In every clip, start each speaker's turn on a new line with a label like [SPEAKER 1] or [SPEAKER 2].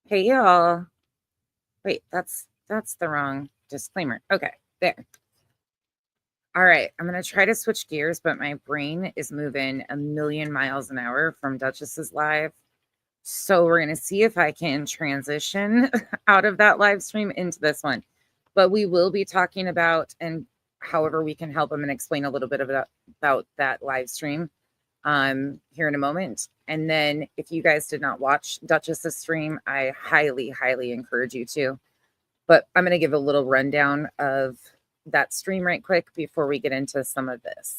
[SPEAKER 1] Hey y'all. Wait, that's the wrong disclaimer. Okay, there. All right, I'm gonna try to switch gears, but my brain is moving a million miles an hour from Duchess's live. So we're gonna see if I can transition out of that live stream into this one. But we will be talking about and however we can help them and explain a little bit about that live stream here in a moment. And then if you guys did not watch Duchess's stream, I highly, highly encourage you to. But I'm going to give a little rundown of that stream right quick before we get into some of this.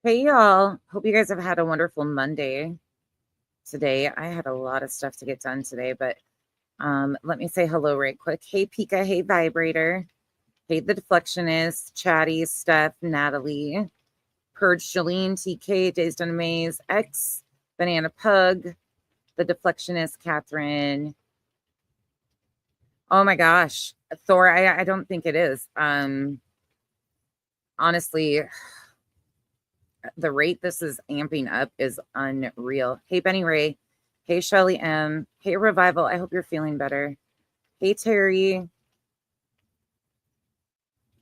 [SPEAKER 1] Hey y'all, hope you guys have had a wonderful Monday today. I had a lot of stuff to get done today, but let me say hello right quick. Hey Pika, hey Vibrator, hey the Deflectionist, Chatty, Steph, Natalie, Purge, Jolene, TK, Dazed and Amaze, X, Banana Pug, the Deflectionist, Catherine. Oh my gosh, Thor, I don't think it is. Honestly, the rate this is amping up is unreal. Hey, Benny Ray. Hey, Shelly M. Hey, Revival. I hope you're feeling better. Hey, Terry.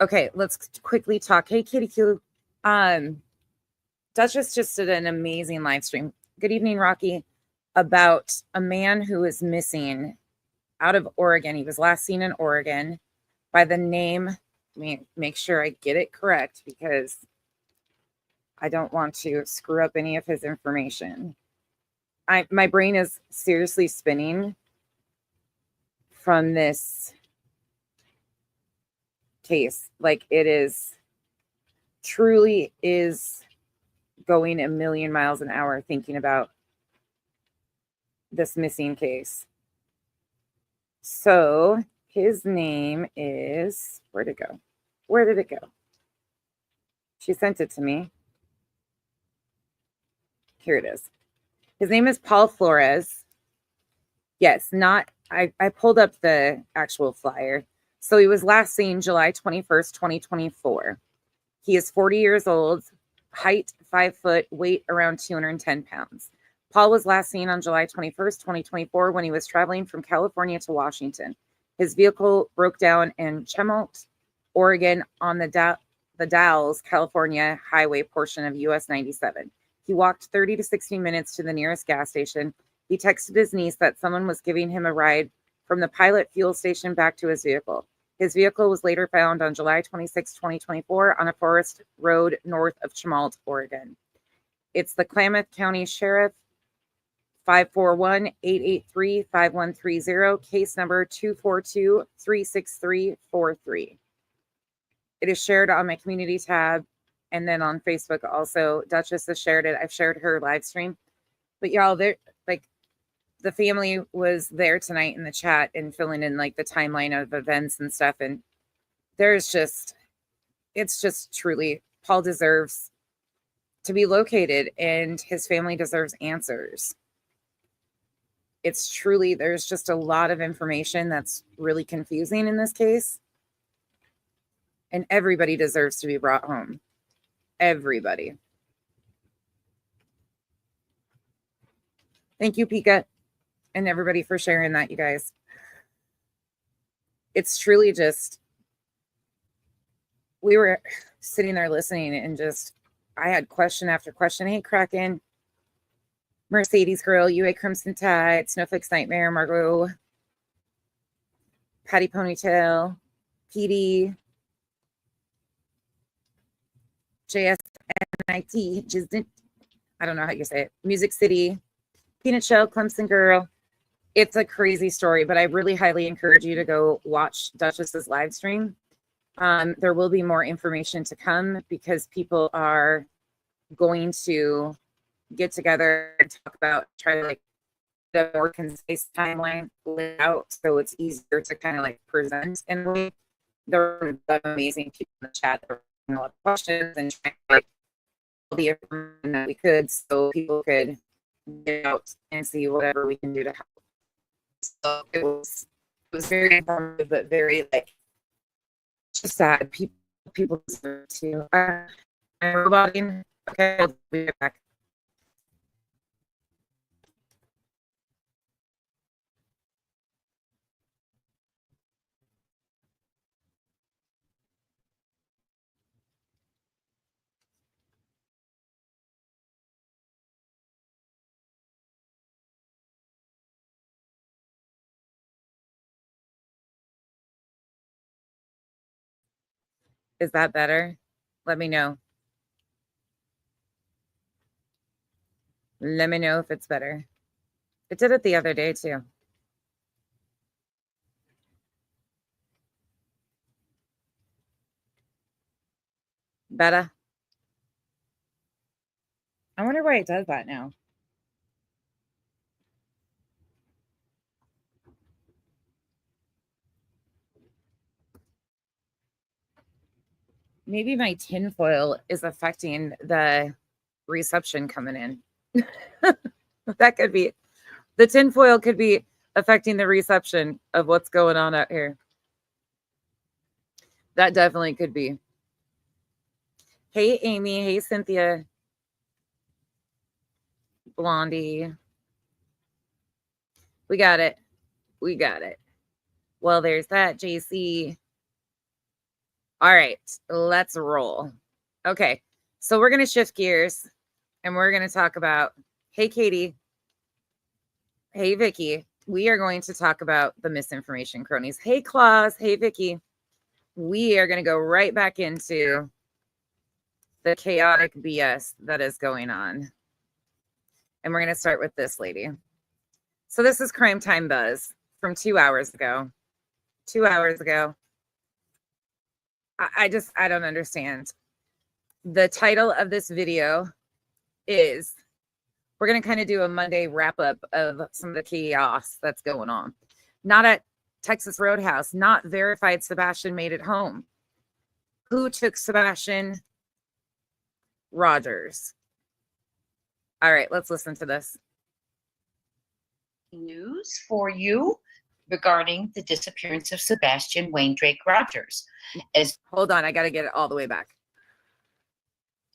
[SPEAKER 1] Okay, let's quickly talk. Hey, Kitty Q. Duchess just did an amazing live stream. Good evening, Rocky. About a man who is missing out of Oregon. He was last seen in Oregon by the name. Let me make sure I get it correct because I don't want to screw up any of his information. My brain is seriously spinning from this case. Like it is truly is going a million miles an hour thinking about this missing case. So his name is, where'd it go? Where did it go? She sent it to me. Here it is. His name is Paul Flores. Yes, not, I pulled up the actual flyer. So he was last seen July 21st, 2024. He is 40 years old, height 5 foot, weight around 210 pounds. Paul was last seen on July 21st, 2024 when he was traveling from California to Washington. His vehicle broke down in Chemult, Oregon on the Dalles, California highway portion of US 97. He walked 30 to 60 minutes to the nearest gas station. He texted his niece that someone was giving him a ride from the Pilot fuel station back to his vehicle. His vehicle was later found on July 26, 2024 on a forest road north of Chemult, Oregon. It's the Klamath County Sheriff, 541-883-5130, case number 242-36343. It is shared on my community tab. And then on Facebook also, Duchess has shared it. I've shared her live stream. But y'all, they're like the family was there tonight in the chat and filling in like the timeline of events and stuff. And it's just truly, Paul deserves to be located and his family deserves answers. It's truly, there's just a lot of information that's really confusing in this case. And everybody deserves to be brought home. Everybody. Thank you, Pika, and everybody for sharing that, you guys. it's truly just, we were sitting there listening and just, I had question after question. Hey, Kraken, Mercedes Girl, UA Crimson Tide, Snowflake's Nightmare, Margot, Patty Ponytail, PD, JSNIT, Jizdent, I don't know how you say it, Music City, Peanut Shell, Clemson Girl. It's a crazy story, but I really highly encourage you to go watch Duchess's live stream. There will be more information to come because people are going to get together and talk about, try to like the more concise timeline laid out so it's easier to kind of like present in a way. There are amazing people in the chat that are asking a lot of questions and trying to like all the information that we could so people could get out and see whatever we can do to help. So it was very informative, but very like just sad. People deserve to. I'm roboting. Okay, I'll be right back. Is that better? Let me know. Let me know if it's better. It did it the other day too. Better. I wonder why it does that now. Maybe my tinfoil is affecting the reception coming in. That could be. The tinfoil could be affecting the reception of what's going on out here. That definitely could be. Hey, Amy. Hey, Cynthia. Blondie. We got it. We got it. Well, there's that, JC. All right, let's roll. Okay, so we're going to shift gears and we're going to talk about, hey, Katie. Hey, Vicky. We are going to talk about the misinformation cronies. Hey, Claus. Hey, Vicky. We are going to go right back into the chaotic BS that is going on. And we're going to start with this lady. So this is Crime Time Buzz from 2 hours ago. 2 hours ago. I don't understand. The title of this video is, we're going to kind of do a Monday wrap up of some of the chaos that's going on. Not at Texas Roadhouse, not verified Sebastian made it home. Who took Sebastian? Rogers. All right, let's listen to this.
[SPEAKER 2] News for you regarding the disappearance of Sebastian Wayne Drake Rogers.
[SPEAKER 1] Hold on, I got to get it all the way back.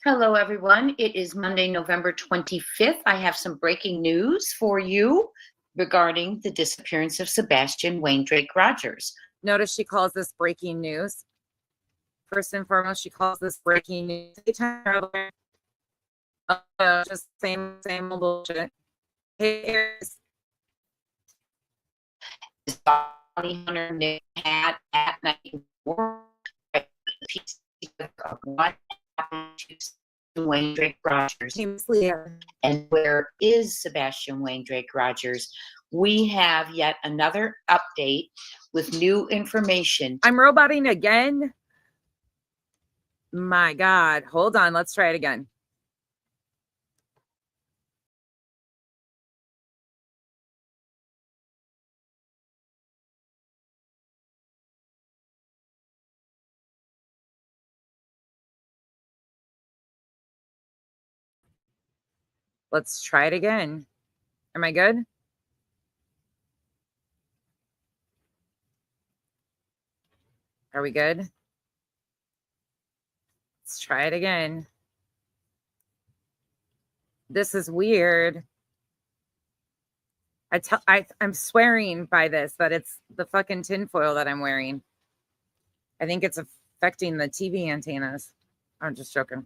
[SPEAKER 2] Hello, everyone. It is Monday, November 25th. I have some breaking news for you regarding the disappearance of Sebastian Wayne Drake Rogers.
[SPEAKER 1] Notice she calls this breaking news. First and foremost, she calls this breaking news. Just same old bullshit. Hey,
[SPEAKER 2] bounty hunter Nick had at night what happened to Wayne Drake Rogers, and where is Sebastian Wayne Drake Rogers? We have yet another update with new information.
[SPEAKER 1] I'm roboting again. My God, hold on, let's try it again. Let's try it again. Am I good? Are we good? Let's try it again. This is weird. I'm swearing by this that it's the fucking tinfoil that I'm wearing. I think it's affecting the TV antennas. I'm just joking.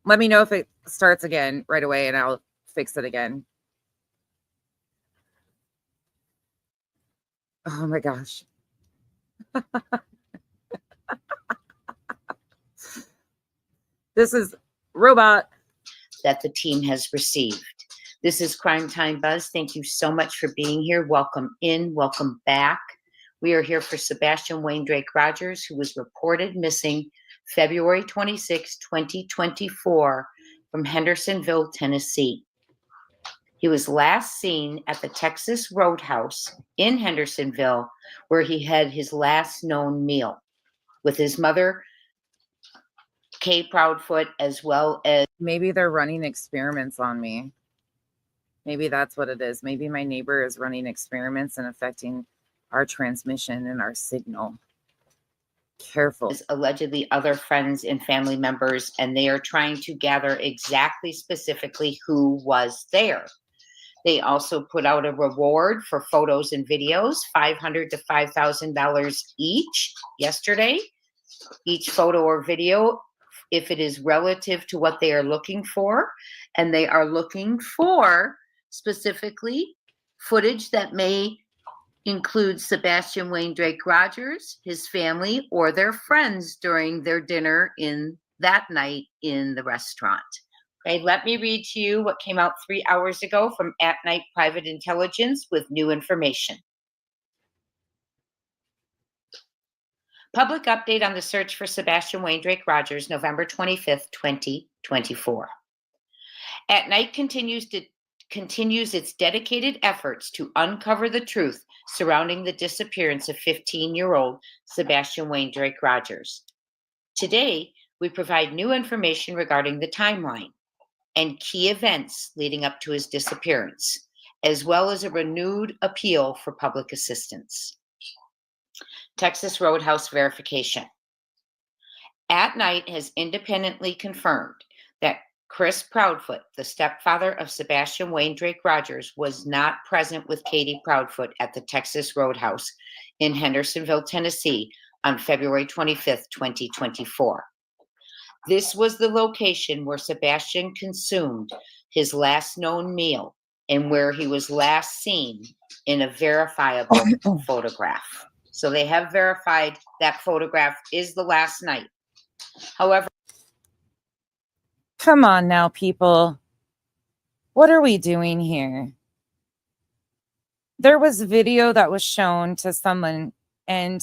[SPEAKER 1] Let me know if it starts again right away and I'll fix it again. Oh my gosh. This is robot
[SPEAKER 2] that the team has received. This is Crime Time Buzz. Thank you so much for being here. Welcome in, welcome back. We are here for Sebastian Wayne Drake Rogers, who was reported missing February 26, 2024 from Hendersonville, Tennessee. He was last seen at the Texas Roadhouse in Hendersonville, where he had his last known meal with his mother, Kay Proudfoot, as well as...
[SPEAKER 1] Maybe they're running experiments on me. Maybe that's what it is. Maybe my neighbor is running experiments and affecting our transmission and our signal. Careful.
[SPEAKER 2] Allegedly other friends and family members, and they are trying to gather exactly specifically who was there. They also put out a reward for photos and videos, $500 to $5,000 each yesterday. Each photo or video, if it is relative to what they are looking for. And they are looking for specifically footage that may include Sebastian Wayne Drake Rogers, his family, or their friends during their dinner in that night in the restaurant. Okay, let me read to you what came out 3 hours ago from At Night Private Intelligence with new information. Public update on the search for Sebastian Wayne Drake Rogers, November 25th, 2024. At Night continues its dedicated efforts to uncover the truth surrounding the disappearance of 15-year-old Sebastian Wayne Drake Rogers. Today, we provide new information regarding the timeline and key events leading up to his disappearance, as well as a renewed appeal for public assistance. Texas Roadhouse verification. At Night has independently confirmed that Chris Proudfoot, the stepfather of Sebastian Wayne Drake Rogers, was not present with Katie Proudfoot at the Texas Roadhouse in Hendersonville, Tennessee on February 25th, 2024. This was the location where Sebastian consumed his last known meal and where he was last seen in a verifiable photograph. So they have verified that photograph is the last night. However,
[SPEAKER 1] come on now, people. What are we doing here? There was video that was shown to someone, and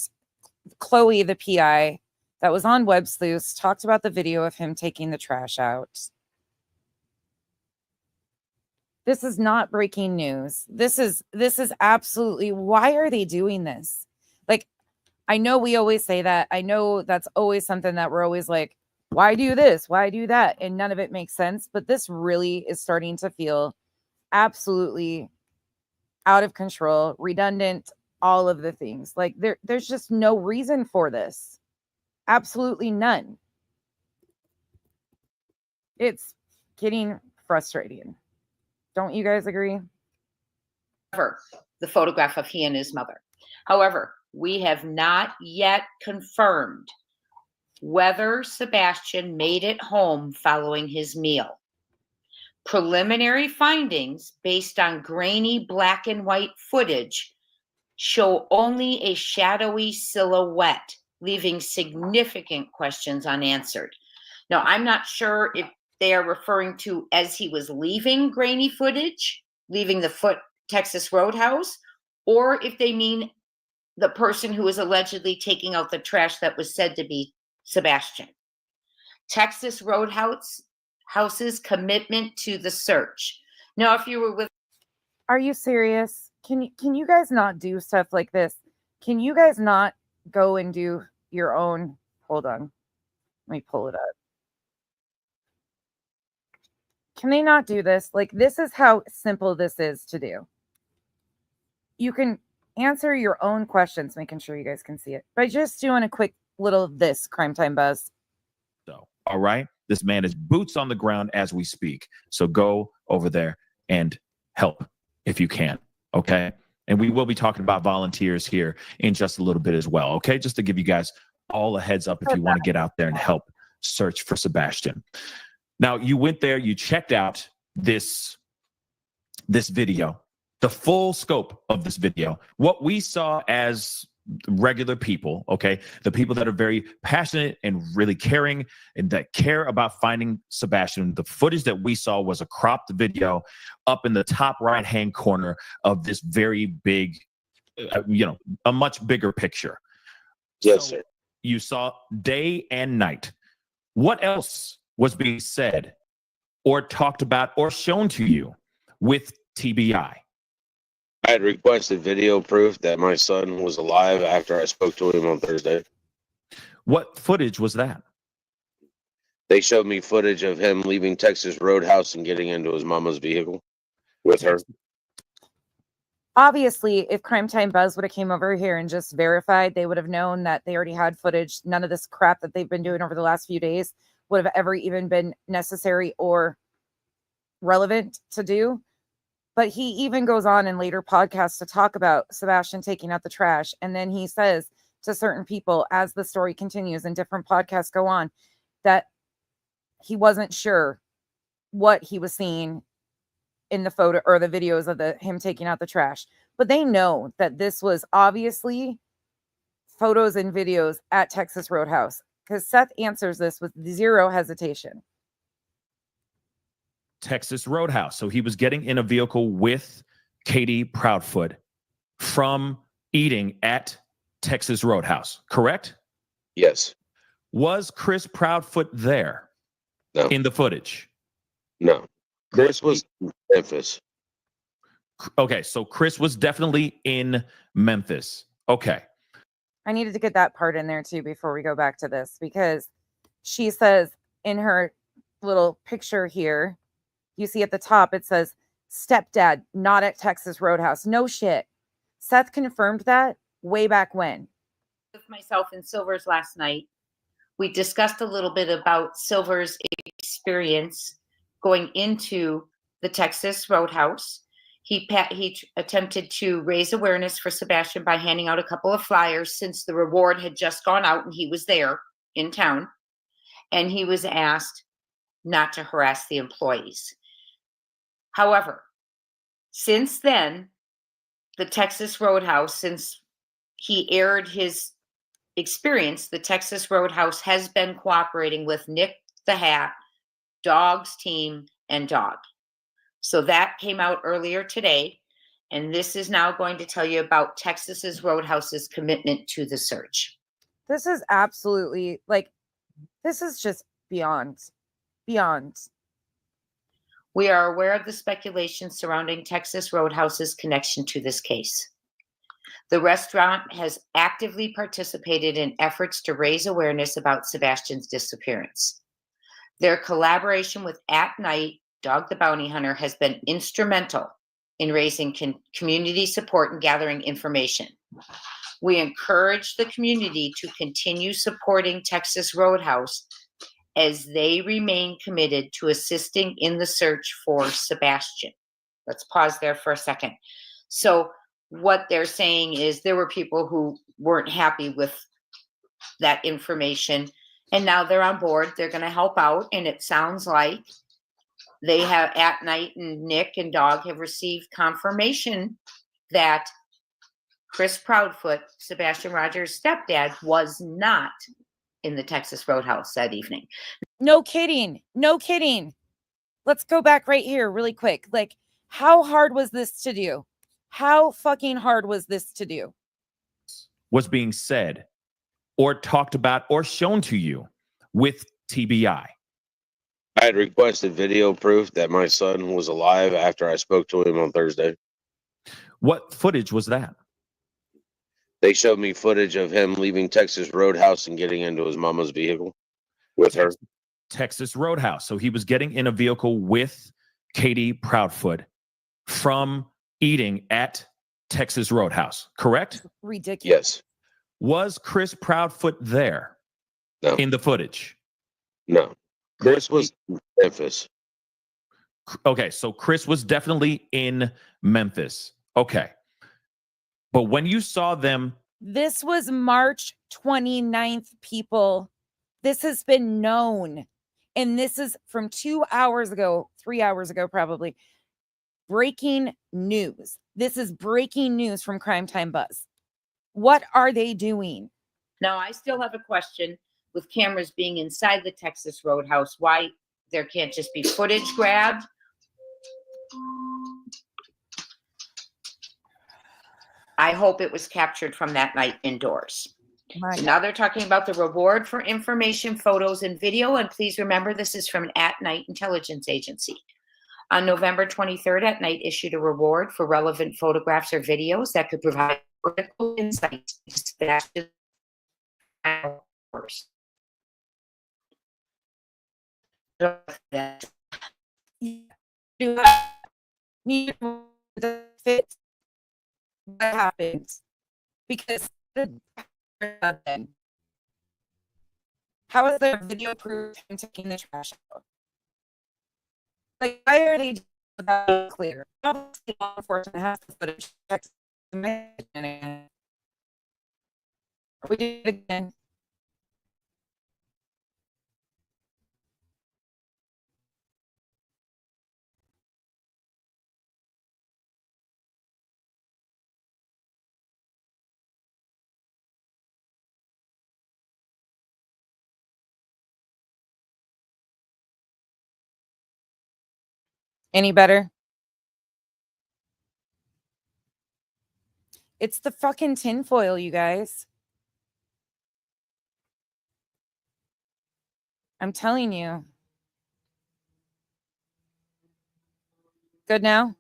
[SPEAKER 1] Chloe, the PI, that was on Web Sleuths, talked about the video of him taking the trash out. This is not breaking news. This is absolutely, why are they doing this? Like, I know we always say that. I know that's always something that we're always like, why do this? Why do that? And none of it makes sense. But this really is starting to feel absolutely out of control, redundant, all of the things. Like there's just no reason for this. Absolutely none. It's getting frustrating. Don't you guys agree?
[SPEAKER 2] The photograph of he and his mother. However, we have not yet confirmed whether Sebastian made it home following his meal. Preliminary findings based on grainy black and white footage show only a shadowy silhouette, leaving significant questions unanswered. Now, I'm not sure if they are referring to as he was leaving grainy footage, leaving the Texas Roadhouse, or if they mean the person who was allegedly taking out the trash that was said to be Sebastian. Texas Roadhouse's commitment to the search. Now, if you were with...
[SPEAKER 1] Are you serious? Can you guys not do stuff like this? Can you guys not go and do your own... Hold on. Let me pull it up. Can they not do this? Like, this is how simple this is to do. You can answer your own questions, making sure you guys can see it, by just doing a quick little of this Crime Time Buzz.
[SPEAKER 3] So, all right. This man is boots on the ground as we speak. So go over there and help if you can. Okay. And we will be talking about volunteers here in just a little bit as well. Okay. Just to give you guys all a heads up if you want to get out there and help search for Sebastian. Now, you went there, you checked out this video, the full scope of this video. What we saw as regular people, okay, the people that are very passionate and really caring and that care about finding Sebastian, the footage that we saw was a cropped video up in the top right-hand corner of this very big, a much bigger picture.
[SPEAKER 4] Yes, sir.
[SPEAKER 3] You saw day and night. What else was being said or talked about or shown to you with TBI?
[SPEAKER 4] I had requested video proof that my son was alive after I spoke to him on Thursday.
[SPEAKER 3] What footage was that?
[SPEAKER 4] They showed me footage of him leaving Texas Roadhouse and getting into his mama's vehicle with her.
[SPEAKER 1] Obviously, if Crime Time Buzz would have came over here and just verified, they would have known that they already had footage. None of this crap that they've been doing over the last few days would have ever even been necessary or relevant to do. But he even goes on in later podcasts to talk about Sebastian taking out the trash. And then he says to certain people, as the story continues and different podcasts go on, that he wasn't sure what he was seeing in the photo or the videos of him taking out the trash. But they know that this was obviously photos and videos at Texas Roadhouse, because Seth answers this with zero hesitation.
[SPEAKER 3] Texas Roadhouse. So he was getting in a vehicle with Katie Proudfoot from eating at Texas Roadhouse, correct?
[SPEAKER 4] Yes.
[SPEAKER 3] Was Chris Proudfoot there?
[SPEAKER 4] No.
[SPEAKER 3] In the footage?
[SPEAKER 4] No. Chris was in Memphis.
[SPEAKER 3] Okay, so Chris was definitely in Memphis. Okay.
[SPEAKER 1] I needed to get that part in there too before we go back to this, because she says in her little picture here, you see at the top, it says, stepdad, not at Texas Roadhouse. No shit. Seth confirmed that way back when.
[SPEAKER 2] With myself and Silver's last night, we discussed a little bit about Silver's experience going into the Texas Roadhouse. He attempted to raise awareness for Sebastian by handing out a couple of flyers since the reward had just gone out and he was there in town. And he was asked not to harass the employees. However, since then, the Texas Roadhouse, since he aired his experience, the Texas Roadhouse has been cooperating with Nick the Hat, Dog's team, and Dog. So that came out earlier today, and this is now going to tell you about Texas's Roadhouse's commitment to the search.
[SPEAKER 1] This is absolutely, this is just beyond.
[SPEAKER 2] We are aware of the speculation surrounding Texas Roadhouse's connection to this case. The restaurant has actively participated in efforts to raise awareness about Sebastian's disappearance. Their collaboration with At Night, Dog the Bounty Hunter, has been instrumental in raising community support and gathering information. We encourage the community to continue supporting Texas Roadhouse as they remain committed to assisting in the search for Sebastian. Let's pause there for a second. So what they're saying is there were people who weren't happy with that information, and now they're on board. They're going to help out, and it sounds like they have, At Night and Nick and Dog have received confirmation that Chris Proudfoot, Sebastian Rogers' stepdad, was not in the Texas Roadhouse that evening.
[SPEAKER 1] No kidding. Let's go back right here really quick. How hard was this to do? How fucking hard was this to do?
[SPEAKER 3] Was being said or talked about or shown to you with TBI?
[SPEAKER 4] I had requested video proof that my son was alive after I spoke to him on Thursday.
[SPEAKER 3] What footage was that?
[SPEAKER 4] They showed me footage of him leaving Texas Roadhouse and getting into his mama's vehicle with her.
[SPEAKER 3] Texas Roadhouse. So he was getting in a vehicle with Katie Proudfoot from eating at Texas Roadhouse, correct?
[SPEAKER 1] Ridiculous.
[SPEAKER 4] Yes.
[SPEAKER 3] Was Chris Proudfoot there?
[SPEAKER 4] No.
[SPEAKER 3] In the footage?
[SPEAKER 4] No. Chris was in Memphis.
[SPEAKER 3] Okay, so Chris was definitely in Memphis. Okay. But when you saw them,
[SPEAKER 1] this was March 29th, people. This has been known. And this is from 2 hours ago, 3 hours ago, probably. Breaking news. This is breaking news from Crime Time Buzz. What are they doing?
[SPEAKER 2] Now, I still have a question with cameras being inside the Texas Roadhouse. Why there can't just be footage grabbed? I hope it was captured from that night indoors. So now they're talking about the reward for information, photos, and video. And please remember, this is from an at-night intelligence agency. On November 23rd at night, issued a reward for relevant photographs or videos that could provide critical insights into Sebastian's course.
[SPEAKER 1] You need to fit what happens, because how is there video proof of taking the trash out? Like, why are they that clear? Obviously, law enforcement has the footage. Checks the man. We did it again. Any better? It's the fucking tinfoil, you guys. I'm telling you. Good now?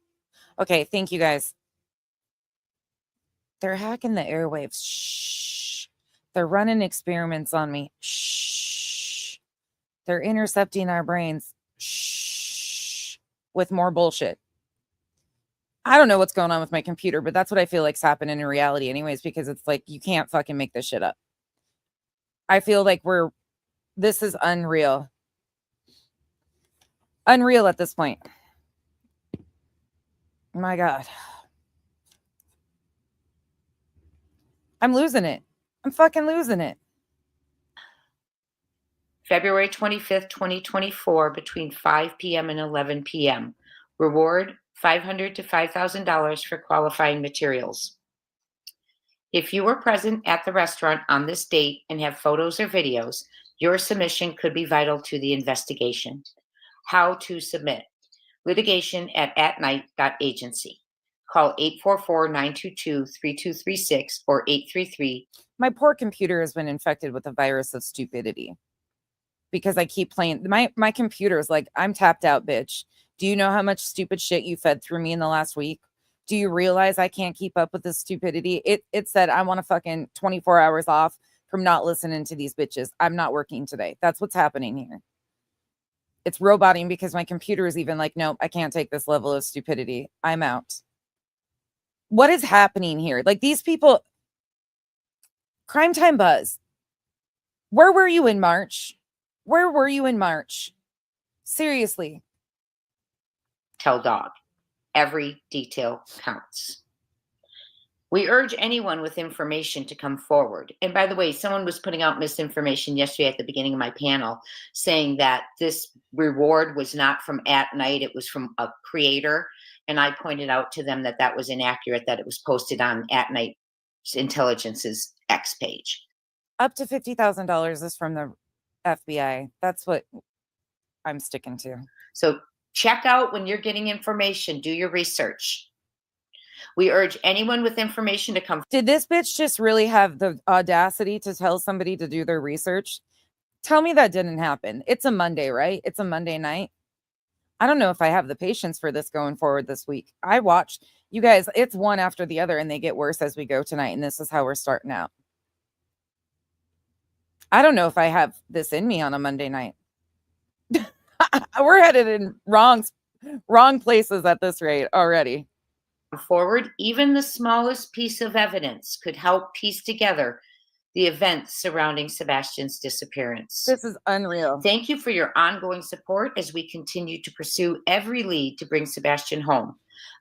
[SPEAKER 1] Okay, thank you guys. They're hacking the airwaves. Shh. They're running experiments on me. Shh. They're intercepting our brains. Shh. With more bullshit. I don't know what's going on with my computer, but that's what I feel like's happening in reality anyways, because it's like, you can't fucking make this shit up. I feel like this is unreal. Unreal at this point. My God. I'm losing it. I'm fucking losing it.
[SPEAKER 2] February 25th, 2024, between 5 p.m. and 11 p.m. Reward $500 to $5,000 for qualifying materials. If you were present at the restaurant on this date and have photos or videos, your submission could be vital to the investigation. How to submit. litigation@atnight.agency. Call 844-922-3236 or 833.
[SPEAKER 1] My poor computer has been infected with a virus of stupidity because I keep playing. My computer is like, I'm tapped out, bitch. Do you know how much stupid shit you fed through me in the last week? Do you realize I can't keep up with this stupidity? It said I want to fucking 24 hours off from not listening to these bitches. I'm not working today. That's what's happening here. It's roboting because my computer is even like, nope, I can't take this level of stupidity. I'm out. What is happening here? Like, these people, Crime Time Buzz. Where were you in March? Where were you in March? Seriously.
[SPEAKER 2] Tell dog. Every detail counts. We urge anyone with information to come forward. And by the way, someone was putting out misinformation yesterday at the beginning of my panel saying that this reward was not from At Night, it was from a creator. And I pointed out to them that that was inaccurate, that it was posted on At Night Intelligence's X page.
[SPEAKER 1] Up to $50,000 is from the FBI. That's what I'm sticking to.
[SPEAKER 2] So check out when you're getting information, do your research. We urge anyone with information to come.
[SPEAKER 1] Did this bitch just really have the audacity to tell somebody to do their research? Tell me that didn't happen. It's a Monday, right? It's a Monday night. I don't know if I have the patience for this going forward this week. I watched, you guys, it's one after the other and they get worse as we go tonight. And this is how we're starting out. I don't know if I have this in me on a Monday night. We're headed in wrong places at this rate already.
[SPEAKER 2] Forward, even the smallest piece of evidence could help piece together the events surrounding Sebastian's disappearance.
[SPEAKER 1] This is unreal.
[SPEAKER 2] Thank you for your ongoing support as we continue to pursue every lead to bring Sebastian home.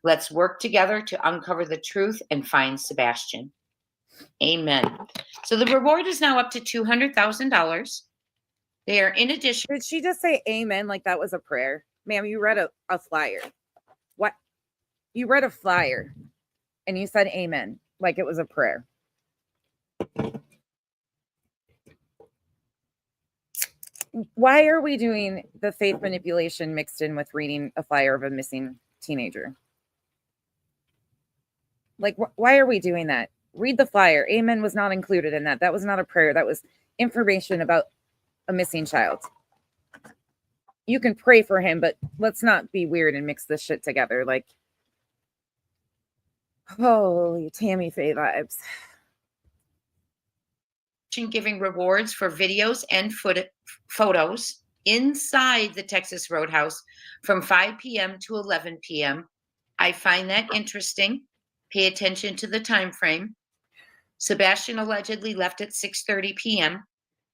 [SPEAKER 2] Let's work together to uncover the truth and find Sebastian. Amen. So the reward is now up to $200,000. They are in addition.
[SPEAKER 1] Did she just say amen like that was a prayer? Ma'am, you read a flyer. What? You read a flyer and you said amen like it was a prayer. Why are we doing the faith manipulation mixed in with reading a flyer of a missing teenager? Like, why are we doing that? Read the flyer. Amen was not included in that. That was not a prayer. That was information about a missing child. You can pray for him, but let's not be weird and mix this shit together. Like, holy Tammy Faye vibes.
[SPEAKER 2] Giving rewards for videos and photos inside the Texas Roadhouse from 5 p.m. to 11 p.m. I find that interesting. Pay attention to the time frame. Sebastian allegedly left at 6:30 p.m.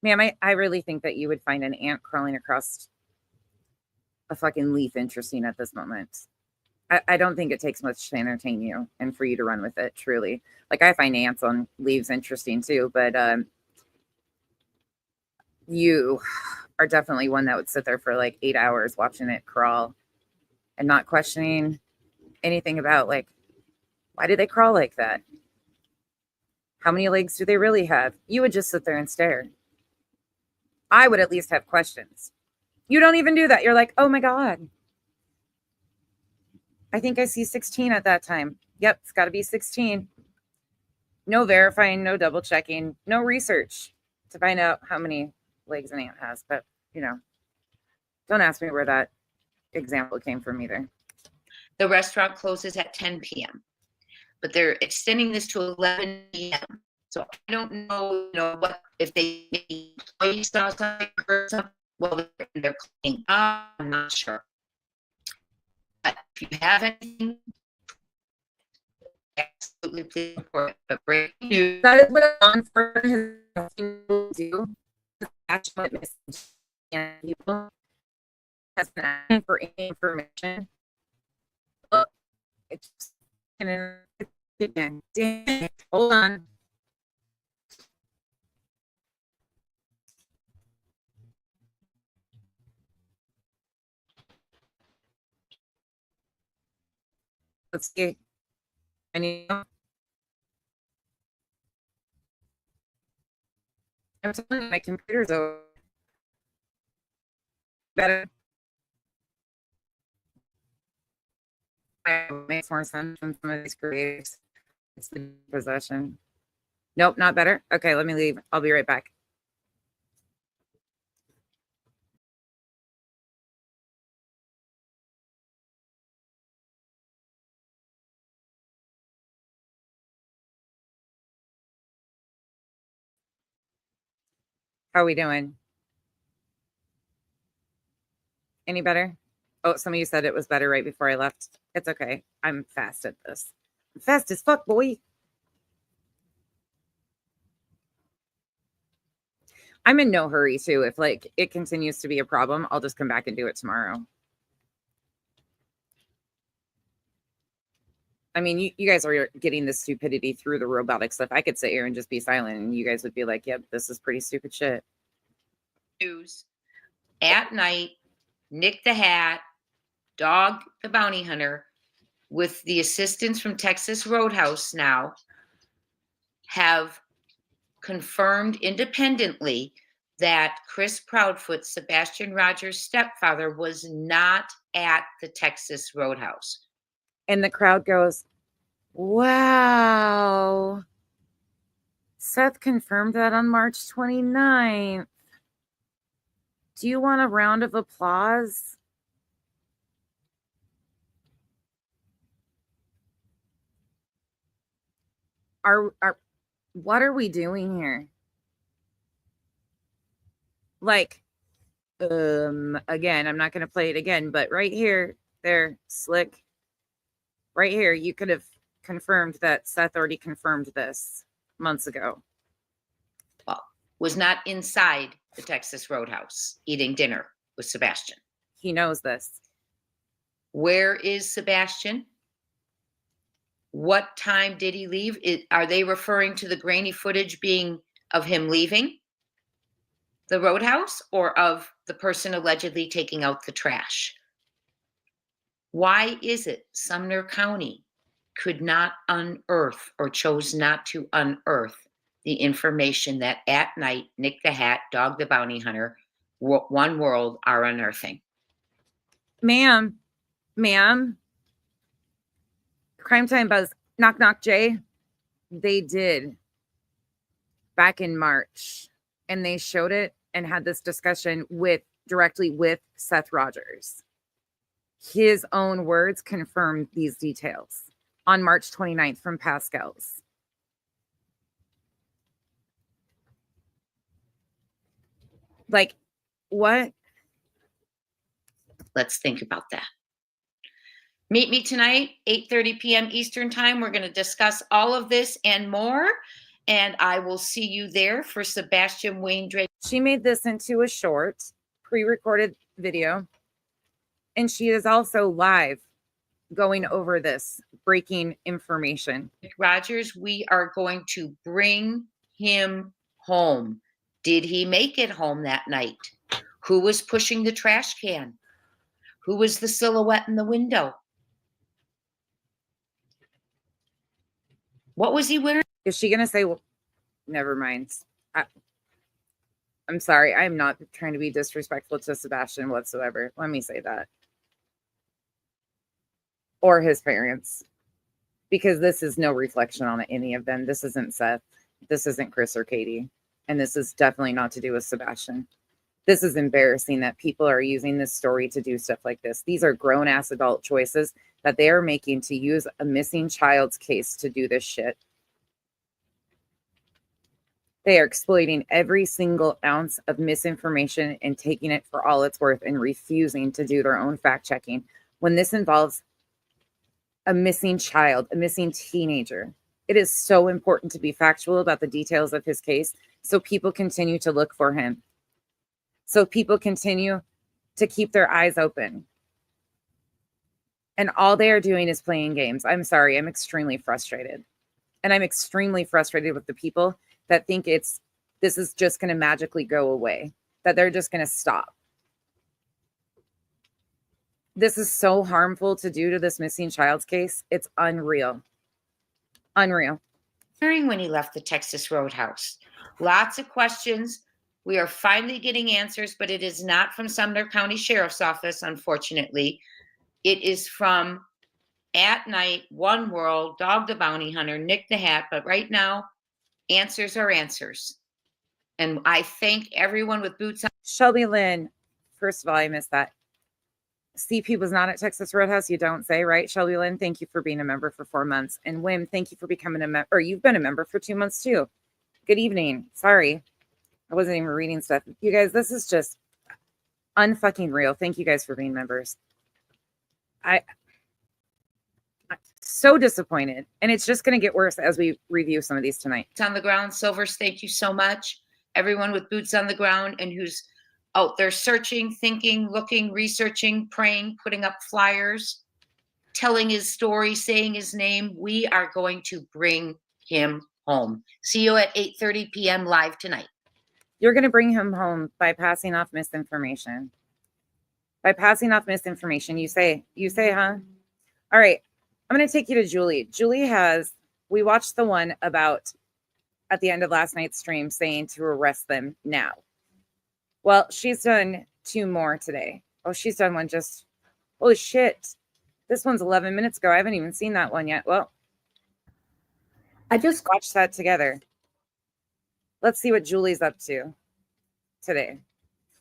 [SPEAKER 1] Ma'am, I really think that you would find an ant crawling across a fucking leaf interesting at this moment. I don't think it takes much to entertain you and for you to run with it, truly. Like, I find ants on leaves interesting too, but you are definitely one that would sit there for like 8 hours watching it crawl and not questioning anything about, like, why do they crawl like that? How many legs do they really have? You would just sit there and stare. I would at least have questions. You don't even do that. You're like, oh my God. I think I see 16 at that time. Yep, it's got to be 16. No verifying, no double checking, no research to find out how many legs an ant has. But, you know, don't ask me where that example came from either.
[SPEAKER 2] The restaurant closes at 10 p.m., but they're extending this to 11 p.m. So I don't know, what if they employees saw something or something. Well, they're cleaning up. I'm not sure. But if you have anything, absolutely please report it. But breaking news.
[SPEAKER 1] That is what on for his do. That's what message and people has been asking for any information. Look, it's gonna again. Damn it. Hold on. Let's see. I need. I'm telling you, my computer's over. Better. It makes more sense from some of these creators. It's the possession. Nope, not better. Okay, let me leave. I'll be right back. How are we doing? Any better? Oh, some of you said it was better right before I left. It's okay. I'm fast at this. I'm fast as fuck, boy. I'm in no hurry too. If like it continues to be a problem, I'll just come back and do it tomorrow. I mean, you guys are getting the stupidity through the robotic stuff. I could sit here and just be silent and you guys would be like, yep, this is pretty stupid shit.
[SPEAKER 2] News. At night, Nick the Hat, Dog the Bounty Hunter, with the assistance from Texas Roadhouse now, have confirmed independently that Chris Proudfoot, Sebastian Rogers' stepfather, was not at the Texas Roadhouse.
[SPEAKER 1] And the crowd goes, wow. Seth confirmed that on March 29th. Do you want a round of applause? What are we doing here? Like, again, I'm not going to play it again, but right here, there, Slick, right here, you could have confirmed that Seth already confirmed this months ago.
[SPEAKER 2] was not inside the Texas Roadhouse eating dinner with Sebastian.
[SPEAKER 1] He knows this.
[SPEAKER 2] Where is Sebastian? What time did he leave? Are they referring to the grainy footage being of him leaving the Roadhouse or of the person allegedly taking out the trash? Why is it Sumner County could not unearth or chose not to unearth the information that at night Nick the Hat, Dog the Bounty Hunter, One World are unearthing?
[SPEAKER 1] Ma'am, Crime Time Buzz, knock, knock, Jay. They did back in March, and they showed it and had this discussion directly with Seth Rogers. His own words confirmed these details on March 29th from Pascal's. Like, what?
[SPEAKER 2] Let's think about that. Meet me tonight, 8:30 p.m. Eastern Time. We're going to discuss all of this and more. And I will see you there for Sebastian Wayne Drake.
[SPEAKER 1] She made this into a short, pre-recorded video. And she is also live going over this breaking information.
[SPEAKER 2] Rogers, we are going to bring him home. Did he make it home that night? Who was pushing the trash can? Who was the silhouette in the window? What was he wearing?
[SPEAKER 1] Is she going to say, well, never mind. I'm sorry. I'm not trying to be disrespectful to Sebastian whatsoever. Let me say that. Or his parents. Because this is no reflection on any of them. This isn't Seth. This isn't Chris or Katie. And this is definitely not to do with Sebastian. This is embarrassing that people are using this story to do stuff like this. These are grown-ass adult choices that they are making to use a missing child's case to do this shit. They are exploiting every single ounce of misinformation and taking it for all it's worth and refusing to do their own fact-checking. When this involves a missing child, a missing teenager, it is so important to be factual about the details of his case so people continue to look for him. So people continue to keep their eyes open. And all they are doing is playing games. I'm sorry, I'm extremely frustrated. And I'm extremely frustrated with the people that think this is just going to magically go away, that they're just going to stop. This is so harmful to do to this missing child's case. It's unreal. Unreal.
[SPEAKER 2] When he left the Texas Roadhouse. Lots of questions. We are finally getting answers, but it is not from Sumner County Sheriff's Office, unfortunately. It is from At Night, One World, Dog the Bounty Hunter, Nick the Hat. But right now, answers are answers. And I thank everyone with boots on.
[SPEAKER 1] Shelby Lynn, first of all, I missed that. CP was not at Texas Roadhouse, you don't say, right? Shelby Lynn, thank you for being a member for 4 months. And Wim, thank you for becoming a member. Or you've been a member for 2 months too. Good evening. Sorry. I wasn't even reading stuff. You guys, this is just unfucking real. Thank you guys for being members. I'm so disappointed. And it's just going to get worse as we review some of these tonight.
[SPEAKER 2] Boots on the ground. Silvers, thank you so much. Everyone with boots on the ground and who's out there searching, thinking, looking, researching, praying, putting up flyers, telling his story, saying his name. We are going to bring him home. See you at 8:30 p.m. live tonight.
[SPEAKER 1] You're going to bring him home by passing off misinformation. By passing off misinformation, you say, huh? All right. I'm going to take you to Julie. We watched the one about at the end of last night's stream saying to arrest them now. Well, she's done 2 more today. Oh, she's done one just, holy shit. This one's 11 minutes ago. I haven't even seen that one yet. Well, I just watched that together. Let's see what Julie's up to today.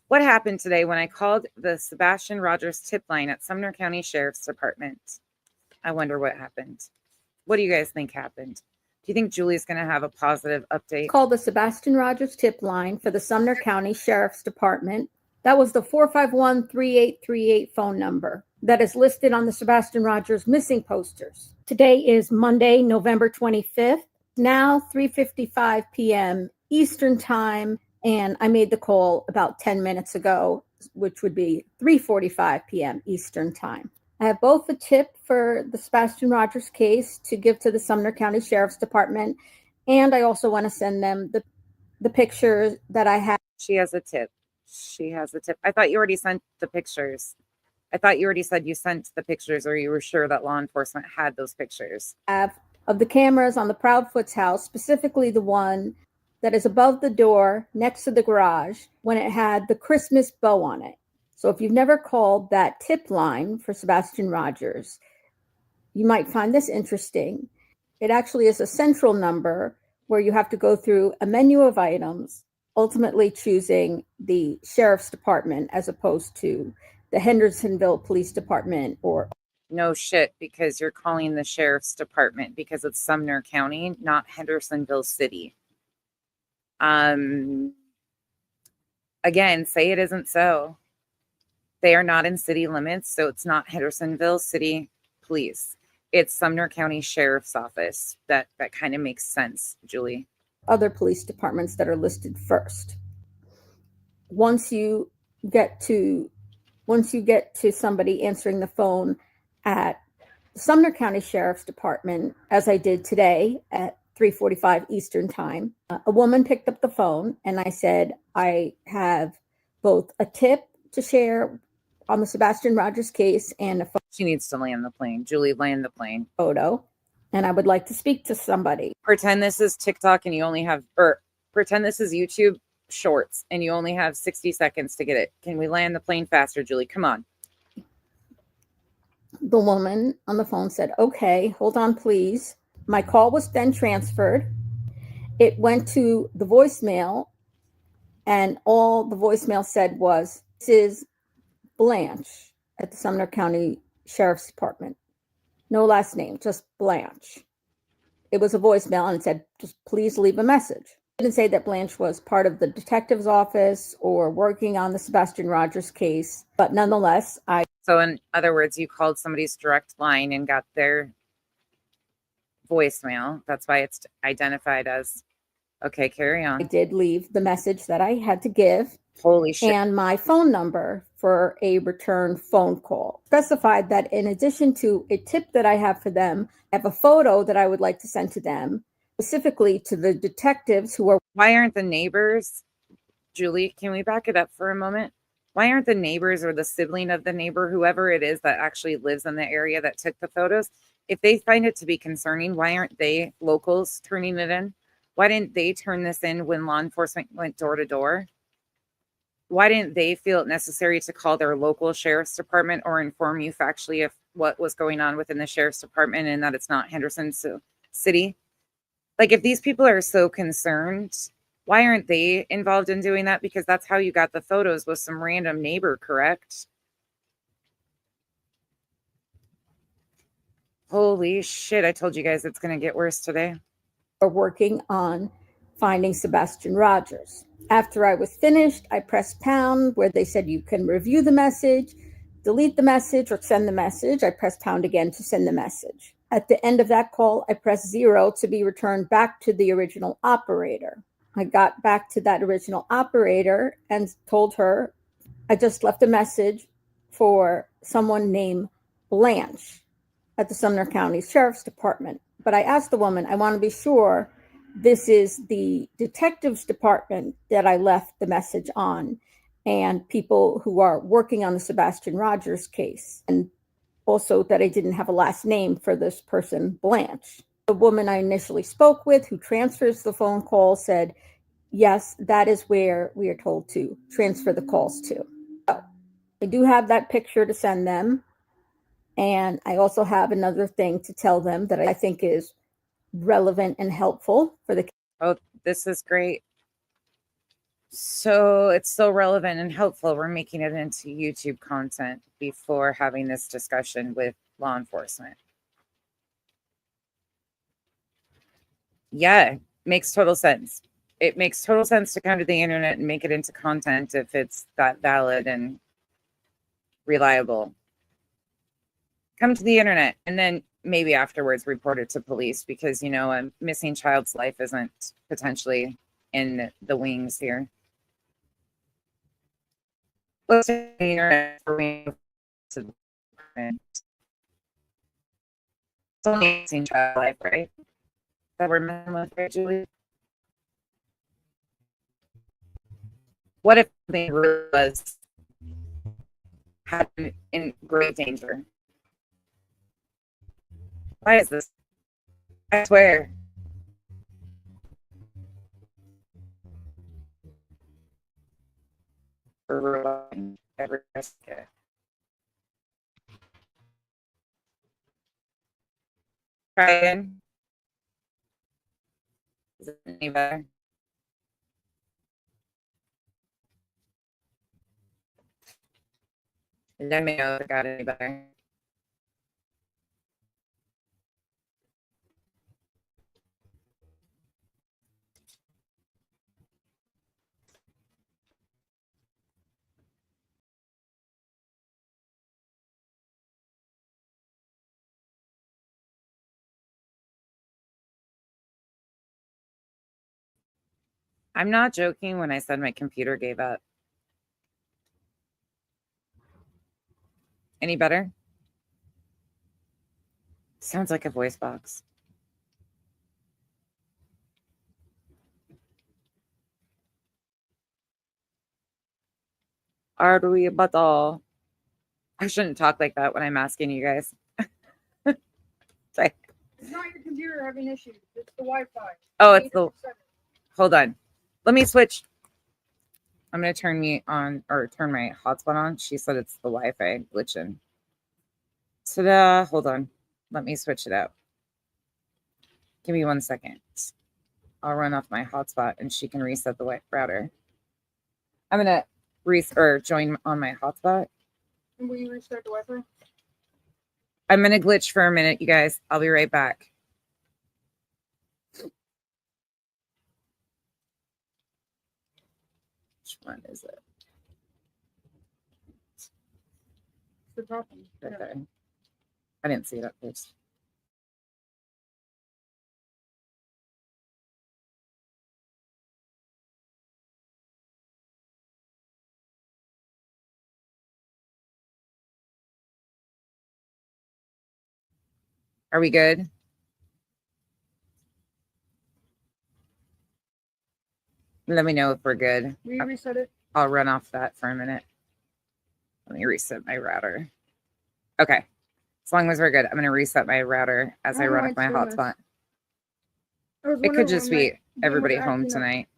[SPEAKER 1] What happened today when I called the Sebastian Rogers tip line at Sumner County Sheriff's Department? I wonder what happened. What do you guys think happened? Do you think Julie's going to have a positive update?
[SPEAKER 5] Call the Sebastian Rogers tip line for the Sumner County Sheriff's Department. That was the 451-3838 phone number that is listed on the Sebastian Rogers missing posters. Today is Monday, November 25th. Now 3:55 p.m. Eastern Time. And I made the call about 10 minutes ago, which would be 3:45 p.m. Eastern Time. I have both a tip for the Sebastian Rogers case to give to the Sumner County Sheriff's Department, and I also want to send them the pictures that I have.
[SPEAKER 1] She has a tip. She has a tip. I thought you already sent the pictures. I thought you already said you sent the pictures, or you were sure that law enforcement had those pictures.
[SPEAKER 5] Of the cameras on the Proudfoot's house, specifically the one that is above the door next to the garage when it had the Christmas bow on it. So if you've never called that tip line for Sebastian Rogers, you might find this interesting. It actually is a central number where you have to go through a menu of items, ultimately choosing the sheriff's department as opposed to the Hendersonville Police Department or...
[SPEAKER 1] No shit, because you're calling the sheriff's department because it's Sumner County, not Hendersonville City. Again, say it isn't so. They are not in city limits, so it's not Hendersonville City Police. It's Sumner County Sheriff's Office. That kind of makes sense, Julie.
[SPEAKER 5] Other police departments that are listed first. Once you get to somebody answering the phone at the Sumner County Sheriff's Department, as I did today at 3:45 Eastern Time, a woman picked up the phone and I said, I have both a tip to share on the Sebastian Rogers case and a
[SPEAKER 1] She needs to land the plane. Julie, land the plane.
[SPEAKER 5] photo, and I would like to speak to somebody.
[SPEAKER 1] Pretend this is TikTok and you only have, or pretend this is YouTube Shorts and you only have 60 seconds to get it. Can we land the plane faster, Julie? Come on.
[SPEAKER 5] The woman on the phone said, okay, hold on, please. My call was then transferred. It went to the voicemail, and all the voicemail said was, this is Blanche at the Sumner County Sheriff's Department. No last name, just Blanche. It was a voicemail and it said, just please leave a message. It didn't say that Blanche was part of the detective's office or working on the Sebastian Rogers case, but nonetheless,
[SPEAKER 1] So in other words, you called somebody's direct line and got their voicemail. That's why it's identified as, okay, carry
[SPEAKER 5] I
[SPEAKER 1] on.
[SPEAKER 5] did leave the message that I had to give.
[SPEAKER 1] Holy shit.
[SPEAKER 5] And my phone number for a return phone call. Specified that in addition to a tip that I have for them, I have a photo that I would like to send to them, specifically to the detectives who are...
[SPEAKER 1] Why aren't the neighbors, Julie, can we back it up for a moment? Why aren't the neighbors or the sibling of the neighbor, whoever it is that actually lives in the area that took the photos, if they find it to be concerning, why aren't they locals turning it in? Why didn't they turn this in when law enforcement went door to door? Why didn't they feel it necessary to call their local sheriff's department or inform you factually of what was going on within the sheriff's department and that it's not Henderson City? Like, if these people are so concerned, why aren't they involved in doing that? Because that's how you got the photos, with some random neighbor, correct? Holy shit, I told you guys it's going to get worse today.
[SPEAKER 5] are working on finding Sebastian Rogers. After I was finished, I pressed pound where they said you can review the message, delete the message, or send the message. I pressed pound again to send the message. At the end of that call, I pressed 0 to be returned back to the original operator. I got back to that original operator and told her I just left a message for someone named Blanche at the Sumner County Sheriff's Department. But I asked the woman, I want to be sure this is the detective's department that I left the message on, and people who are working on the Sebastian Rogers case, and also that I didn't have a last name for this person, Blanche. The woman I initially spoke with, who transfers the phone call, said, yes, that is where we are told to transfer the calls to. So I do have that picture to send them. And I also have another thing to tell them that I think is relevant and helpful for the...
[SPEAKER 1] Oh, this is great. So it's so relevant and helpful. We're making it into YouTube content before having this discussion with law enforcement. Yeah, makes total sense. It makes total sense to come to the internet and make it into content if it's that valid and reliable. Come to the internet and then maybe afterwards report it to police, because, you know, a missing child's life isn't potentially in the wings here. Let's take the internet for me. It's only 18 child life, right? That we're messing with, right, Julie? What if something really was happening in great danger? Why is this? I swear. For every risk. Try again. Is it any better? Let me know if it got any better. I'm not joking when I said my computer gave up. Any better? Sounds like a voice box. Artery butthole. I shouldn't talk like that when I'm asking you guys. Sorry.
[SPEAKER 5] It's not your computer having issues. It's the Wi-Fi.
[SPEAKER 1] Oh, it's the. Hold on. Let me switch. I'm going to turn me on or turn my hotspot on. She said it's the Wi-Fi glitching. Ta-da. Hold on. Let me switch it out. Give me 1 second. I'll run off my hotspot and she can reset the router. I'm going to join on my hotspot.
[SPEAKER 5] And will you restart the Wi-Fi?
[SPEAKER 1] I'm going to glitch for a minute, you guys. I'll be right back. Which one is it?
[SPEAKER 5] The top one.
[SPEAKER 1] Right there. I didn't see it up first. Are we good? Let me know if we're good.
[SPEAKER 5] Will you reset it?
[SPEAKER 1] I'll run off that for a minute. Let me reset my router. Okay. As long as we're good, I'm going to reset my router as I run off my hotspot. It could just be everybody home tonight.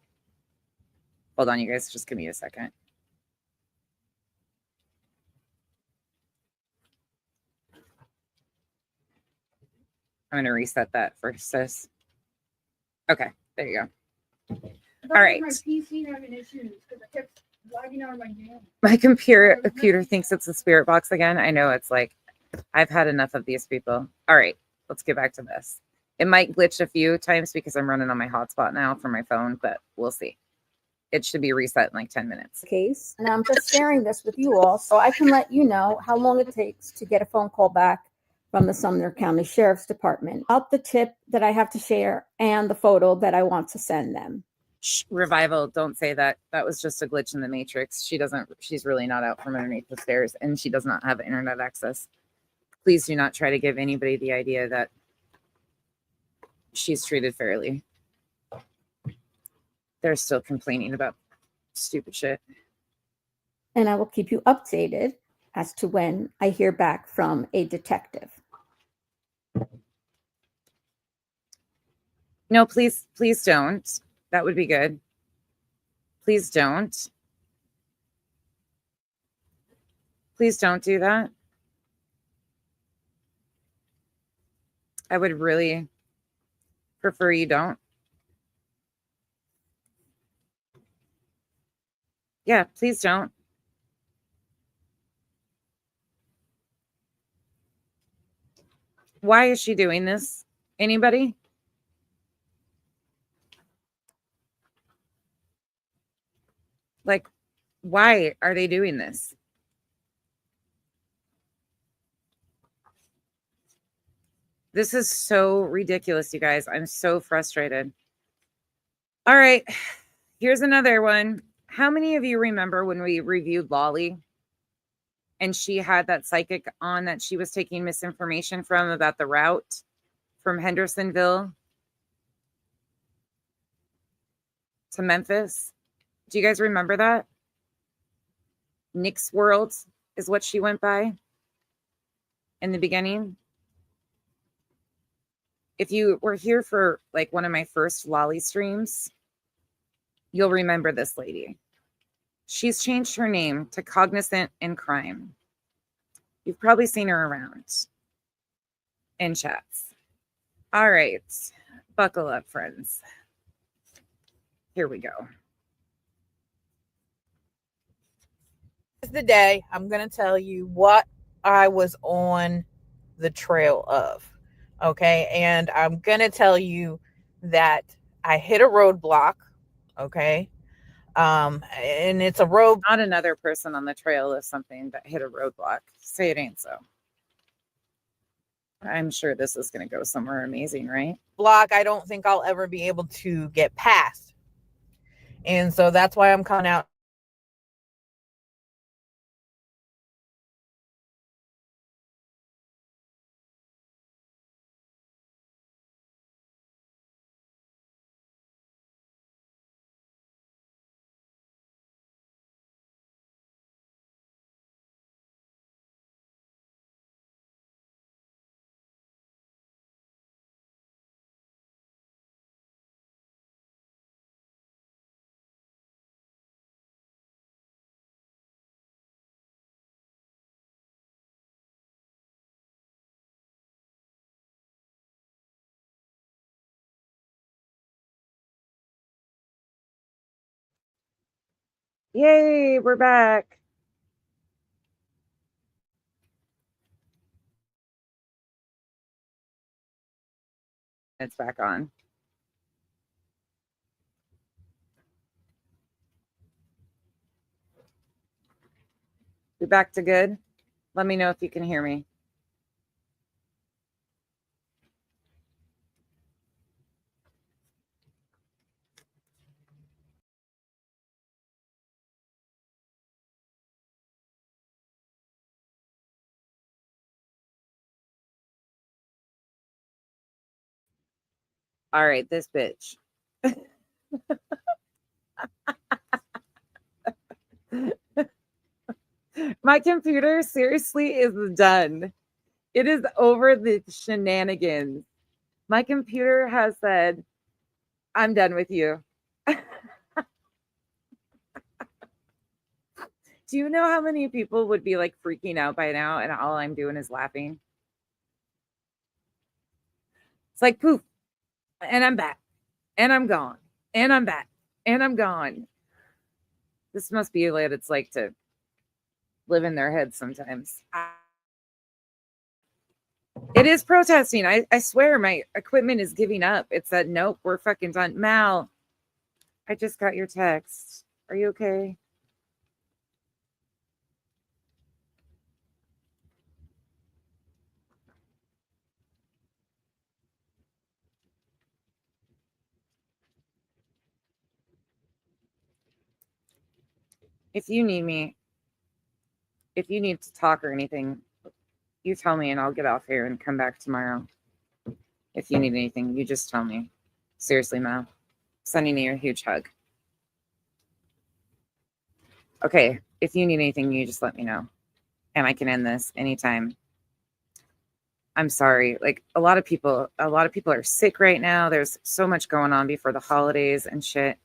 [SPEAKER 1] Hold on, you guys. Just give me a second. I'm going to reset that for sis. Okay. There you go. All right.
[SPEAKER 5] My PC having issues because I kept logging out of my game.
[SPEAKER 1] My computer thinks it's a spirit box again. I know, it's like, I've had enough of these people. All right, let's get back to this. It might glitch a few times because I'm running on my hotspot now for my phone, but we'll see. It should be reset in like 10 minutes.
[SPEAKER 5] Case, and I'm just sharing this with you all so I can let you know how long it takes to get a phone call back from the Sumner County Sheriff's Department about the tip that I have to share and the photo that I want to send them.
[SPEAKER 1] Shh, Revival, don't say that. That was just a glitch in the matrix. She's really not out from underneath the stairs and she does not have internet access. Please do not try to give anybody the idea that she's treated fairly. They're still complaining about stupid shit.
[SPEAKER 5] And I will keep you updated as to when I hear back from a detective.
[SPEAKER 1] No, please don't. That would be good. Please don't. Please don't do that. I would really prefer you don't. Yeah, please don't. Why is she doing this? Anybody? Like, why are they doing this? This is so ridiculous, you guys. I'm so frustrated. All right, here's another one. How many of you remember when we reviewed Lolly and she had that psychic on that she was taking misinformation from about the route from Hendersonville to Memphis? Do you guys remember that? Nick's World is what she went by in the beginning. If you were here for like one of my first Lolly streams, you'll remember this lady. She's changed her name to Cognizant in Crime. You've probably seen her around in chats. All right, buckle up, friends. Here we go.
[SPEAKER 6] This is the day I'm going to tell you what I was on the trail of. Okay. And I'm going to tell you that I hit a roadblock. Okay. And it's a road.
[SPEAKER 1] Not another person on the trail of something that hit a roadblock. Say it ain't so. I'm sure this is going to go somewhere amazing, right?
[SPEAKER 6] Block I don't think I'll ever be able to get past. And so that's why I'm coming out.
[SPEAKER 1] Yay, we're back. It's back on. We back to good? Let me know if you can hear me. All right, this bitch. My computer seriously is done. It is over the shenanigans. My computer has said, I'm done with you. Do you know how many people would be like freaking out by now and all I'm doing is laughing? It's like poof, and I'm back, and I'm gone, and I'm back, and I'm gone. This must be what it's like to live in their heads sometimes. It is protesting. I swear my equipment is giving up. It said, nope, we're fucking done. Mal, I just got your text. Are you okay? If you need me, if you need to talk or anything, you tell me and I'll get off here and come back tomorrow. If you need anything, you just tell me. Seriously, Mal. Sending you a huge hug. Okay, if you need anything, you just let me know. And I can end this anytime. I'm sorry. Like a lot of people are sick right now. There's so much going on before the holidays and shit.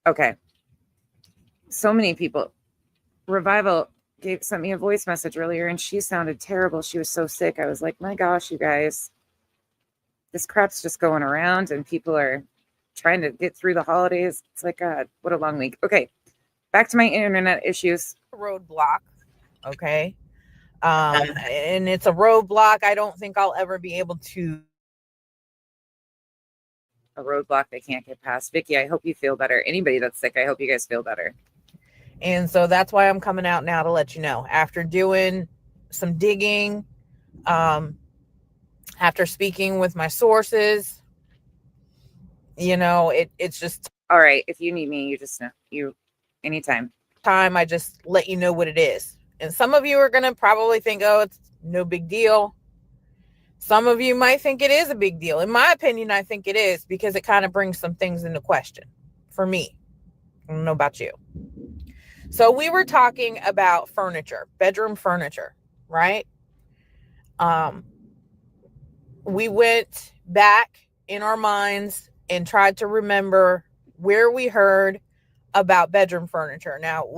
[SPEAKER 1] Okay. So many people. Revival sent me a voice message earlier and she sounded terrible. She was so sick. I was like, my gosh, you guys, this crap's just going around and people are trying to get through the holidays. It's like, God, what a long week. Okay. Back to my internet issues.
[SPEAKER 6] Roadblock. Okay. And it's a roadblock I don't think I'll ever be able to.
[SPEAKER 1] A roadblock they can't get past. Vicky, I hope you feel better. Anybody that's sick, I hope you guys feel better.
[SPEAKER 6] And so that's why I'm coming out now to let you know. After doing some digging, after speaking with my sources, You know, it's just
[SPEAKER 1] All right. If you need me, you just know. You anytime.
[SPEAKER 6] time I just let you know what it is. And some of you are going to probably think, oh, it's no big deal. Some of you might think it is a big deal. In my opinion, I think it is, because it kind of brings some things into question for me. I don't know about you. So we were talking about furniture, bedroom furniture, right? We went back in our minds and tried to remember where we heard about bedroom furniture. Now,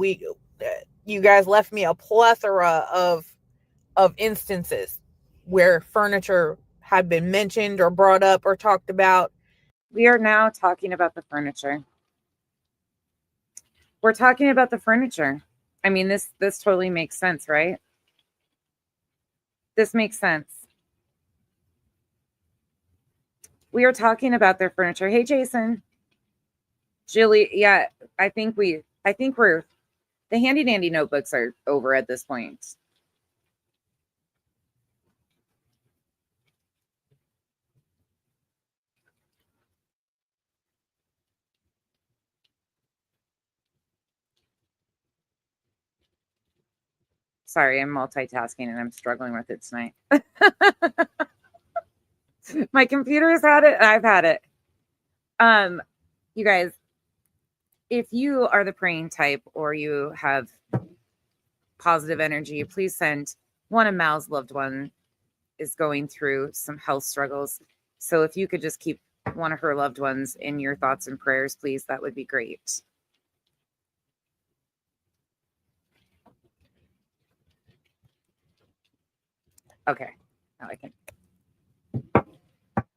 [SPEAKER 6] you guys left me a plethora of instances where furniture had been mentioned or brought up or talked about.
[SPEAKER 1] We are now talking about the furniture. We're talking about the furniture. I mean, this totally makes sense, right? This makes sense. We are talking about their furniture. Hey, Jason. Julie, yeah, I think we're the handy dandy notebooks are over at this point. Sorry, I'm multitasking and I'm struggling with it tonight. My computer has had it and I've had it. You guys, if you are the praying type or you have positive energy, please send. One of Mal's loved one is going through some health struggles. So if you could just keep one of her loved ones in your thoughts and prayers, please, that would be great. Okay, now I can.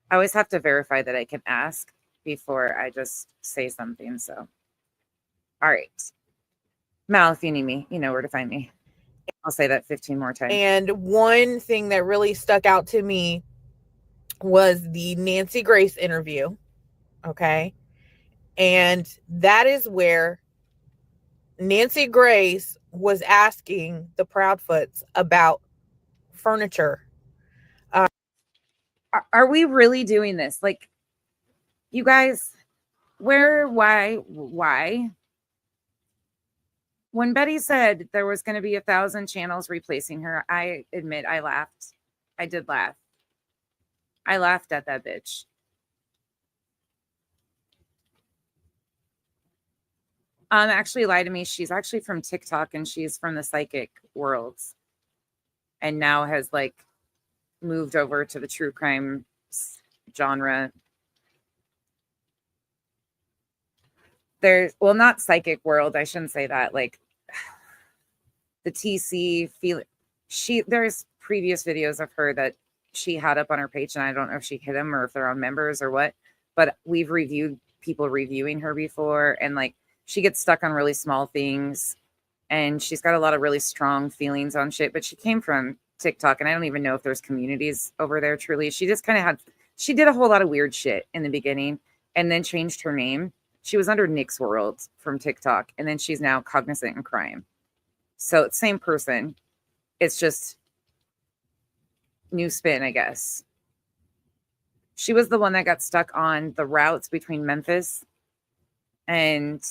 [SPEAKER 1] I always have to verify that I can ask before I just say something. So, all right. Mal, if you need me, you know where to find me. I'll say that 15 more times.
[SPEAKER 6] And one thing that really stuck out to me was the Nancy Grace interview. Okay. And that is where Nancy Grace was asking the Proudfoots about furniture.
[SPEAKER 1] Are we really doing this? Like, you guys, why? When Betty said there was going to be 1,000 channels replacing her, I admit I laughed. I did laugh. I laughed at that bitch. Actually lied to me. She's actually from TikTok and she's from the psychic worlds. And now has like moved over to the true crime genre. There's, well, not psychic world. I shouldn't say that. Like the TC feel. There's previous videos of her that she had up on her page, and I don't know if she hid them or if they're on members or what. But we've reviewed people reviewing her before, and like she gets stuck on really small things, and she's got a lot of really strong feelings on shit. But she came from TikTok, and I don't even know if there's communities over there. Truly, she just kind of she did a whole lot of weird shit in the beginning, and then changed her name. She was under Nick's World from TikTok, and then she's now Cognizant in Crime. So it's same person. It's just new spin, I guess. She was the one that got stuck on the routes between Memphis and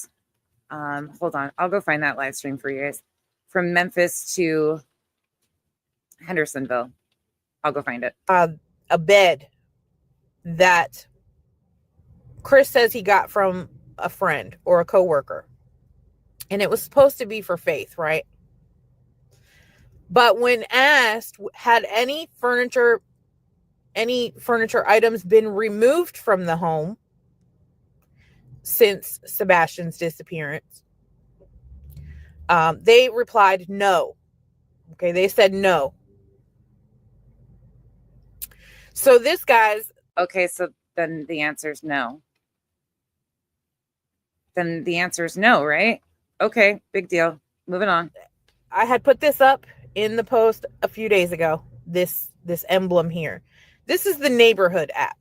[SPEAKER 1] hold on, I'll go find that live stream for you guys. From Memphis to Hendersonville. I'll go find it.
[SPEAKER 6] A bed that Chris says he got from a friend or a coworker. And it was supposed to be for Faith, right? But when asked, had any furniture items been removed from the home since Sebastian's disappearance, they replied no. Okay, they said no. So this guy's...
[SPEAKER 1] Okay, so then the answer is no. Then the answer is no, right? Okay, big deal. Moving on.
[SPEAKER 6] I had put this up in the post a few days ago. This emblem here. This is the neighborhood app.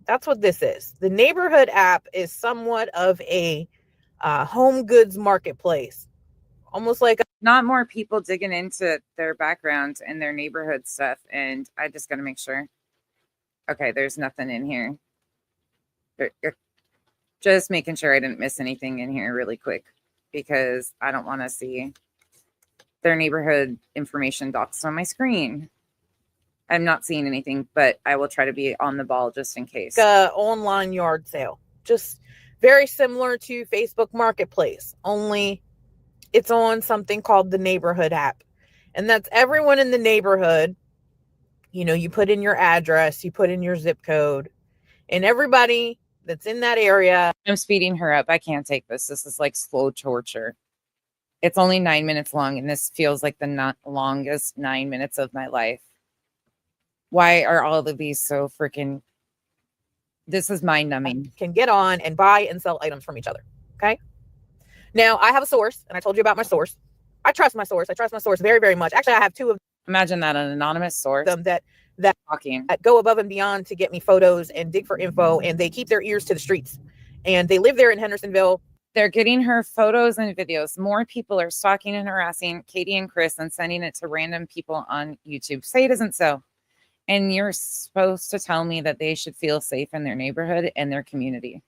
[SPEAKER 6] That's what this is. The neighborhood app is somewhat of a home goods marketplace. Almost like
[SPEAKER 1] not more people digging into their background and their neighborhood stuff. And I just got to make sure. Okay, there's nothing in here. Just making sure I didn't miss anything in here really quick because I don't want to see their neighborhood information docs on my screen. I'm not seeing anything, but I will try to be on the ball just in case.
[SPEAKER 6] Online yard sale, just very similar to Facebook Marketplace, only it's on something called the neighborhood app. And that's everyone in the neighborhood. You know, you put in your address, you put in your zip code, and everybody that's in that area.
[SPEAKER 1] I'm speeding her up. I can't take this. This is like slow torture. It's only 9 minutes long, and this feels like the longest 9 minutes of my life. Why are all of these so freaking... This is mind-numbing.
[SPEAKER 6] Can get on and buy and sell items from each other. Okay. Now, I have a source, and I told you about my source. I trust my source. I trust my source very, very much. Actually, I have two of
[SPEAKER 1] Imagine that, an anonymous source
[SPEAKER 6] them that
[SPEAKER 1] talking.
[SPEAKER 6] go above and beyond to get me photos and dig for info, and they keep their ears to the streets. And they live there in Hendersonville.
[SPEAKER 1] They're getting her photos and videos. More people are stalking and harassing Katie and Chris and sending it to random people on YouTube. Say it isn't so. And you're supposed to tell me that they should feel safe in their neighborhood and their community.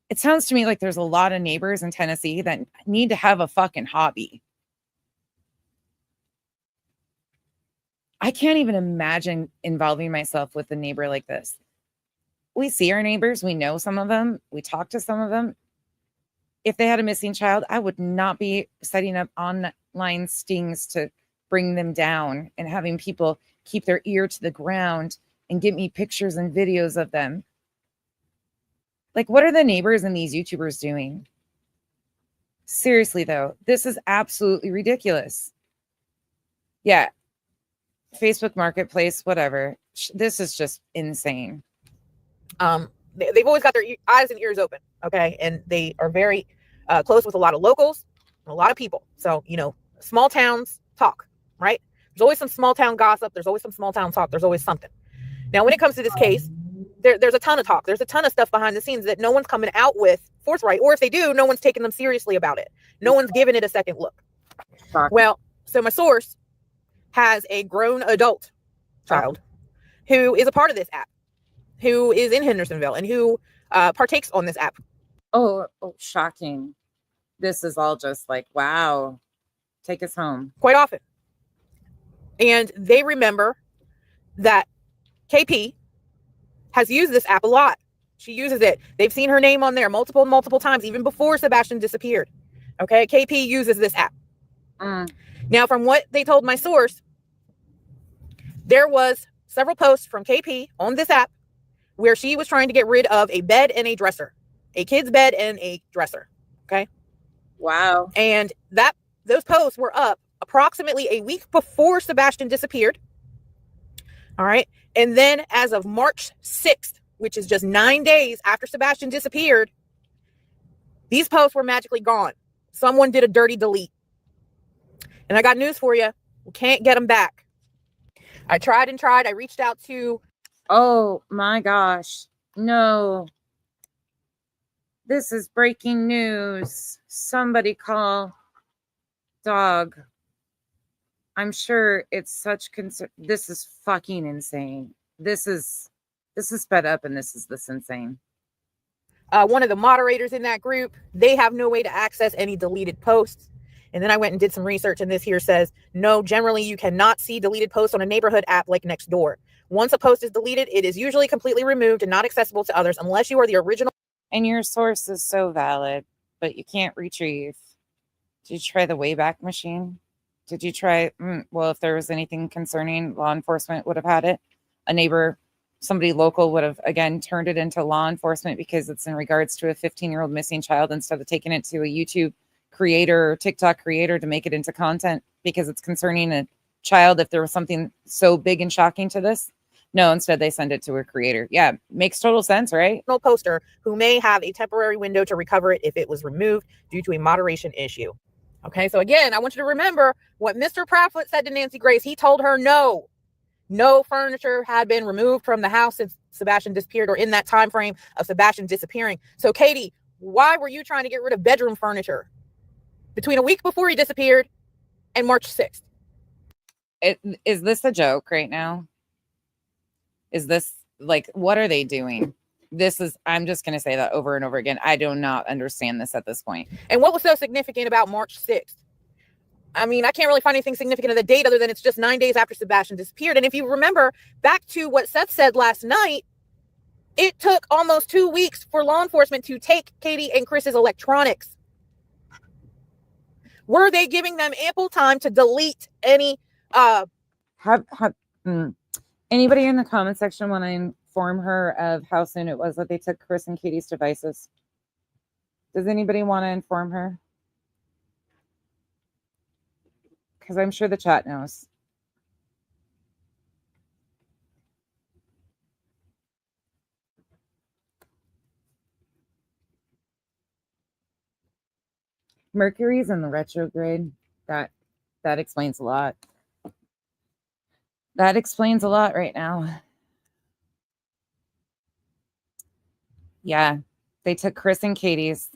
[SPEAKER 1] It sounds to me like there's a lot of neighbors in Tennessee that need to have a fucking hobby. I can't even imagine involving myself with a neighbor like this. We see our neighbors. We know some of them. We talk to some of them. If they had a missing child, I would not be setting up online stings to bring them down and having people keep their ear to the ground and get me pictures and videos of them. Like, what are the neighbors and these YouTubers doing? Seriously, though, this is absolutely ridiculous. Yeah. Facebook Marketplace, whatever. This is just insane.
[SPEAKER 6] They've always got their eyes and ears open. Okay. And they are very close with a lot of locals, and a lot of people. So, you know, small towns talk, right? There's always some small town gossip. There's always some small town talk. There's always something. Now, when it comes to this case, there's a ton of talk. There's a ton of stuff behind the scenes that no one's coming out with forthright. Or if they do, no one's taking them seriously about it. No one's giving it a second look. Well, so my source has a grown adult child who is a part of this app, who is in Hendersonville, and who partakes on this app.
[SPEAKER 1] Oh, shocking. This is all just like, wow. Take us home.
[SPEAKER 6] Quite often. And they remember that KP has used this app a lot. She uses it. They've seen her name on there multiple times, even before Sebastian disappeared. Okay. KP uses this app. Now, from what they told my source, there was several posts from KP on this app where she was trying to get rid of a bed and a dresser, a kid's bed and a dresser. Okay.
[SPEAKER 1] Wow.
[SPEAKER 6] And those posts were up approximately a week before Sebastian disappeared. All right. And then as of March 6th, which is just 9 days after Sebastian disappeared, these posts were magically gone. Someone did a dirty delete. And I got news for you. We can't get them back. I tried and tried. I reached out to...
[SPEAKER 1] Oh my gosh. No. This is breaking news. Somebody call dog. I'm sure it's such concern. This is fucking insane. This is sped up, and this is insane.
[SPEAKER 6] One of the moderators in that group, they have no way to access any deleted posts. And then I went and did some research, and this here says, no, generally you cannot see deleted posts on a neighborhood app like Nextdoor. Once a post is deleted, it is usually completely removed and not accessible to others unless you are the original.
[SPEAKER 1] And your source is so valid, but you can't retrieve. Did you try the Wayback Machine? Did you try, well, if there was anything concerning, law enforcement would have had it. A neighbor, somebody local would have, again, turned it into law enforcement because it's in regards to a 15-year-old missing child instead of taking it to a YouTube creator or TikTok creator to make it into content because it's concerning a child. If there was something so big and shocking to this, no, instead they send it to a creator. Yeah, makes total sense, right?
[SPEAKER 6] Poster who may have a temporary window to recover it if it was removed due to a moderation issue. Okay, so again, I want you to remember what Mr. Proudfoot said to Nancy Grace. He told her no furniture had been removed from the house since Sebastian disappeared, or in that time frame of Sebastian disappearing. So Katie, why were you trying to get rid of bedroom furniture between a week before he disappeared and March 6th?
[SPEAKER 1] Is this a joke right now? Is this Like, what are they doing? I'm just going to say that over and over again. I do not understand this at this point.
[SPEAKER 6] And what was so significant about March 6th? I mean, I can't really find anything significant of the date other than it's just 9 days after Sebastian disappeared. And if you remember back to what Seth said last night, it took almost 2 weeks for law enforcement to take Katie and Chris's electronics. Were they giving them ample time to delete any?
[SPEAKER 1] Anybody in the comment section want to inform her of how soon it was that they took Chris and Katie's devices? Does anybody want to inform her? Because I'm sure the chat knows. Mercury's in the retrograde. That explains a lot. That explains a lot right now. Yeah, they took Chris and Katie's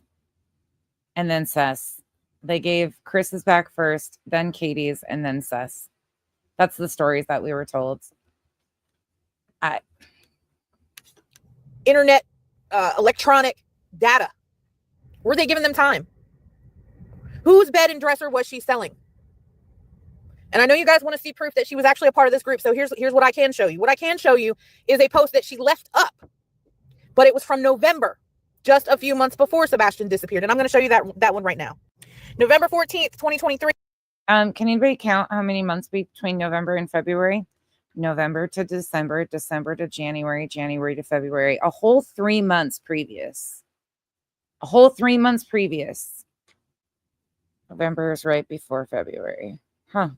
[SPEAKER 1] and then Seth's. They gave Chris's back first, then Katie's, and then Seth's. That's the stories that we were told.
[SPEAKER 6] Internet, electronic data. Were they giving them time? Whose bed and dresser was she selling? And I know you guys want to see proof that she was actually a part of this group. So here's what I can show you. What I can show you is a post that she left up, but it was from November, just a few months before Sebastian disappeared. And I'm going to show you that one right now. November 14th, 2023.
[SPEAKER 1] Can anybody count how many months between November and February? November to December, December to January, January to February. A whole 3 months previous. A whole 3 months previous. November is right before February. Huh.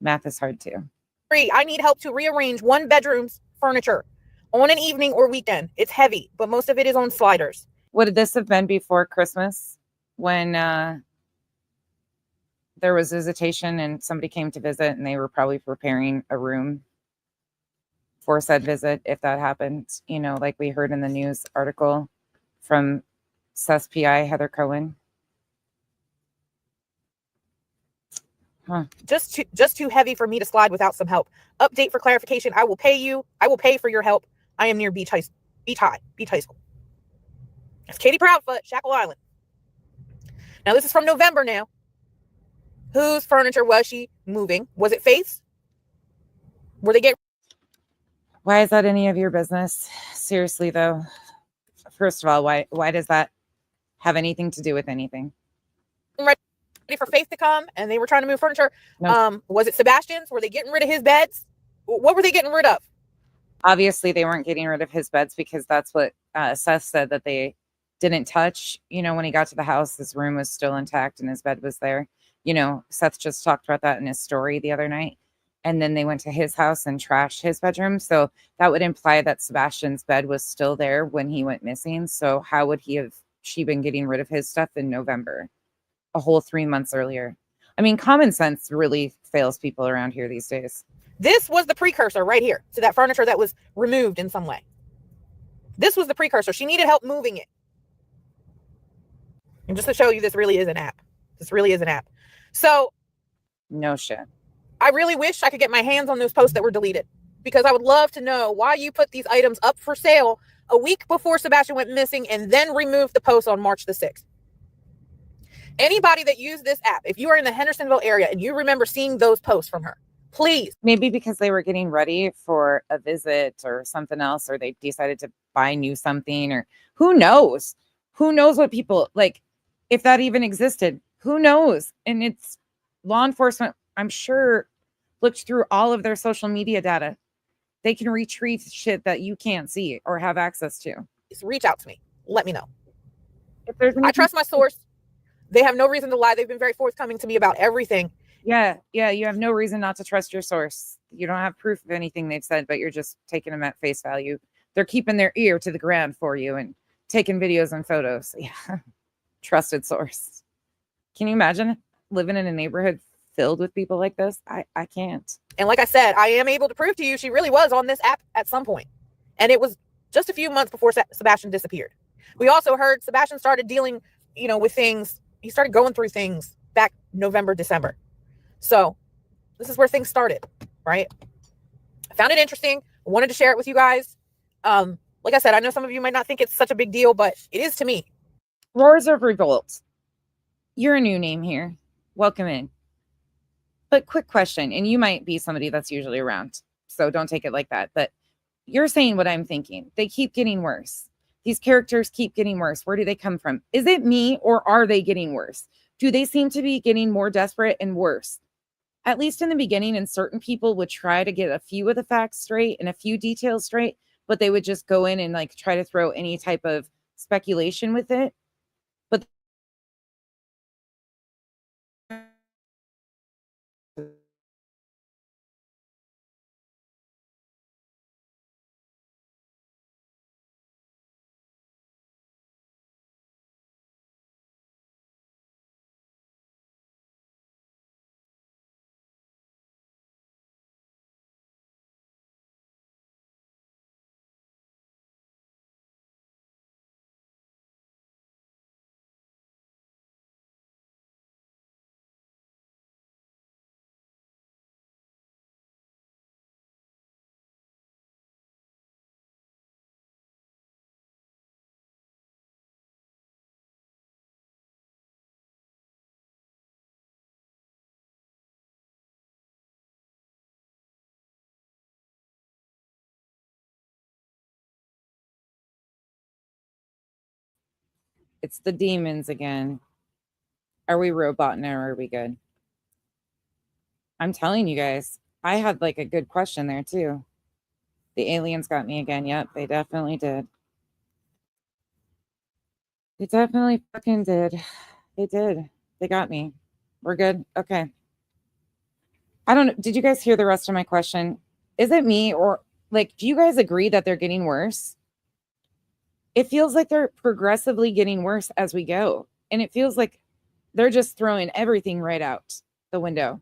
[SPEAKER 1] Math is hard too.
[SPEAKER 6] I need help to rearrange one bedroom's furniture on an evening or weekend. It's heavy, but most of it is on sliders.
[SPEAKER 1] Would this have been before Christmas when there was visitation and somebody came to visit and they were probably preparing a room for said visit if that happened? You know, like we heard in the news article from Seth's PI, Heather Cohen. Huh.
[SPEAKER 6] Just too heavy for me to slide without some help. Update for clarification. I will pay you. I will pay for your help. I am near Beach High School. That's Katie Proudfoot, Shackle Island. Now this is from November now. Whose furniture was she moving? Was it Faith's? Were they get?
[SPEAKER 1] Why is that any of your business? Seriously though. First of all, why does that have anything to do with anything?
[SPEAKER 6] Ready for Faith to come and they were trying to move furniture.
[SPEAKER 1] No.
[SPEAKER 6] Was it Sebastian's? Were they getting rid of his beds? What were they getting rid of?
[SPEAKER 1] Obviously they weren't getting rid of his beds because that's what Seth said that they didn't touch. You know, when he got to the house, his room was still intact and his bed was there. You know, Seth just talked about that in his story the other night. And then they went to his house and trashed his bedroom. So that would imply that Sebastian's bed was still there when he went missing. So how would she been getting rid of his stuff in November? A whole 3 months earlier. I mean, common sense really fails people around here these days.
[SPEAKER 6] This was the precursor right here to that furniture that was removed in some way. This was the precursor. She needed help moving it. And just to show you, this really is an app. This really is an app. So
[SPEAKER 1] no shit.
[SPEAKER 6] I really wish I could get my hands on those posts that were deleted because I would love to know why you put these items up for sale a week before Sebastian went missing and then removed the post on March the 6th. Anybody that used this app, if you are in the Hendersonville area and you remember seeing those posts from her, please.
[SPEAKER 1] Maybe because they were getting ready for a visit or something else, or they decided to buy new something, or who knows? Who knows what people, like, if that even existed, who knows? And it's law enforcement, I'm sure, looked through all of their social media data. They can retrieve shit that you can't see or have access to.
[SPEAKER 6] Just reach out to me. Let me know.
[SPEAKER 1] If there's
[SPEAKER 6] I trust my source. They have no reason to lie. They've been very forthcoming to me about everything.
[SPEAKER 1] Yeah. You have no reason not to trust your source. You don't have proof of anything they've said, but you're just taking them at face value. They're keeping their ear to the ground for you and taking videos and photos. Yeah. Trusted source. Can you imagine living in a neighborhood filled with people like this? I can't.
[SPEAKER 6] And like I said, I am able to prove to you she really was on this app at some point. And it was just a few months before Sebastian disappeared. We also heard Sebastian started dealing, with things. He started going through things back November, December. So this is where things started, right? I found it interesting. I wanted to share it with you guys. Like I said, I know some of you might not think it's such a big deal, but it is to me.
[SPEAKER 1] Roars of Revolt. You're a new name here. Welcome in. But quick question, and you might be somebody that's usually around, so don't take it like that. But you're saying what I'm thinking. They keep getting worse. These characters keep getting worse. Where do they come from? Is it me, or are they getting worse? Do they seem to be getting more desperate and worse? At least in the beginning, and certain people would try to get a few of the facts straight and a few details straight, but they would just go in and like try to throw any type of speculation with it. But it's the demons again. Are we robot now, or are we good? I'm telling you guys, I had like a good question there too. The aliens got me again. Yep, they definitely did. They definitely fucking did. They did. They got me. We're good. Okay. I don't know. Did you guys hear the rest of my question? Is it me, or like, do you guys agree that they're getting worse? It feels like they're progressively getting worse as we go. And it feels like they're just throwing everything right out the window.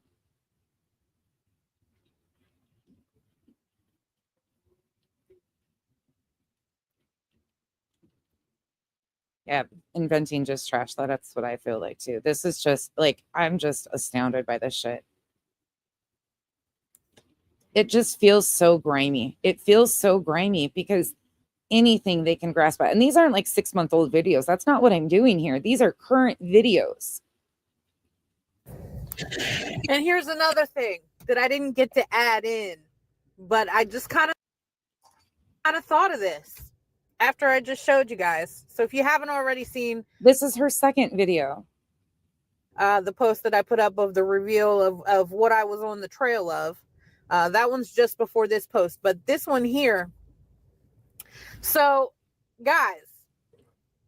[SPEAKER 1] Yeah, inventing just trash. That's what I feel like too. This is just like, I'm just astounded by this shit. It just feels so grimy. It feels so grimy because anything they can grasp at. And these aren't like 6-month-old videos. That's not what I'm doing here. These are current videos.
[SPEAKER 6] And here's another thing that I didn't get to add in, but I just kind of thought of this after I just showed you guys. So if you haven't already seen,
[SPEAKER 1] this is her second video.
[SPEAKER 6] The post that I put up of the reveal of what I was on the trail of. That one's just before this post, but this one here. So, guys,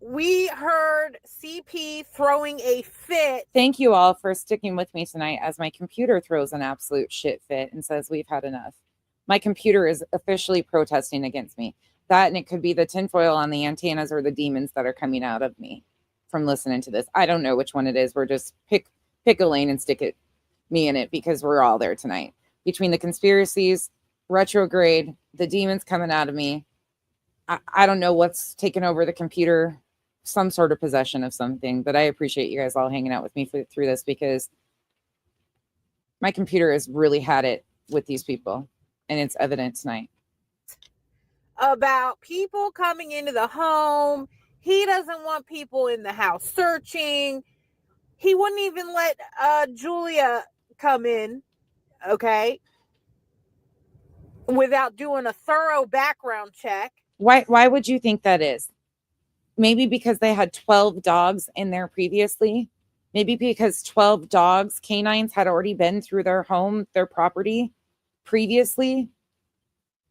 [SPEAKER 6] we heard CP throwing a fit.
[SPEAKER 1] Thank you all for sticking with me tonight as my computer throws an absolute shit fit and says we've had enough. My computer is officially protesting against me. That, and it could be the tinfoil on the antennas or the demons that are coming out of me from listening to this. I don't know which one it is. We're just pick a lane and stick me in it, because we're all there tonight. Between the conspiracies, retrograde, the demons coming out of me, I don't know what's taken over the computer, some sort of possession of something, but I appreciate you guys all hanging out with me through this, because my computer has really had it with these people, and it's evident tonight.
[SPEAKER 6] About people coming into the home. He doesn't want people in the house searching. He wouldn't even let Julia come in, okay, without doing a thorough background check.
[SPEAKER 1] Why would you think that is? Maybe because they had 12 dogs in there previously. Maybe because 12 dogs, canines, had already been through their home, their property previously,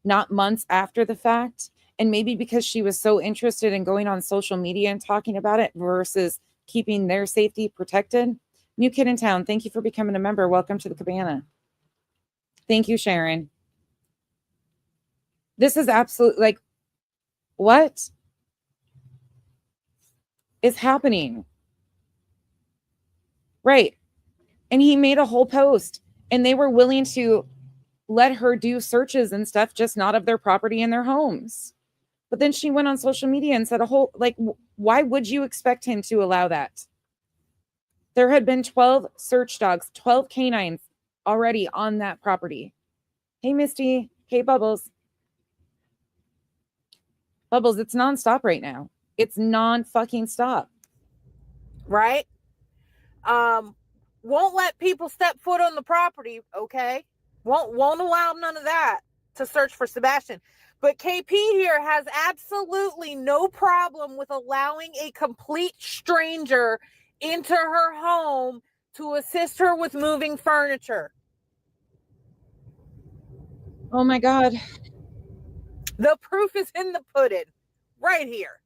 [SPEAKER 1] not months after the fact. And maybe because she was so interested in going on social media and talking about it versus keeping their safety protected. New kid in town, thank you for becoming a member. Welcome to the cabana. Thank you, Sharon. This is absolutely like, what is happening? Right. And he made a whole post, and they were willing to let her do searches and stuff, just not of their property and their homes. But then she went on social media and said a whole, like, why would you expect him to allow that? There had been 12 search dogs, 12 canines already on that property. Hey, Misty. Hey, Bubbles. Bubbles, it's nonstop right now. It's non-fucking stop.
[SPEAKER 6] Right? Won't let people step foot on the property, okay? Won't allow none of that to search for Sebastian. But KP here has absolutely no problem with allowing a complete stranger into her home to assist her with moving furniture.
[SPEAKER 1] Oh my God.
[SPEAKER 6] The proof is in the pudding right here.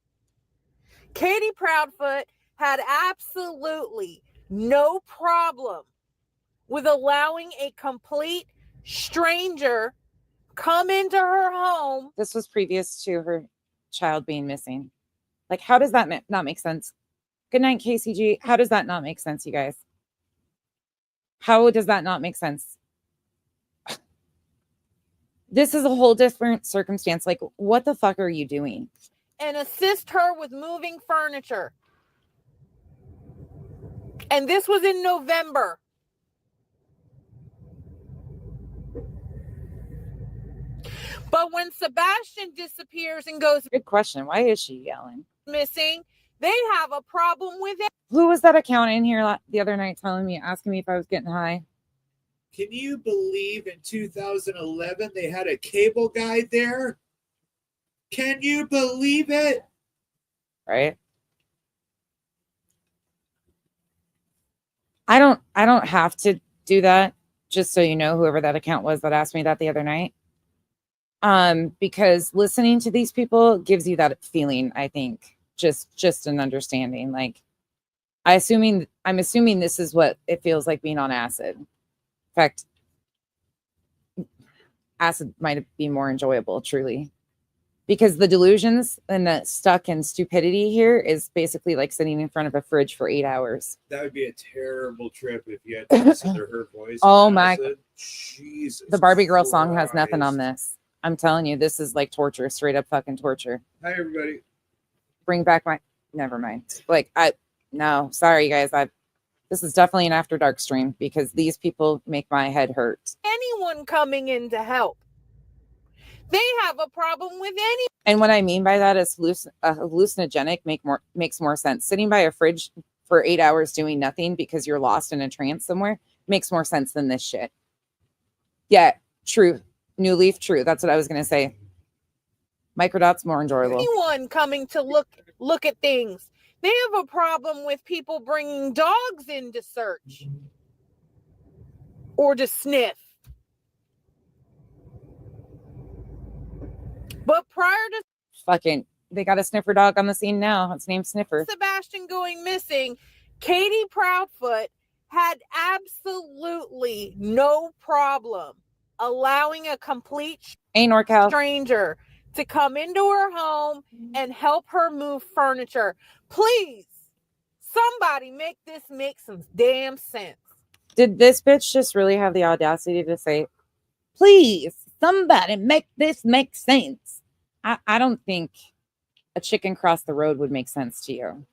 [SPEAKER 6] Katie Proudfoot had absolutely no problem with allowing a complete stranger come into her home.
[SPEAKER 1] This was previous to her child being missing. Like, how does that not make sense? Good night, KCG. How does that not make sense, you guys? How does that not make sense? This is a whole different circumstance. Like, what the fuck are you doing?
[SPEAKER 6] And assist her with moving furniture. And this was in November. But when Sebastian disappears and goes
[SPEAKER 1] Good question. Why is she yelling?
[SPEAKER 6] missing, they have a problem with it.
[SPEAKER 1] Who was that account in here the other night telling me, asking me if I was getting high?
[SPEAKER 7] Can you believe in 2011 they had a cable guy there? Can you believe it?
[SPEAKER 1] Right? I don't have to do that, just so you know, whoever that account was that asked me that the other night. Because listening to these people gives you that feeling, I think, just an understanding. Like, I'm assuming this is what it feels like being on acid. In fact, acid might be more enjoyable, truly, because the delusions and the stuck in stupidity here is basically like sitting in front of a fridge for 8 hours.
[SPEAKER 7] That would be a terrible trip if you had to listen to her voice.
[SPEAKER 1] Oh my
[SPEAKER 7] God. Jesus.
[SPEAKER 1] The Barbie Girl song has nothing on
[SPEAKER 7] Christ.
[SPEAKER 1] this. I'm telling you, this is like torture, straight up fucking torture.
[SPEAKER 7] Hi, everybody.
[SPEAKER 1] Bring back my, never mind. Like, no, sorry guys. This is definitely an after dark stream because these people make my head hurt.
[SPEAKER 6] Anyone coming in to help. They have a problem with any.
[SPEAKER 1] And what I mean by that is hallucinogenic makes more sense. Sitting by a fridge for 8 hours doing nothing because you're lost in a trance somewhere makes more sense than this shit. Yeah, true. New Leaf, true. That's what I was going to say. Microdot's more enjoyable.
[SPEAKER 6] Anyone coming to look at things. They have a problem with people bringing dogs in to search or to sniff. But prior to
[SPEAKER 1] Fucking, they got a sniffer dog on the scene now. It's named Sniffer.
[SPEAKER 6] Sebastian going missing, Katie Proudfoot had absolutely no problem allowing a complete
[SPEAKER 1] Hey, NorCal.
[SPEAKER 6] stranger to come into her home and help her move furniture. Please, somebody make this make some damn sense.
[SPEAKER 1] Did this bitch just really have the audacity to say, please, somebody make this make sense? I don't think a chicken cross the road would make sense to you.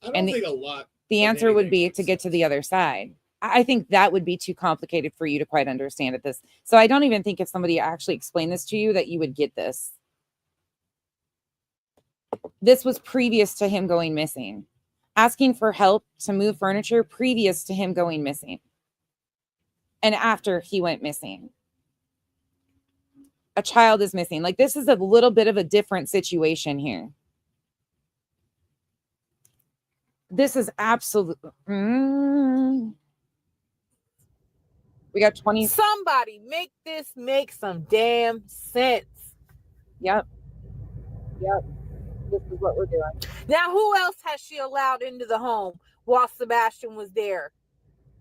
[SPEAKER 7] I don't
[SPEAKER 1] And
[SPEAKER 7] think a lot.
[SPEAKER 1] The
[SPEAKER 7] of
[SPEAKER 1] answer would
[SPEAKER 7] anything
[SPEAKER 1] be
[SPEAKER 7] makes
[SPEAKER 1] to get to
[SPEAKER 7] sense.
[SPEAKER 1] the other side. I think that would be too complicated for you to quite understand at this. So I don't even think if somebody actually explained this to you that you would get this. This was previous to him going missing. Asking for help to move furniture previous to him going missing. And after he went missing. A child is missing. Like, this is a little bit of a different situation here. This is absolutely... We got 20.
[SPEAKER 6] Somebody make this make some damn sense.
[SPEAKER 1] Yep. This is what we're doing.
[SPEAKER 6] Now, who else has she allowed into the home while Sebastian was there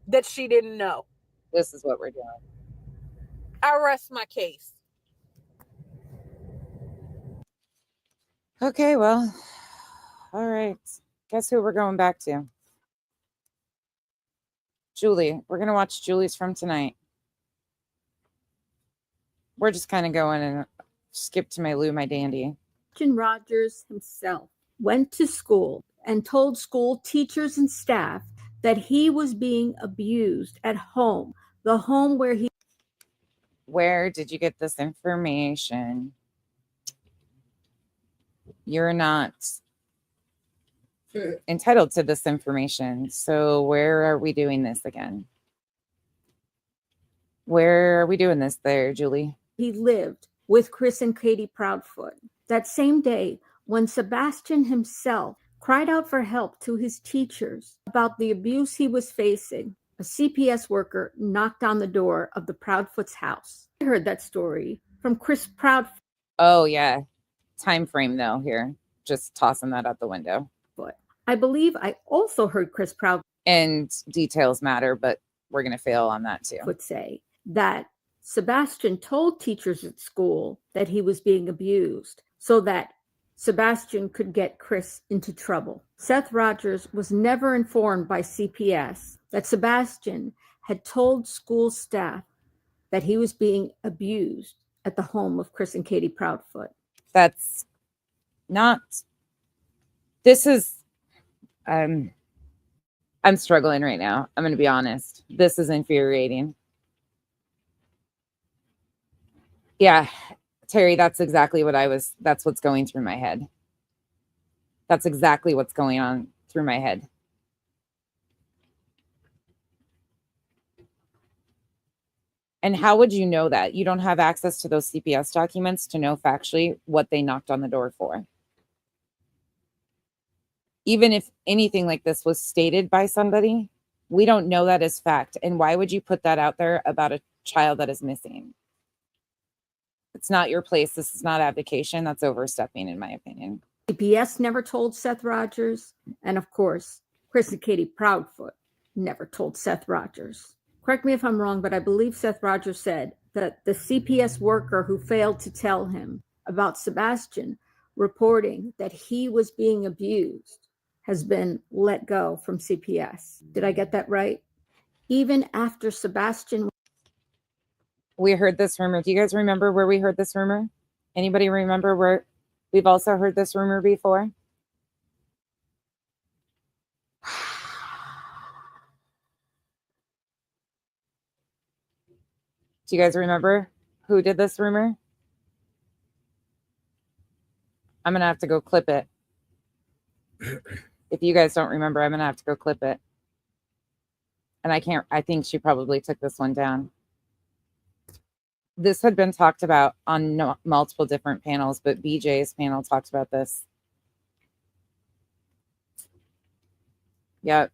[SPEAKER 6] that she didn't know?
[SPEAKER 1] This is what we're doing.
[SPEAKER 6] I rest my case.
[SPEAKER 1] Okay, well, all right. Guess who we're going back to? Julie. We're going to watch Julie's from tonight. We're just kind of going and skip to my Lou, my dandy.
[SPEAKER 5] Sebastian Rogers himself went to school and told school teachers and staff that he was being abused at home, the home where he...
[SPEAKER 1] Where did you get this information? you're not entitled to this information. So where are we doing this again? Where are we doing this there, Julie?
[SPEAKER 5] He lived with Chris and Katie Proudfoot. That same day, when Sebastian himself cried out for help to his teachers about the abuse he was facing, a CPS worker knocked on the door of the Proudfoot's house. I heard that story from Chris Proudfoot.
[SPEAKER 1] Oh, yeah. Time frame, though, here. Just tossing that out the window.
[SPEAKER 5] I believe I also heard Chris Proudfoot.
[SPEAKER 1] And details matter, but we're going to fail on that, too.
[SPEAKER 5] Would say that Sebastian told teachers at school that he was being abused so that Sebastian could get Chris into trouble. Seth Rogers was never informed by CPS that Sebastian had told school staff that he was being abused at the home of Chris and Katie Proudfoot.
[SPEAKER 1] That's not, this is, I'm struggling right now. I'm going to be honest. This is infuriating. Yeah, Terry, that's exactly what that's what's going through my head. That's exactly what's going on through my head. And how would you know that? You don't have access to those CPS documents to know factually what they knocked on the door for. Even if anything like this was stated by somebody, we don't know that as fact. And why would you put that out there about a child that is missing? It's not your place. This is not abdication. That's overstepping, in my opinion.
[SPEAKER 5] CPS never told Seth Rogers. And of course, Chris and Katie Proudfoot never told Seth Rogers. Correct me if I'm wrong, but I believe Seth Rogers said that the CPS worker who failed to tell him about Sebastian reporting that he was being abused has been let go from CPS. Did I get that right? Even after Sebastian.
[SPEAKER 1] We heard this rumor. Do you guys remember where we heard this rumor? Anybody remember where we've also heard this rumor before? Do you guys remember who did this rumor? I'm going to have to go clip it. If you guys don't remember, I'm going to have to go clip it. And I think she probably took this one down. This had been talked about on multiple different panels, but BJ's panel talked about this. Yep.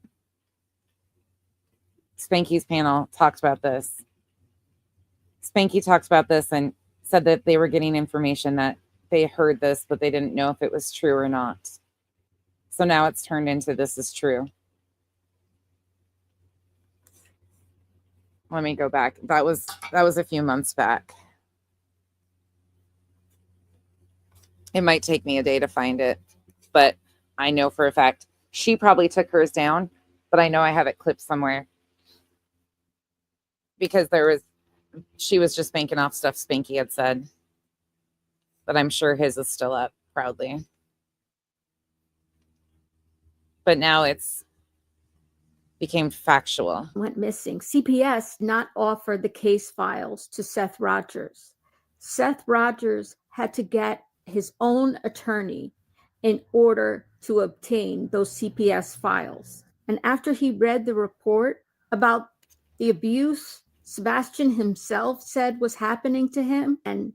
[SPEAKER 1] Spanky's panel talked about this. Spanky talked about this and said that they were getting information that they heard this, but they didn't know if it was true or not. So now it's turned into this is true. Let me go back. That was a few months back. It might take me a day to find it, but I know for a fact she probably took hers down, but I know I have it clipped somewhere because she was just banking off stuff Spanky had said, but I'm sure his is still up proudly. But now it's became factual.
[SPEAKER 5] Went missing. CPS not offered the case files to Seth Rogers. Seth Rogers had to get his own attorney in order to obtain those CPS files. And after he read the report about the abuse Sebastian himself said was happening to him and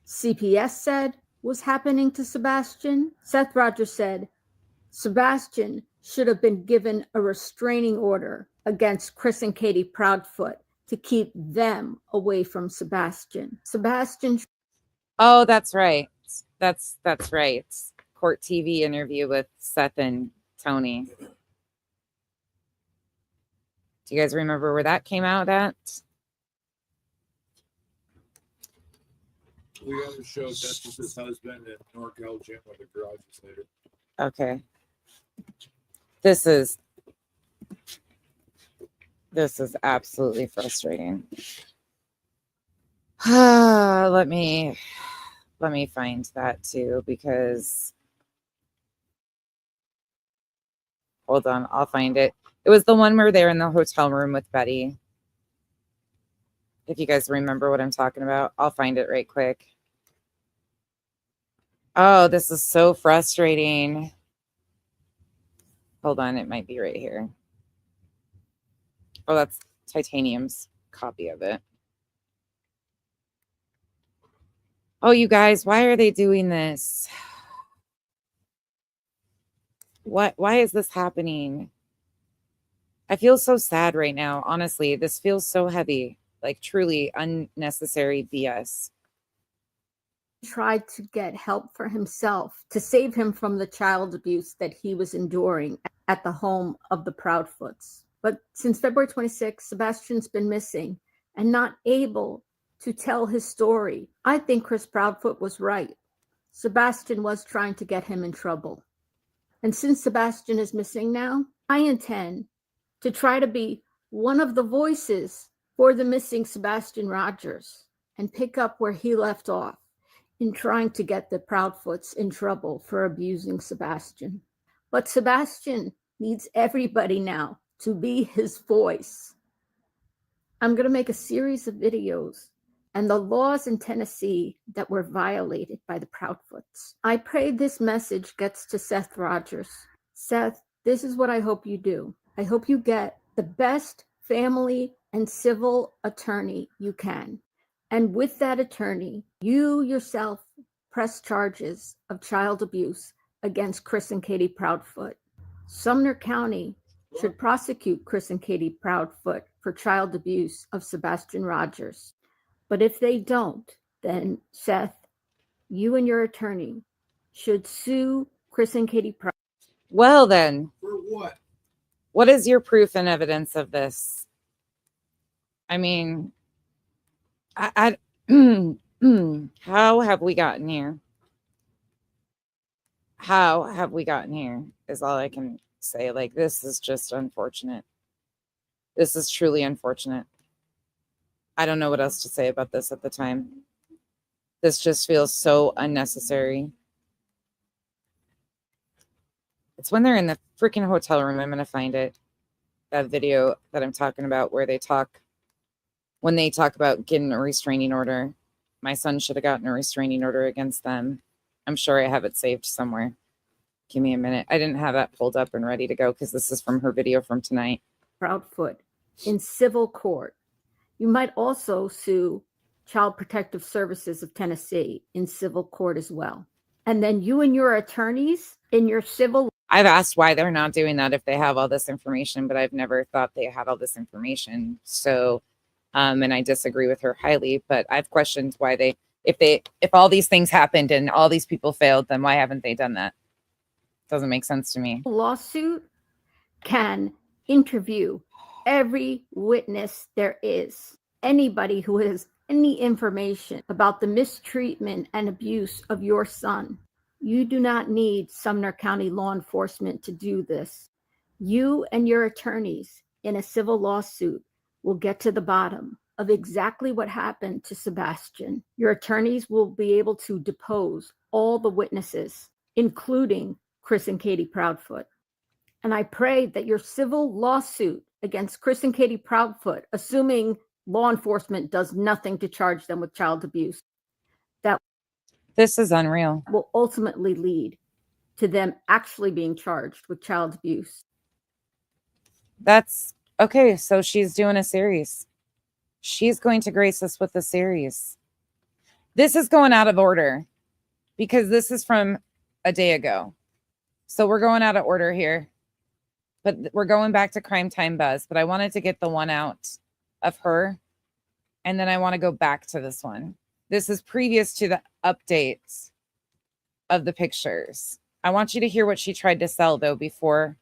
[SPEAKER 5] CPS said was happening to Sebastian, Seth Rogers said, Sebastian should have been given a restraining order against Chris and Katie Proudfoot to keep them away from Sebastian. Sebastian.
[SPEAKER 1] Oh, that's right. That's right. Court TV interview with Seth and Tony. Do you guys remember where that came out at?
[SPEAKER 7] We ever showed Justice's husband in NorCal gym with the garages later.
[SPEAKER 1] Okay. This is absolutely frustrating. Let me find that too, because hold on, I'll find it. It was the one where they're in the hotel room with Betty. If you guys remember what I'm talking about, I'll find it right quick. Oh, this is so frustrating. Hold on, it might be right here. Oh, that's Titanium's copy of it. Oh, you guys, why are they doing this? Why is this happening? I feel so sad right now. Honestly, this feels so heavy, like truly unnecessary BS.
[SPEAKER 5] Tried to get help for himself to save him from the child abuse that he was enduring at the home of the Proudfoots. But since February 26, Sebastian's been missing and not able to tell his story. I think Chris Proudfoot was right. Sebastian was trying to get him in trouble. And since Sebastian is missing now, I intend to try to be one of the voices for the missing Sebastian Rogers and pick up where he left off in trying to get the Proudfoots in trouble for abusing Sebastian. But Sebastian needs everybody now to be his voice. I'm going to make a series of videos and the laws in Tennessee that were violated by the Proudfoots. I pray this message gets to Seth Rogers. Seth, this is what I hope you do. I hope you get the best family and civil attorney you can. And with that attorney, you yourself press charges of child abuse against Chris and Katie Proudfoot. Sumner County should prosecute Chris and Katie Proudfoot for child abuse of Sebastian Rogers. But if they don't, then Seth, you and your attorney should sue Chris and Katie Proudfoot.
[SPEAKER 1] Well then,
[SPEAKER 7] For what?
[SPEAKER 1] what is your proof and evidence of this? I mean, I how have we gotten here? How have we gotten here is all I can say. Like, this is just unfortunate. This is truly unfortunate. I don't know what else to say about this at the time. This just feels so unnecessary. It's when they're in the freaking hotel room. I'm going to find it. That video that I'm talking about where they talk, when they talk about getting a restraining order. My son should have gotten a restraining order against them. I'm sure I have it saved somewhere. Give me a minute. I didn't have that pulled up and ready to go because this is from her video from tonight.
[SPEAKER 5] Proudfoot in civil court. You might also sue Child Protective Services of Tennessee in civil court as well. And then you and your attorneys in your civil.
[SPEAKER 1] I've asked why they're not doing that if they have all this information, but I've never thought they had all this information. So, and I disagree with her highly, but I've questioned why if all these things happened and all these people failed, then why haven't they done that? Doesn't make sense to me.
[SPEAKER 5] Lawsuit can interview every witness there is, anybody who has any information about the mistreatment and abuse of your son. You do not need Sumner County law enforcement to do this. You and your attorneys in a civil lawsuit will get to the bottom of exactly what happened to Sebastian. Your attorneys will be able to depose all the witnesses, including Chris and Katie Proudfoot. And I pray that your civil lawsuit against Chris and Katie Proudfoot, assuming law enforcement does nothing to charge them with child abuse, that
[SPEAKER 1] this is unreal,
[SPEAKER 5] will ultimately lead to them actually being charged with child abuse.
[SPEAKER 1] That's okay. So she's doing a series. She's going to grace us with a series. This is going out of order because this is from a day ago. So we're going out of order here, but we're going back to Crime Time Buzz. But I wanted to get the one out of her, and then I want to go back to this one. This is previous to the updates of the pictures. I want you to hear what she tried to sell, though, before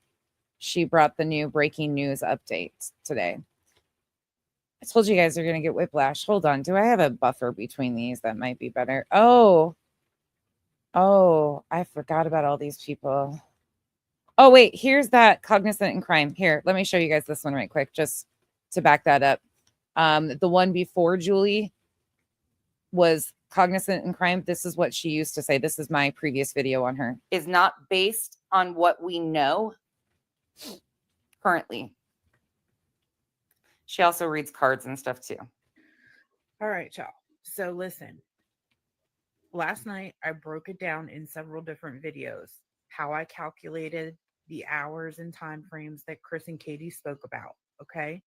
[SPEAKER 1] she brought the new breaking news update today. I told you guys are going to get whiplash. Hold on. Do I have a buffer between these? That might be better. Oh, I forgot about all these people. Oh, wait, here's that cognizant in crime. Here, let me show you guys this one right quick, just to back that up. The one before Julie was cognizant in crime. This is what she used to say. This is my previous video on her. Is not based on what we know currently. She also reads cards and stuff too.
[SPEAKER 6] All right, y'all. So listen, last night I broke it down in several different videos how I calculated the hours and time frames that Chris and Katie spoke about. Okay.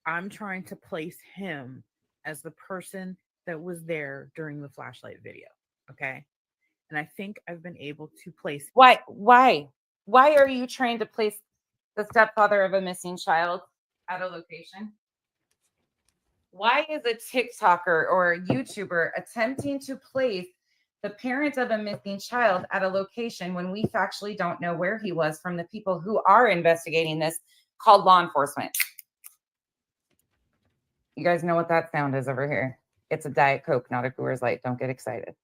[SPEAKER 6] I'm trying to place him as the person that was there during the flashlight video. Okay. And I think I've been able to place.
[SPEAKER 1] Why are you trying to place the stepfather of a missing child at a location? Why is a TikToker or a YouTuber attempting to place the parent of a missing child at a location when we factually don't know where he was from the people who are investigating this, called law enforcement? You guys know what that sound is over here. It's a Diet Coke, not a Coors Light. Don't get excited.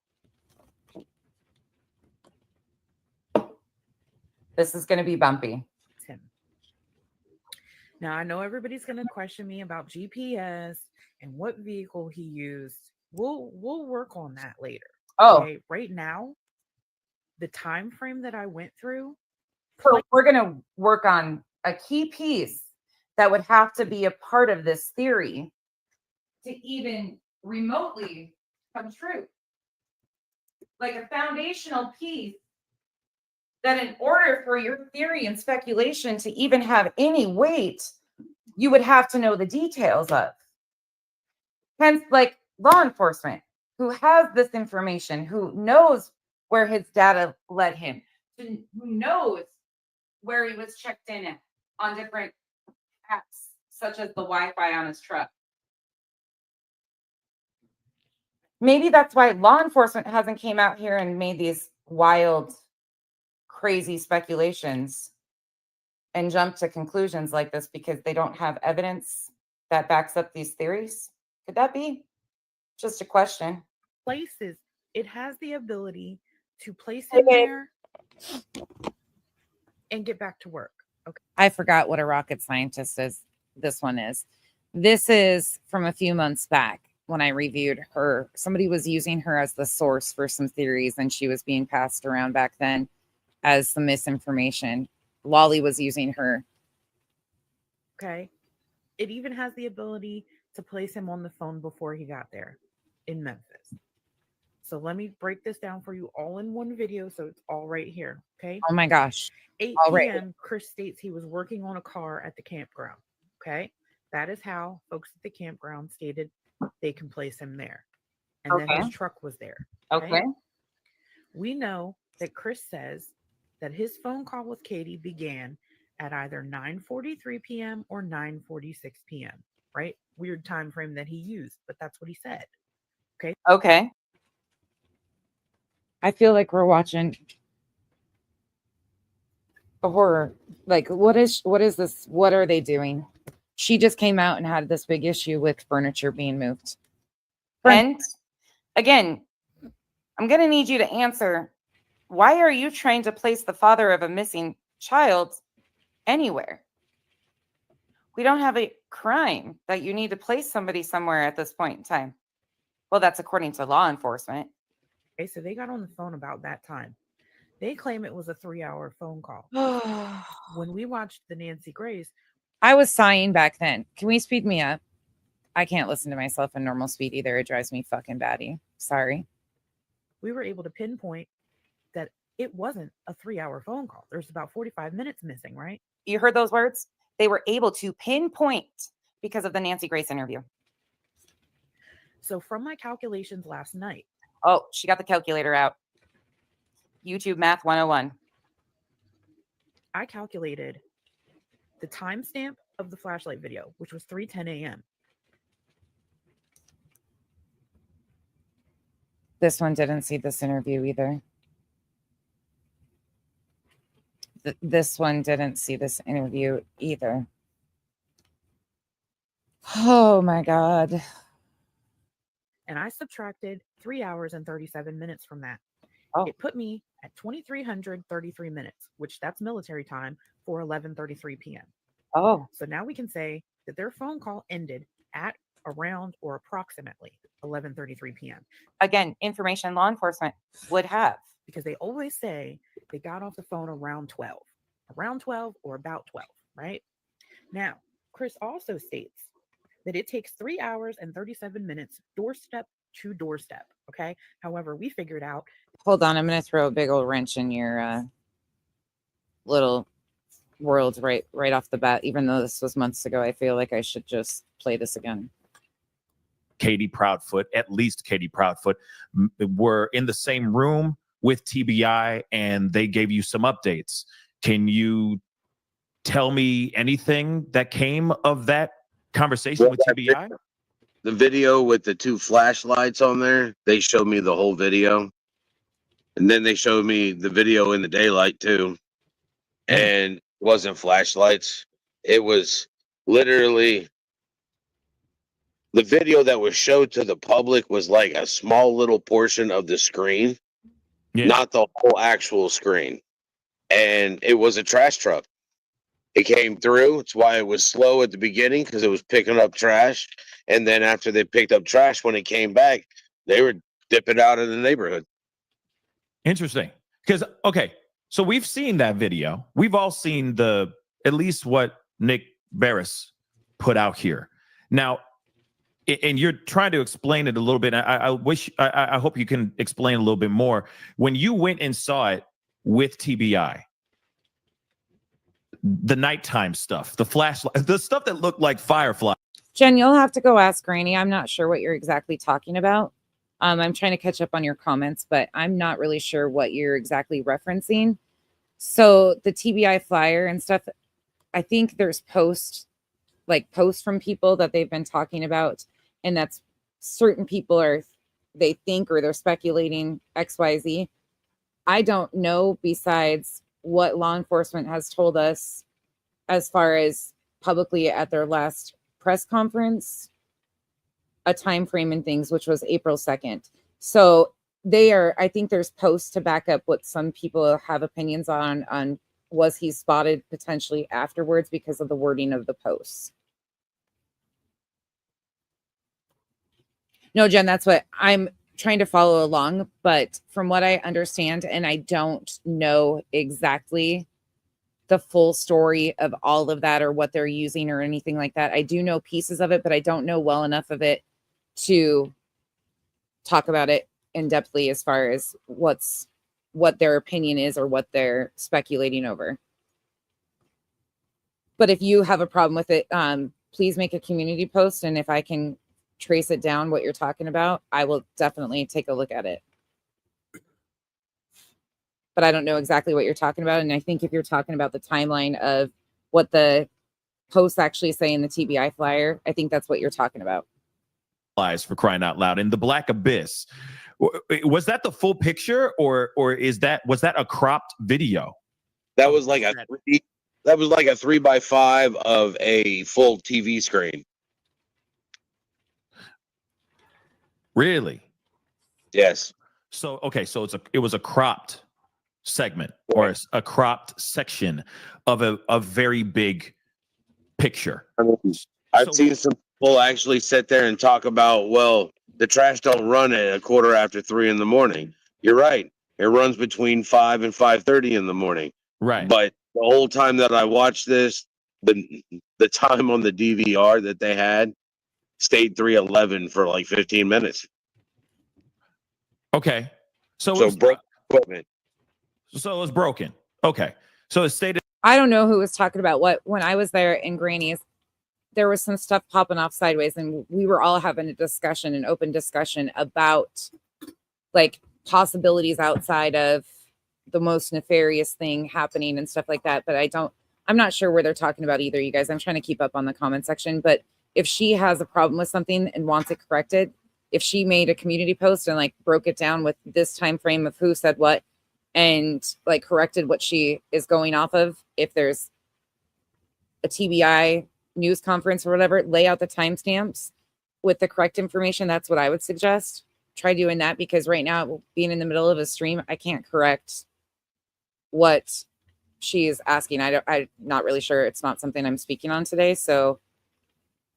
[SPEAKER 1] This is going to be bumpy.
[SPEAKER 6] Him. Now, I know everybody's going to question me about GPS and what vehicle he used. We'll work on that later.
[SPEAKER 1] Oh,
[SPEAKER 6] Okay? Right now, the time frame that I went through.
[SPEAKER 1] so we're going to work on a key piece that would have to be a part of this theory to even remotely come true. Like a foundational piece that in order for your theory and speculation to even have any weight, you would have to know the details of. Hence, like law enforcement, who has this information, who knows where his data led him, who knows where he was checked in at on different apps, such as the Wi-Fi on his truck. Maybe that's why law enforcement hasn't came out here and made these wild, crazy speculations and jumped to conclusions like this, because they don't have evidence that backs up these theories. Could that be? Just a question.
[SPEAKER 6] Places, it has the ability to place him there and get back to work. Okay.
[SPEAKER 1] I forgot what a rocket scientist is. This one is. This is from a few months back when I reviewed her. Somebody was using her as the source for some theories, and she was being passed around back then as some misinformation. Lolly was using her.
[SPEAKER 6] Okay. It even has the ability to place him on the phone before he got there in Memphis. So let me break this down for you all in one video, so it's all right here. Okay.
[SPEAKER 1] Oh my gosh.
[SPEAKER 6] 8
[SPEAKER 1] All right.
[SPEAKER 6] p.m. Chris states he was working on a car at the campground. Okay. That is how folks at the campground stated they can place him there. And then his truck was there.
[SPEAKER 1] Okay.
[SPEAKER 6] We know that Chris says that his phone call with Katie began at either 9:43 p.m. or 9:46 p.m. Right? Weird time frame that he used, but that's what he said. Okay.
[SPEAKER 1] Okay. I feel like we're watching a horror. Like, what is this? What are they doing? She just came out and had this big issue with furniture being moved. And again, I'm going to need you to answer, why are you trying to place the father of a missing child anywhere? We don't have a crime that you need to place somebody somewhere at this point in time. Well, that's according to law enforcement.
[SPEAKER 6] Okay, so they got on the phone about that time. They claim it was a 3-hour phone call. When we watched the Nancy Grace,
[SPEAKER 1] I was sighing back then. Can we speed me up? I can't listen to myself in normal speed either. It drives me fucking batty. Sorry.
[SPEAKER 6] We were able to pinpoint that it wasn't a 3-hour phone call. There's about 45 minutes missing, right?
[SPEAKER 1] You heard those words? They were able to pinpoint because of the Nancy Grace interview.
[SPEAKER 6] So from my calculations last night.
[SPEAKER 1] Oh, she got the calculator out. YouTube Math 101.
[SPEAKER 6] I calculated the timestamp of the flashlight video, which was 3:10 a.m.
[SPEAKER 1] This one didn't see this interview either. This one didn't see this interview either. Oh my God.
[SPEAKER 6] And I subtracted 3 hours and 37 minutes from that.
[SPEAKER 1] Oh.
[SPEAKER 6] It put me at 2,333 minutes, which that's military time for 11:33 p.m.
[SPEAKER 1] Oh.
[SPEAKER 6] So now we can say that their phone call ended at around or approximately 11:33 p.m.
[SPEAKER 1] Again, information law enforcement would have.
[SPEAKER 6] Because they always say they got off the phone around 12 or about 12, right? Now, Chris also states that it takes 3 hours and 37 minutes doorstep to doorstep. Okay. However, we figured out.
[SPEAKER 1] Hold on, I'm gonna throw a big old wrench in your little world right off the bat. Even though this was months ago, I feel like I should just play this again.
[SPEAKER 3] Katie Proudfoot, at least Katie Proudfoot, were in the same room with TBI, and they gave you some updates. Can you tell me anything that came of that conversation with TBI?
[SPEAKER 4] The video with the two flashlights on there, they showed me the whole video. And then they showed me the video in the daylight too. And it wasn't flashlights. It was literally the video that was showed to the public was like a small little portion of the screen, not the whole actual screen. And it was a trash truck. It came through. It's why it was slow at the beginning, because it was picking up trash. And then after they picked up trash, when it came back, they were dipping out in the neighborhood.
[SPEAKER 3] Interesting. Because, okay, so we've seen that video. We've all seen at least what Nick Barris put out here. Now, and you're trying to explain it a little bit. I hope you can explain a little bit more. When you went and saw it with TBI, the nighttime stuff, the flashlight, the stuff that looked like Firefly.
[SPEAKER 1] Jen, you'll have to go ask Granny. I'm not sure what you're exactly talking about. I'm trying to catch up on your comments, but I'm not really sure what you're exactly referencing. So the TBI flyer and stuff, I think there's posts from people that they've been talking about, and that's certain people they think or they're speculating XYZ. I don't know, besides what law enforcement has told us as far as publicly at their last press conference, a time frame and things, which was April 2nd. So I think there's posts to back up what some people have opinions on was he spotted potentially afterwards because of the wording of the posts. No, Jen, that's what I'm trying to follow along. But from what I understand, and I don't know exactly the full story of all of that or what they're using or anything like that. I do know pieces of it, but I don't know well enough of it to talk about it in depthly as far as what their opinion is or what they're speculating over. But if you have a problem with it, please make a community post. And if I can trace it down what you're talking about, I will definitely take a look at it. But I don't know exactly what you're talking about. And I think if you're talking about the timeline of what the posts actually say in the TBI flyer, I think that's what you're talking about.
[SPEAKER 3] For crying out loud. And the Black Abyss, was that the full picture or was that a cropped video?
[SPEAKER 4] That was like a 3x5 of a full TV screen.
[SPEAKER 3] Really?
[SPEAKER 4] Yes.
[SPEAKER 3] So okay, so it was a cropped segment or a cropped section of a very big picture.
[SPEAKER 4] I've seen some people actually sit there and talk about, well, the trash don't run at 3:15 in the morning. You're right. It runs between 5 and 5:30 in the morning.
[SPEAKER 3] Right.
[SPEAKER 4] But the whole time that I watched this, the time on the DVR that they had stayed 3:11 for like 15 minutes.
[SPEAKER 3] Okay. So
[SPEAKER 4] broke equipment.
[SPEAKER 3] So it was broken. Okay. So it stayed.
[SPEAKER 1] I don't know who was talking about what when I was there in Granny's. There was some stuff popping off sideways, and we were all having an open discussion about like possibilities outside of the most nefarious thing happening and stuff like that. But I'm not sure where they're talking about either, you guys. I'm trying to keep up on the comment section, but if she has a problem with something and wants it corrected, if she made a community post and like broke it down with this time frame of who said what and like corrected what she is going off of, if there's a TBI news conference or whatever, lay out the timestamps with the correct information. That's what I would suggest. Try doing that, because right now, being in the middle of a stream, I can't correct what she is asking. I'm not really sure. It's not something I'm speaking on today. So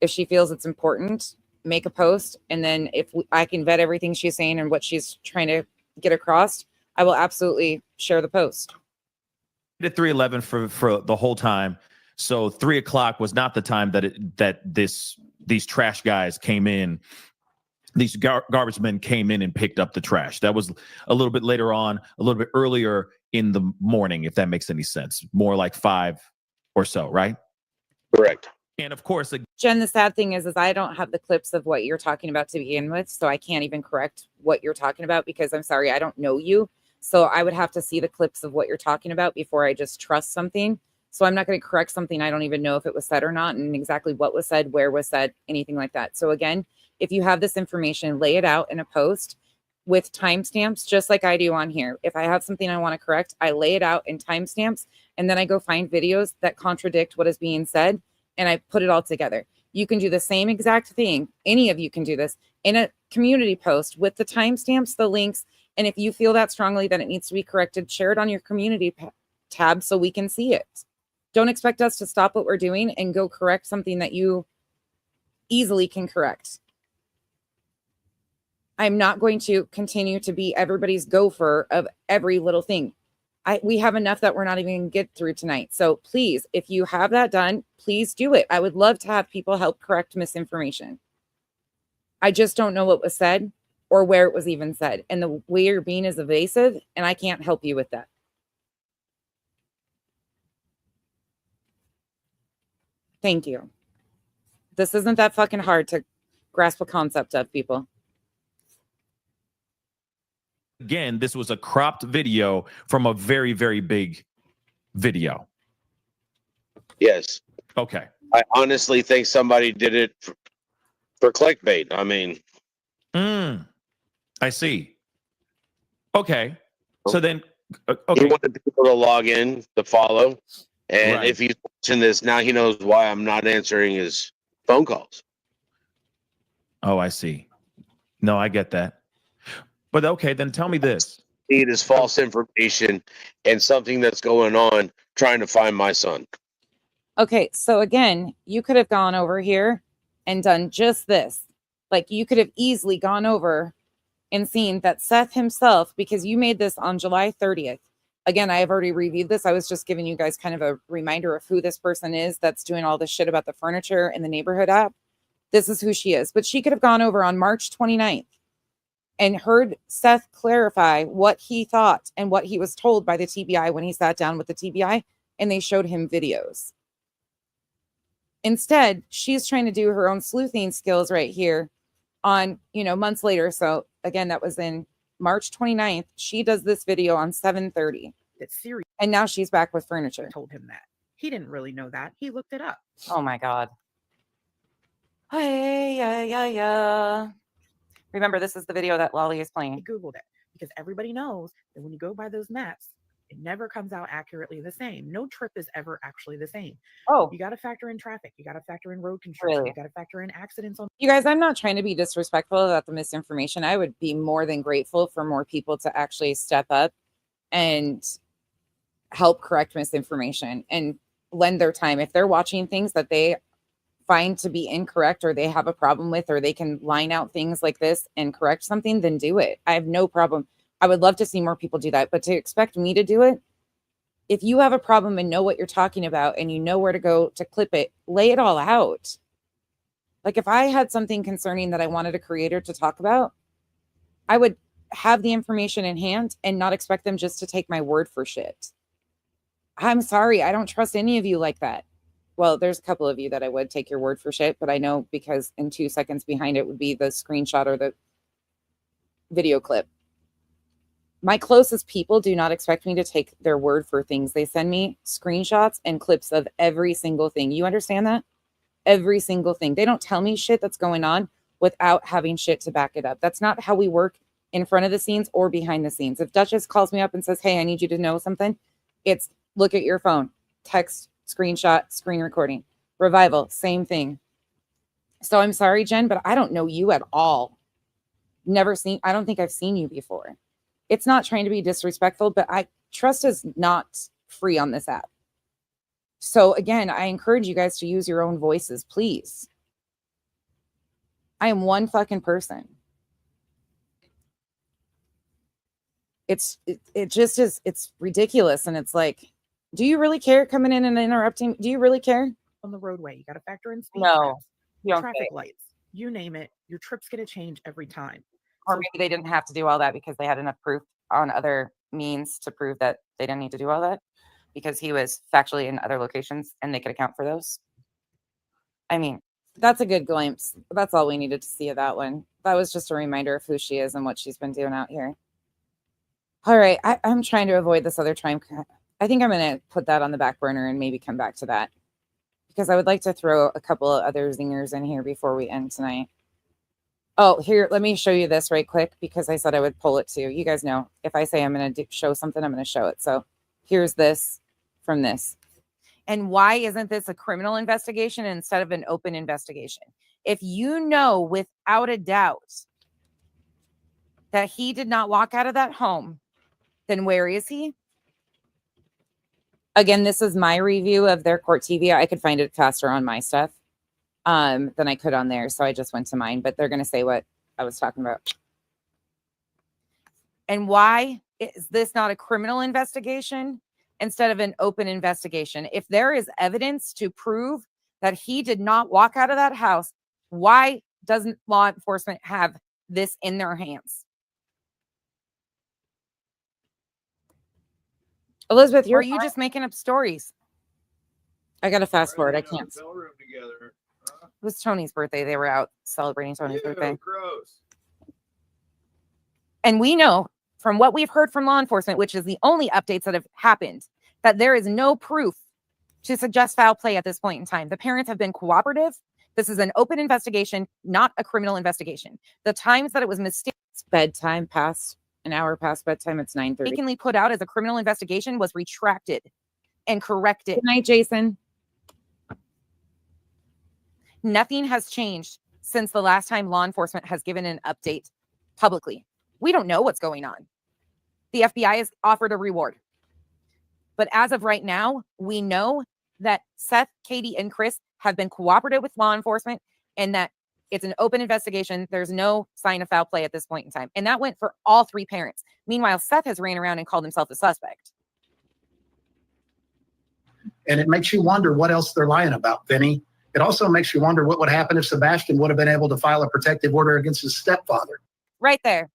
[SPEAKER 1] if she feels it's important, make a post. And then if I can vet everything she's saying and what she's trying to get across, I will absolutely share the post.
[SPEAKER 3] At 3:11 for the whole time. So 3:00 was not the time that these trash guys came in these garbage men came in and picked up the trash. That was a little bit later on, a little bit earlier in the morning, if that makes any sense. More like 5 or so, right?
[SPEAKER 4] Correct.
[SPEAKER 3] And of course,
[SPEAKER 1] Jen, the sad thing is I don't have the clips of what you're talking about to begin with, so I can't even correct what you're talking about because I'm sorry, I don't know you. So I would have to see the clips of what you're talking about before I just trust something. So I'm not going to correct something I don't even know if it was said or not and exactly what was said, where was said, anything like that. So again, if you have this information, lay it out in a post with timestamps, just like I do on here. If I have something I want to correct, I lay it out in timestamps, and then I go find videos that contradict what is being said, and I put it all together. You can do the same exact thing. Any of you can do this in a community post with the timestamps, the links, and if you feel that strongly that it needs to be corrected, share it on your community tab so we can see it. Don't expect us to stop what we're doing and go correct something that you easily can correct. I'm not going to continue to be everybody's gopher of every little thing. We have enough that we're not even going to get through tonight. So please, if you have that done, please do it. I would love to have people help correct misinformation. I just don't know what was said or where it was even said. And the way you're being is evasive, and I can't help you with that. Thank you. This isn't that fucking hard to grasp a concept of, people.
[SPEAKER 3] again, this was a cropped video from a very, very big video.
[SPEAKER 4] Yes.
[SPEAKER 3] Okay.
[SPEAKER 4] I honestly think somebody did it for clickbait. I mean,
[SPEAKER 3] I see. Okay. So then,
[SPEAKER 4] he
[SPEAKER 3] okay.
[SPEAKER 4] wanted people to log in to follow. And
[SPEAKER 3] Right.
[SPEAKER 4] if he's watching this, now he knows why I'm not answering his phone calls.
[SPEAKER 3] Oh, I see. No, I get that. But okay, then tell me this.
[SPEAKER 4] It is false information and something that's going on trying to find my son.
[SPEAKER 1] Okay, so again, you could have gone over here and done just this. Like, you could have easily gone over and seen that Seth himself, because you made this on July 30th. Again, I have already reviewed this. I was just giving you guys kind of a reminder of who this person is that's doing all this shit about the furniture in the neighborhood app. This is who she is. But she could have gone over on March 29th and heard Seth clarify what he thought and what he was told by the TBI when he sat down with the TBI and they showed him videos. Instead, she's trying to do her own sleuthing skills right here on, months later. So again, that was in March 29th. She does this video on 7:30.
[SPEAKER 6] It's serious.
[SPEAKER 1] And now she's back with furniture.
[SPEAKER 6] Told him that. He didn't really know that. He looked it up.
[SPEAKER 1] Oh my God. Hey, yeah. Remember, this is the video that Lolly is
[SPEAKER 6] He
[SPEAKER 1] playing.
[SPEAKER 6] Googled it because everybody knows that when you go by those maps, it never comes out accurately the same. No trip is ever actually the same.
[SPEAKER 1] Oh,
[SPEAKER 6] You got to factor in traffic. You got to factor in road construction.
[SPEAKER 1] Really?
[SPEAKER 6] You got to factor in accidents on.
[SPEAKER 1] you guys, I'm not trying to be disrespectful about the misinformation. I would be more than grateful for more people to actually step up and help correct misinformation and lend their time. If they're watching things that they find to be incorrect or they have a problem with, or they can line out things like this and correct something, then do it. I have no problem. I would love to see more people do that, but to expect me to do it, if you have a problem and know what you're talking about and you know where to go to clip it, lay it all out. Like, if I had something concerning that I wanted a creator to talk about, I would have the information in hand and not expect them just to take my word for shit. I'm sorry. I don't trust any of you like that. Well, there's a couple of you that I would take your word for shit, but I know because in 2 seconds behind it would be the screenshot or the video clip. My closest people do not expect me to take their word for things. They send me screenshots and clips of every single thing. You understand that? Every single thing. They don't tell me shit that's going on without having shit to back it up. That's not how we work in front of the scenes or behind the scenes. If Duchess calls me up and says, hey, I need you to know something, it's look at your phone, text, screenshot, screen recording. Revival, same thing. So I'm sorry, Jen, but I don't know you at all. I don't think I've seen you before. It's not trying to be disrespectful, but trust is not free on this app. So again, I encourage you guys to use your own voices, please. I am one fucking person. It just is, it's ridiculous. And it's like, do you really care coming in and interrupting? Do you really care?
[SPEAKER 6] the roadway. You got to factor in speed
[SPEAKER 1] No,
[SPEAKER 6] traps,
[SPEAKER 1] you don't
[SPEAKER 6] traffic lights. you name it, your trip's going to change every time.
[SPEAKER 1] Or
[SPEAKER 6] So-
[SPEAKER 1] maybe they didn't have to do all that because they had enough proof on other means to prove that they didn't need to do all that because he was factually in other locations and they could account for those. I mean, that's a good glimpse. That's all we needed to see of that one. That was just a reminder of who she is and what she's been doing out here. All right. I'm trying to avoid this other time. I think I'm going to put that on the back burner and maybe come back to that because I would like to throw a couple of other zingers in here before we end tonight. Oh, here, let me show you this right quick because I said I would pull it too. You guys know if I say I'm going to show something, I'm going to show it. So here's this from this. And why isn't this a criminal investigation instead of an open investigation? If you know without a doubt that he did not walk out of that home, then where is he? Again, this is my review of their court TV. I could find it faster on my stuff than I could on there. So I just went to mine, but they're going to say what I was talking about. And why is this not a criminal investigation instead of an open investigation? If there is evidence to prove that he did not walk out of that house, why doesn't law enforcement have this in their hands? Elizabeth, are you just making up stories? I got to fast forward. I can't. It was Tony's birthday. They were out celebrating Tony's birthday.
[SPEAKER 7] Gross.
[SPEAKER 1] And we know from what we've heard from law enforcement, which is the only updates that have happened, that there is no proof to suggest foul play at this point in time. The parents have been cooperative. This is an open investigation, not a criminal investigation. The times that it was mistaken, bedtime past an hour past bedtime, it's 9:30. Mistakenly put out as a criminal investigation was retracted and corrected. Good night, Jason. Nothing has changed since the last time law enforcement has given an update publicly. We don't know what's going on. The FBI has offered a reward. But as of right now, we know that Seth, Katie, and Chris have been cooperative with law enforcement and that it's an open investigation. There's no sign of foul play at this point in time. And that went for all three parents. Meanwhile, Seth has ran around and called himself a suspect.
[SPEAKER 8] And it makes you wonder what else they're lying about, Vinny. It also makes you wonder what would happen if Sebastian would have been able to file a protective order against his stepfather.
[SPEAKER 1] Right there.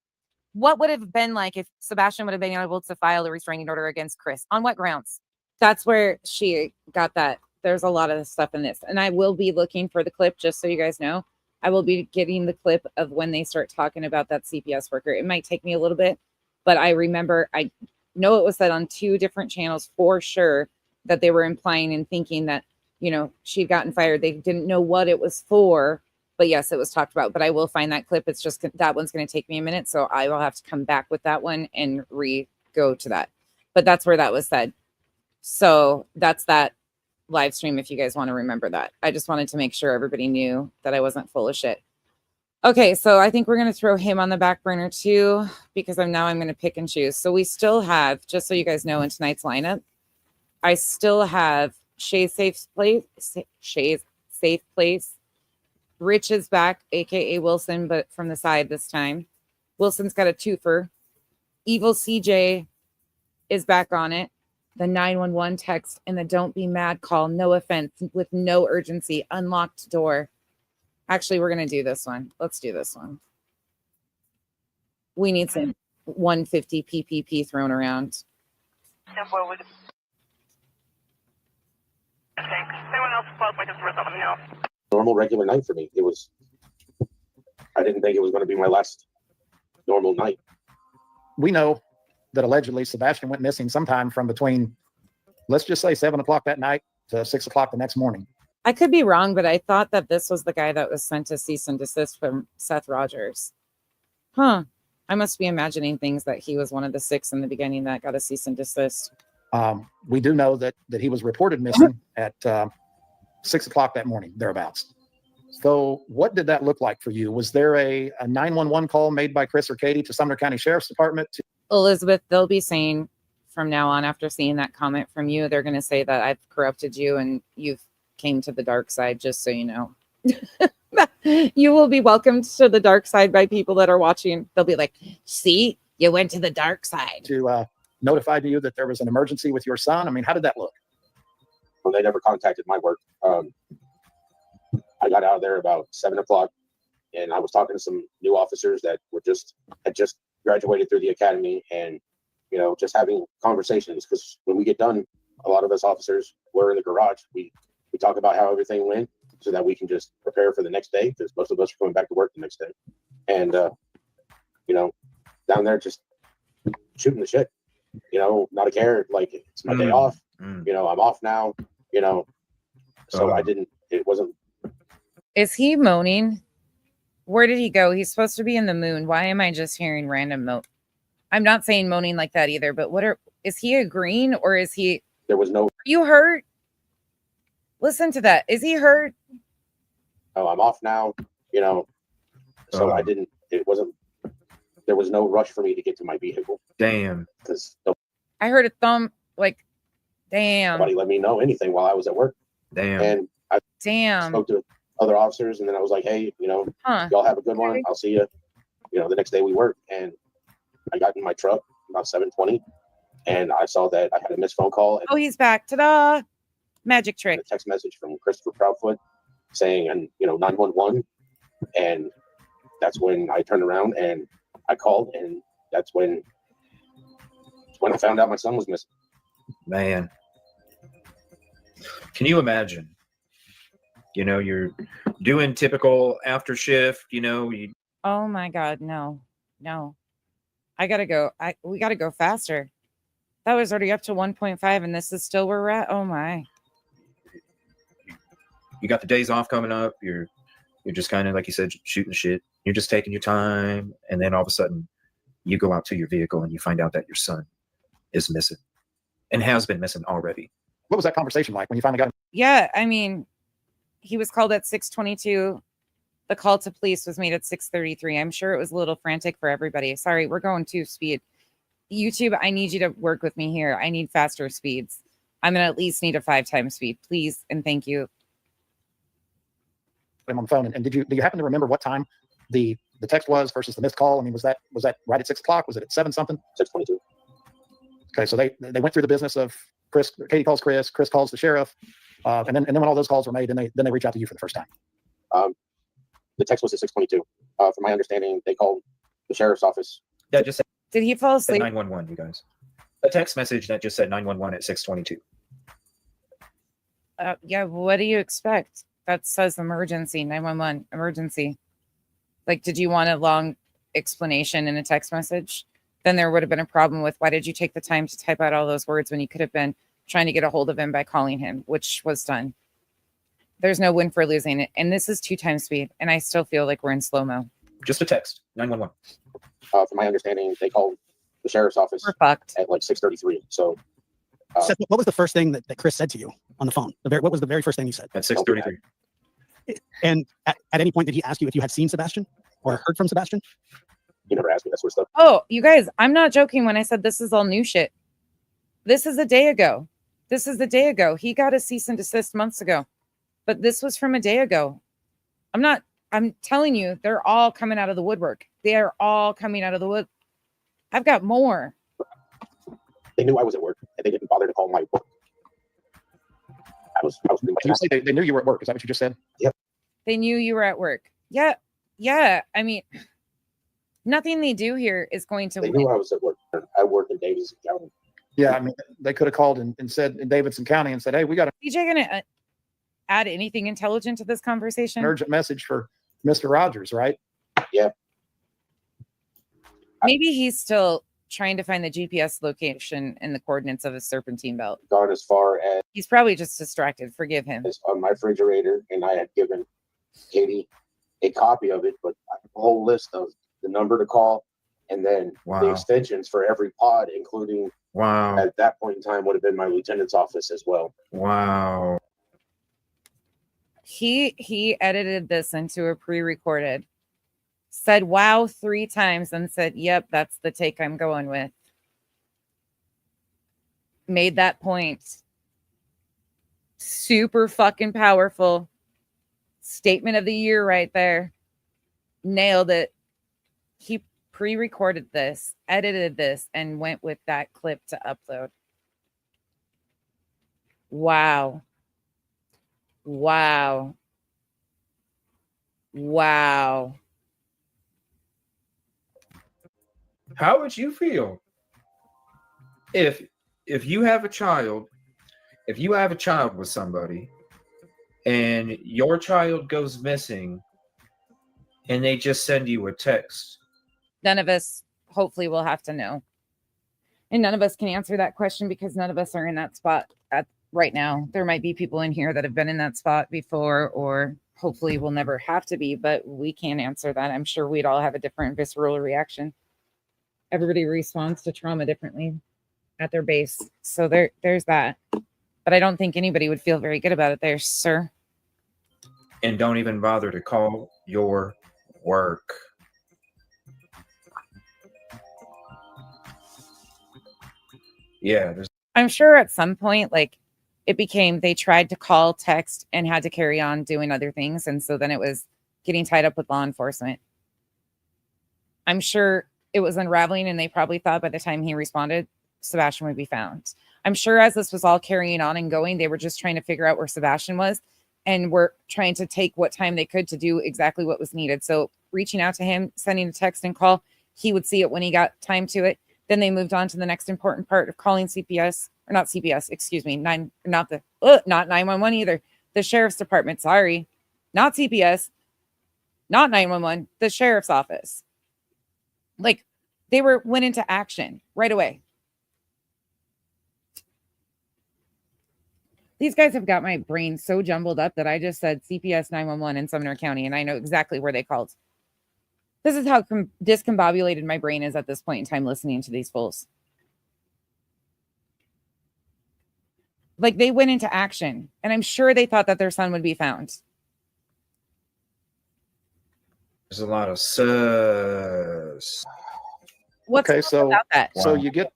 [SPEAKER 1] What would have been like if Sebastian would have been able to file a restraining order against Chris? On what grounds? That's where she got that. There's a lot of stuff in this. And I will be looking for the clip, just so you guys know. I will be getting the clip of when they start talking about that CPS worker. It might take me a little bit, but I remember, I know it was said on 2 different channels for sure that they were implying and thinking that, you know, she'd gotten fired. They didn't know what it was for, but yes, it was talked about. But I will find that clip. It's just that one's going to take me a minute, so I will have to come back with that one and go to that. But that's where that was said. So that's that live stream if you guys want to remember that. I just wanted to make sure everybody knew that I wasn't full of shit. Okay, so I think we're going to throw him on the back burner too, because I'm going to pick and choose. So we still have, just so you guys know, in tonight's lineup, I still have Shay's Safe Place. Rich is back, aka Wilson, but from the side this time. Wilson's got a twofer. Evil CJ is back on it. The 911 text and the don't be mad call, no offense, with no urgency, unlocked door. Actually, we're going to do this one. Let's do this one. We need some 150 PPP thrown around.
[SPEAKER 9] Normal, regular night for me. I didn't think it was going to be my last normal night.
[SPEAKER 8] We know that allegedly Sebastian went missing sometime from between, let's just say 7 o'clock that night to 6 o'clock the next morning.
[SPEAKER 1] I could be wrong, but I thought that this was the guy that was sent to cease and desist from Seth Rogers. Huh. I must be imagining things that he was one of the 6 in the beginning that got a cease and desist.
[SPEAKER 8] We do know that he was reported missing at 6 o'clock that morning, thereabouts. So what did that look like for you? Was there a 911 call made by Chris or Katie to Sumner County Sheriff's Department?
[SPEAKER 1] Elizabeth, they'll be saying from now on, after seeing that comment from you, they're going to say that I've corrupted you and you've came to the dark side, just so you know. You will be welcomed to the dark side by people that are watching. They'll be like, see, you went to the dark side.
[SPEAKER 8] To notify to you that there was an emergency with your son? I mean, how did that look?
[SPEAKER 9] Well, they never contacted my work. I got out of there about 7 o'clock. and I was talking to some new officers that had just graduated through the academy, and just having conversations, because when we get done, a lot of us officers were in the garage. We talk about how everything went so that we can just prepare for the next day, because most of us are coming back to work the next day. And down there just shooting the shit, not a care. Like, it's my day off. I'm off now. So it wasn't.
[SPEAKER 1] Is he moaning? Where did he go? He's supposed to be in the moon. Why am I just hearing random moan? I'm not saying moaning like that either, but is he agreeing, or is he?
[SPEAKER 9] There was no.
[SPEAKER 1] Are you hurt? Listen to that. Is he hurt?
[SPEAKER 9] Oh, I'm off now. So it wasn't. There was no rush for me to get to my vehicle.
[SPEAKER 10] Damn.
[SPEAKER 9] Because
[SPEAKER 1] I heard a thump. Like, damn.
[SPEAKER 9] Nobody let me know anything while I was at work.
[SPEAKER 10] Damn.
[SPEAKER 9] And I
[SPEAKER 1] Damn.
[SPEAKER 9] spoke to other officers, and then I was like, hey, y'all have a good one. I'll see you. The next day we work. And I got in my truck about 7:20, and I saw that I had a missed phone call.
[SPEAKER 1] Oh, he's back. Ta-da! Magic trick.
[SPEAKER 9] A text message from Christopher Proudfoot saying, and 911. And that's when I turned around and I called, and that's when I found out my son was missing.
[SPEAKER 10] Man, can you imagine? You're doing typical after shift.
[SPEAKER 1] Oh my God, no. I gotta go. We gotta go faster. That was already up to 1.5, and this is still where we're at. Oh my.
[SPEAKER 10] You got the days off coming up. You're just kind of, like you said, shooting shit. You're just taking your time, and then all of a sudden you go out to your vehicle and you find out that your son is missing and has been missing already.
[SPEAKER 8] What was that conversation like when you finally got him?
[SPEAKER 1] Yeah, I mean, he was called at 6:22. The call to police was made at 6:33. I'm sure it was a little frantic for everybody. Sorry, we're going 2 speed. YouTube, I need you to work with me here. I need faster speeds. I'm going to at least need a 5 times speed, please. And thank you.
[SPEAKER 8] Him on the phone, and do you happen to remember what time the text was versus the missed call? I mean, was that right at 6 o'clock? Was it at 7 something?
[SPEAKER 9] 6:22.
[SPEAKER 8] Okay, so they went through the business of Katie calls Chris calls the sheriff, and then when all those calls were made, then they reach out to you for the first time.
[SPEAKER 9] The text was at 6:22. From my understanding, they called the sheriff's office.
[SPEAKER 10] That just said
[SPEAKER 1] Did he fall asleep?
[SPEAKER 10] 911, you guys. A text message that just said 911 at 6:22.
[SPEAKER 1] Yeah, what do you expect? That says emergency, 911, emergency. Like, did you want a long explanation in a text message? Then there would have been a problem with, why did you take the time to type out all those words when you could have been trying to get a hold of him by calling him, which was done. There's no win for losing it. And this is 2 times speed. And I still feel like we're in slow-mo.
[SPEAKER 10] Just a text, 911.
[SPEAKER 9] From my understanding, they called the sheriff's office
[SPEAKER 1] We're fucked.
[SPEAKER 9] at like 6:33. So
[SPEAKER 11] Seth, what was the first thing that Chris said to you on the phone? What was the very first thing he said?
[SPEAKER 10] At 6:33.
[SPEAKER 11] And at any point, did he ask you if you had seen Sebastian or heard from Sebastian?
[SPEAKER 9] He never asked me that sort of stuff.
[SPEAKER 1] Oh, you guys, I'm not joking when I said this is all new shit. This is a day ago. He got a cease and desist months ago. But this was from a day ago. I'm telling you, they're all coming out of the woodwork. They are all coming out of the wood. I've got more.
[SPEAKER 9] They knew I was at work, and they didn't bother to call my work. I was pretty much.
[SPEAKER 8] You say they knew you were at work. Is that what you just said?
[SPEAKER 9] Yep.
[SPEAKER 1] They knew you were at work. Yeah. I mean, nothing they do here is going to
[SPEAKER 9] They
[SPEAKER 1] win.
[SPEAKER 9] knew I was at work. I work in Davidson County.
[SPEAKER 8] Yeah, I mean, they could have called and said in Davidson County and said, hey, we got
[SPEAKER 1] DJ gonna add anything intelligent to this conversation?
[SPEAKER 8] an urgent message for Mr. Rogers, right?
[SPEAKER 9] Yeah.
[SPEAKER 1] Maybe he's still trying to find the GPS location and the coordinates of his serpentine belt.
[SPEAKER 9] Gone as far as
[SPEAKER 1] He's probably just distracted. Forgive him.
[SPEAKER 9] on my refrigerator, and I had given Katie a copy of it, but I have a whole list of the number to call, and then the
[SPEAKER 10] Wow.
[SPEAKER 9] extensions for every pod, including
[SPEAKER 10] Wow.
[SPEAKER 9] at that point in time would have been my lieutenant's office as well.
[SPEAKER 10] Wow.
[SPEAKER 1] He edited this into a pre-recorded, said wow 3 times, and said, yep, that's the take I'm going with. Made that point. Super fucking powerful. Statement of the year right there. Nailed it. He pre-recorded this, edited this, and went with that clip to upload. Wow. Wow.
[SPEAKER 10] How would you feel if you have a child, if you have a child with somebody and your child goes missing and they just send you a text?
[SPEAKER 1] None of us hopefully will have to know. And none of us can answer that question because none of us are in that spot at right now. There might be people in here that have been in that spot before, or hopefully will never have to be, but we can't answer that. I'm sure we'd all have a different visceral reaction. Everybody responds to trauma differently at their base. So there's that. But I don't think anybody would feel very good about it there, sir.
[SPEAKER 10] And don't even bother to call your work. Yeah,
[SPEAKER 1] I'm sure at some point, like, it became they tried to call, text, and had to carry on doing other things. And so then it was getting tied up with law enforcement. I'm sure it was unraveling, and they probably thought by the time he responded, Sebastian would be found. I'm sure as this was all carrying on and going, they were just trying to figure out where Sebastian was, and were trying to take what time they could to do exactly what was needed. So reaching out to him, sending a text and call, he would see it when he got time to it. Then they moved on to the next important part of calling CPS, or not CPS, excuse me, not 911 either. The sheriff's department, sorry, not CPS, not 911, the sheriff's office. Like, they went into action right away. These guys have got my brain so jumbled up that I just said CPS 911 in Sumner County, and I know exactly where they called. This is how discombobulated my brain is at this point in time listening to these fools. Like, they went into action, and I'm sure they thought that their son would be found.
[SPEAKER 10] there's a lot of sus.
[SPEAKER 1] What's
[SPEAKER 8] Okay, so
[SPEAKER 1] about that?
[SPEAKER 8] so you get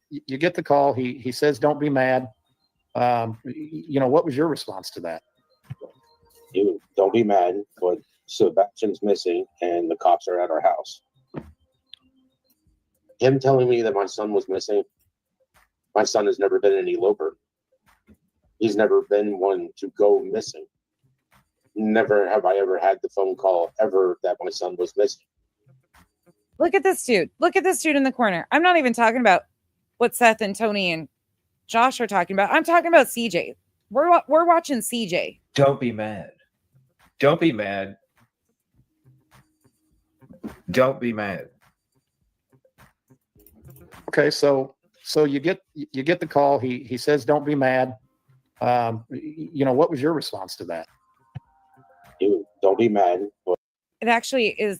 [SPEAKER 8] the call. He says, "Don't be mad." What was your response to that?
[SPEAKER 9] You don't be mad, but Sebastian's missing and the cops are at our house. Him telling me that my son was missing, my son has never been an eloper. He's never been one to go missing. Never have I ever had the phone call ever that my son was missing.
[SPEAKER 1] Look at this dude. Look at this dude in the corner. I'm not even talking about what Seth and Tony and Josh are talking about. I'm talking about CJ. We're watching CJ.
[SPEAKER 10] Don't be mad. Don't be mad. Don't be mad.
[SPEAKER 8] Okay, so you get the call. He says, "Don't be mad." What was your response to that?
[SPEAKER 9] You don't be mad, but
[SPEAKER 1] It actually is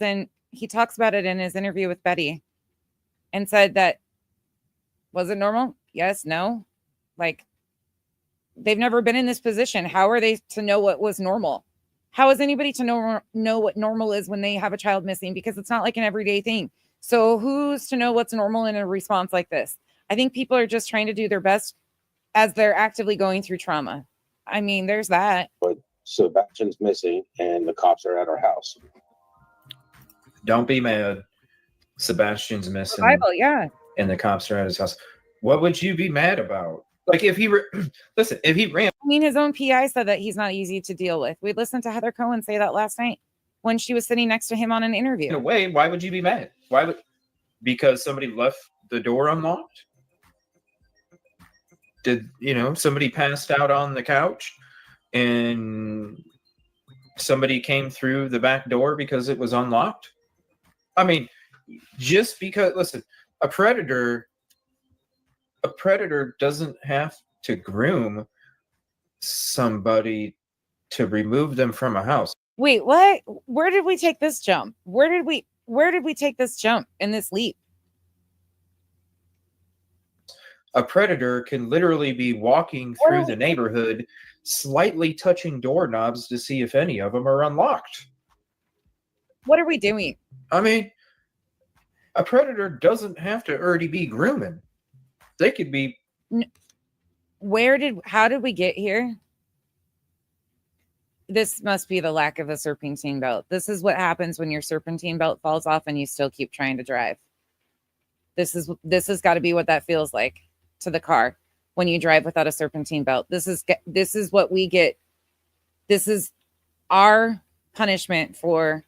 [SPEAKER 1] he talks about it in his interview with Betty and said that, was it normal? Yes, no. Like, they've never been in this position. How are they to know what was normal? How is anybody to know what normal is when they have a child missing? Because it's not like an everyday thing. So who's to know what's normal in a response like this? I think people are just trying to do their best as they're actively going through trauma. I mean, there's that.
[SPEAKER 9] but Sebastian's missing and the cops are at our house.
[SPEAKER 10] Don't be mad. Sebastian's missing.
[SPEAKER 1] Survival, yeah.
[SPEAKER 10] And the cops are at his house. What would you be mad about? Like, if he listen, if he ran.
[SPEAKER 1] I mean, his own PI said that he's not easy to deal with. We listened to Heather Cohen say that last night when she was sitting next to him on an interview.
[SPEAKER 10] Away, why would you be mad? Because somebody left the door unlocked? Did somebody passed out on the couch and somebody came through the back door because it was unlocked? I mean, just because, listen, a predator doesn't have to groom somebody to remove them from a house.
[SPEAKER 1] Wait, what? Where did we take this jump? Where did we take this jump in this leap?
[SPEAKER 10] A predator can literally be walking through the neighborhood, slightly touching doorknobs to see if any of them are unlocked.
[SPEAKER 1] What are we doing?
[SPEAKER 10] I mean, a predator doesn't have to already be grooming. They could be.
[SPEAKER 1] How did we get here? This must be the lack of a serpentine belt. This is what happens when your serpentine belt falls off and you still keep trying to drive. This has got to be what that feels like to the car when you drive without a serpentine belt. This is what we get. This is our punishment for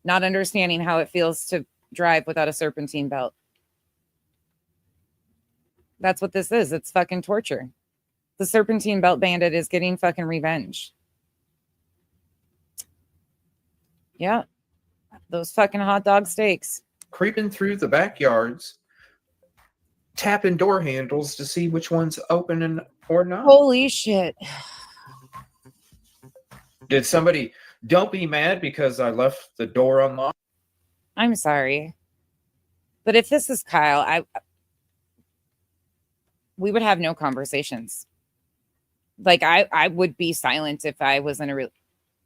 [SPEAKER 1] not understanding how it feels to drive without a serpentine belt. That's what this is. It's fucking torture. The serpentine belt bandit is getting fucking revenge. Yeah. Those fucking hot dog steaks.
[SPEAKER 10] Creeping through the backyards, tapping door handles to see which one's open or not.
[SPEAKER 1] Holy shit.
[SPEAKER 10] Did somebody, don't be mad because I left the door unlocked.
[SPEAKER 1] I'm sorry. But if this is Kyle, we would have no conversations. Like I would be silent if I was in a real,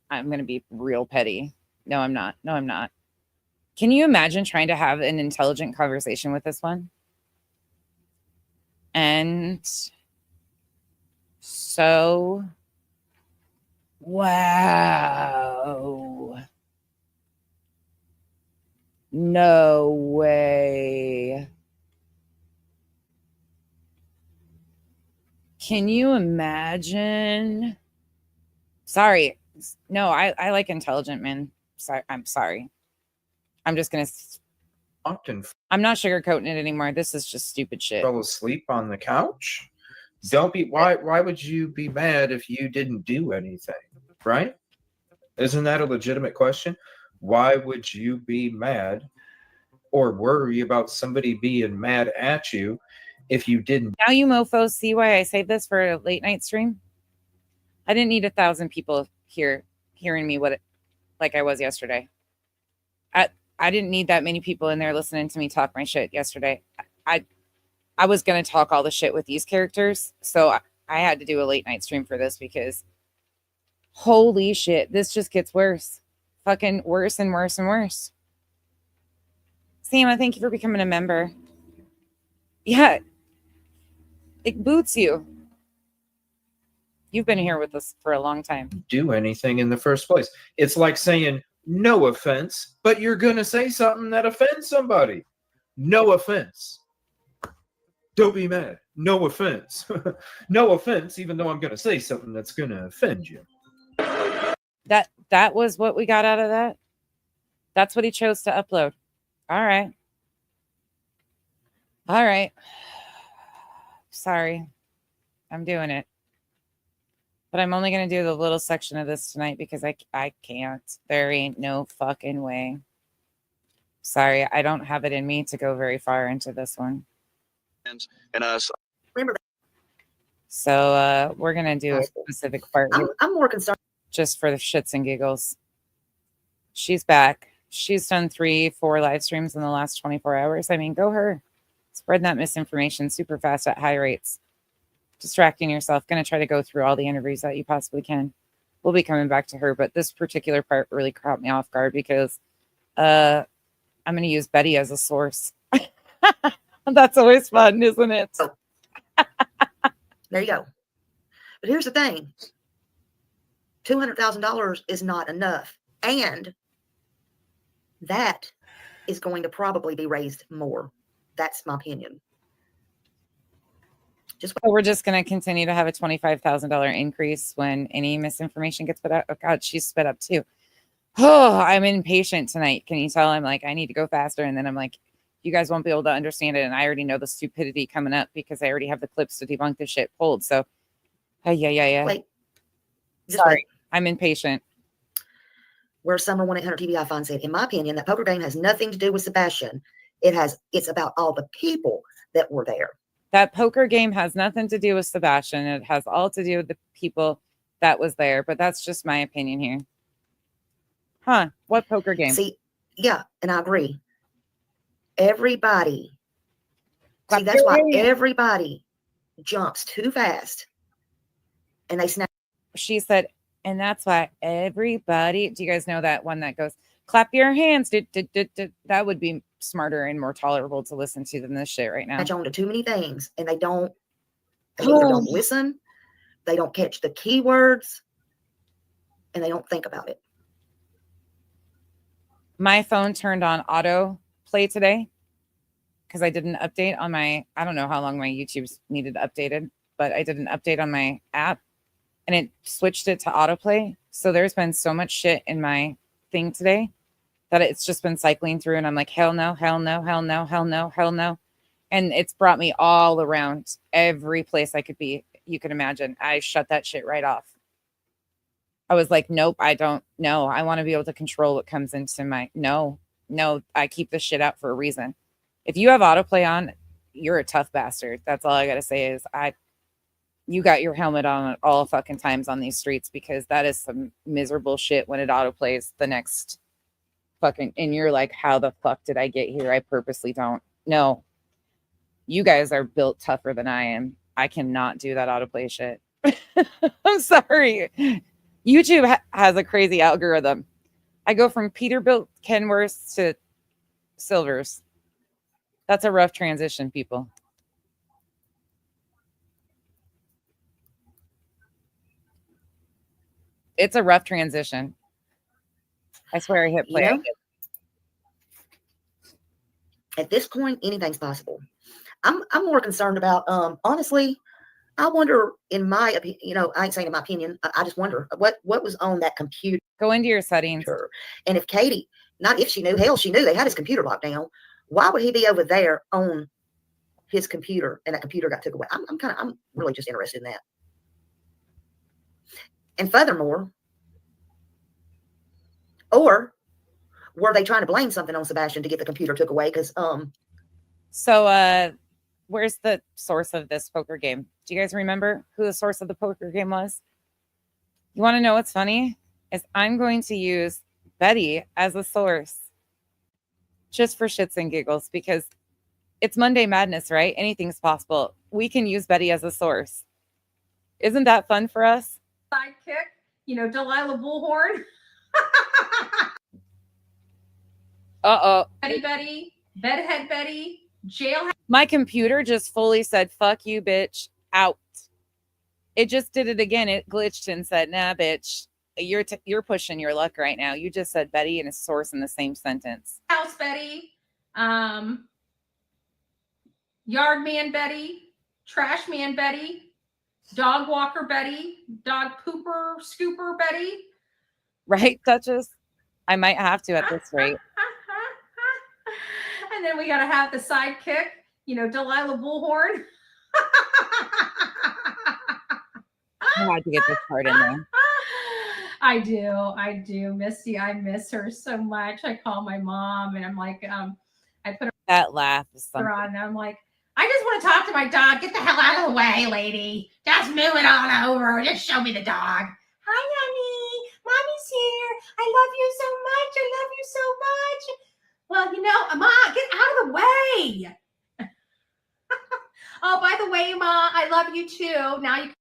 [SPEAKER 1] I'm going to be real petty. No, I'm not. No, I'm not. Can you imagine trying to have an intelligent conversation with this one? And so, wow. No way. Can you imagine? Sorry. No, I like intelligent men. Sorry, I'm sorry. I'm just going to.
[SPEAKER 10] Often
[SPEAKER 1] I'm not sugarcoating it anymore. This is just stupid shit.
[SPEAKER 10] fell asleep on the couch. Don't be, why would you be mad if you didn't do anything, right? Isn't that a legitimate question? Why would you be mad or worry about somebody being mad at you if you didn't?
[SPEAKER 1] Now you mofos see why I saved this for a late night stream. I didn't need 1,000 people hearing me like I was yesterday. I didn't need that many people in there listening to me talk my shit yesterday. I was going to talk all the shit with these characters. So I had to do a late night stream for this because holy shit, this just gets worse. Fucking worse and worse and worse. Sam, thank you for becoming a member. Yeah. It boots you. You've been here with us for a long time.
[SPEAKER 10] Do anything in the first place. It's like saying, no offense, but you're going to say something that offends somebody. No offense. Don't be mad. No offense. No offense, even though I'm going to say something that's going to offend you.
[SPEAKER 1] That was what we got out of that. That's what he chose to upload. All right. All right. Sorry. I'm doing it. But I'm only going to do the little section of this tonight because I can't. There ain't no fucking way. Sorry, I don't have it in me to go very far into this one.
[SPEAKER 12] And us.
[SPEAKER 2] Remember that.
[SPEAKER 1] So we're going to do a specific part here
[SPEAKER 2] I'm more concerned.
[SPEAKER 1] just for the shits and giggles. She's back. She's done 3-4 live streams in the last 24 hours. I mean, go her. Spread that misinformation super fast at high rates. Distracting yourself. Going to try to go through all the interviews that you possibly can. We'll be coming back to her, but this particular part really caught me off guard because I'm going to use Betty as a source. That's always fun, isn't it?
[SPEAKER 13] There you go. But here's the thing. $200,000 is not enough. And that is going to probably be raised more. That's my opinion.
[SPEAKER 1] So we're just going to continue to have a $25,000 increase when any misinformation gets put out. Oh God, she's sped up too. Oh, I'm impatient tonight. Can you tell? I'm like, I need to go faster. And then I'm like, you guys won't be able to understand it. And I already know the stupidity coming up because I already have the clips to debunk the shit pulled. So, yeah.
[SPEAKER 13] Wait.
[SPEAKER 1] Sorry,
[SPEAKER 13] wait.
[SPEAKER 1] I'm impatient.
[SPEAKER 13] Where Summer 1-800-TVI Fund said, in my opinion, that poker game has nothing to do with Sebastian. It's about all the people that were there.
[SPEAKER 1] That poker game has nothing to do with Sebastian. It has all to do with the people that was there. But that's just my opinion here. Huh? What poker game?
[SPEAKER 13] See, yeah, and I agree. Everybody. See, that's why everybody jumps too fast. And they snap.
[SPEAKER 1] She said, and that's why everybody, do you guys know that one that goes, clap your hands? That would be smarter and more tolerable to listen to than this shit right now.
[SPEAKER 13] Catch on to too many things, and they either don't listen, they don't catch the keywords, and they don't think about it.
[SPEAKER 1] My phone turned on auto play today because I did an update on my, I don't know how long my YouTube's needed updated, but I did an update on my app and it switched it to autoplay. So there's been so much shit in my thing today that it's just been cycling through, and I'm like, hell no, hell no, hell no, hell no, hell no. And it's brought me all around every place I could be. You can imagine. I shut that shit right off. I was like, nope, I don't know. I want to be able to control what comes into my, no, I keep this shit out for a reason. If you have autoplay on, you're a tough bastard. That's all I got to say is you got your helmet on at all fucking times on these streets, because that is some miserable shit when it autoplays the next fucking, and you're like, how the fuck did I get here? I purposely don't. No, you guys are built tougher than I am. I cannot do that autoplay shit. I'm sorry. YouTube has a crazy algorithm. I go from Peterbilt Kenworths to Silvers. That's a rough transition, people. It's a rough transition. I swear I hit play.
[SPEAKER 13] You know, at this point, anything's possible. I'm more concerned about, honestly, I wonder, in my opinion, you know, I ain't saying in my opinion, I just wonder what was on that computer.
[SPEAKER 1] Go into your settings.
[SPEAKER 13] And if Katie, not if she knew, hell, she knew they had his computer locked down. Why would he be over there on his computer and that computer got took away? I'm really just interested in that. And furthermore, or were they trying to blame something on Sebastian to get the computer took away? Because
[SPEAKER 1] So where's the source of this poker game? Do you guys remember who the source of the poker game was? You want to know what's funny? Is I'm going to use Betty as a source just for shits and giggles, because it's Monday Madness, right? Anything's possible. We can use Betty as a source. Isn't that fun for us?
[SPEAKER 14] Sidekick, you know, Delilah Bullhorn. Betty, Bedhead Betty, Jailhouse.
[SPEAKER 1] My computer just fully said, fuck you, bitch, out. It just did it again. It glitched and said, nah, bitch, you're pushing your luck right now. You just said Betty and a source in the same sentence.
[SPEAKER 14] House Betty, Yard Man Betty, Trash Man Betty, Dog Walker Betty, Dog Pooper Scooper Betty.
[SPEAKER 1] Right, Duchess? I might have to at this rate.
[SPEAKER 14] And then we got to have the sidekick, you know, Delilah Bullhorn.
[SPEAKER 1] I had to get this part in there.
[SPEAKER 14] I do. Misty, I miss her so much. I call my mom and I'm like, I put
[SPEAKER 1] that laugh is something.
[SPEAKER 14] her on and I'm like, I just want to talk to my dog. Get the hell out of the way, lady. Just move it on over. Just show me the dog. Hi, honey. Mommy's here. I love you so much. I love you so much. Well, you know, Ma, get out of the way. Oh, by the way, Ma, I love you too. Now you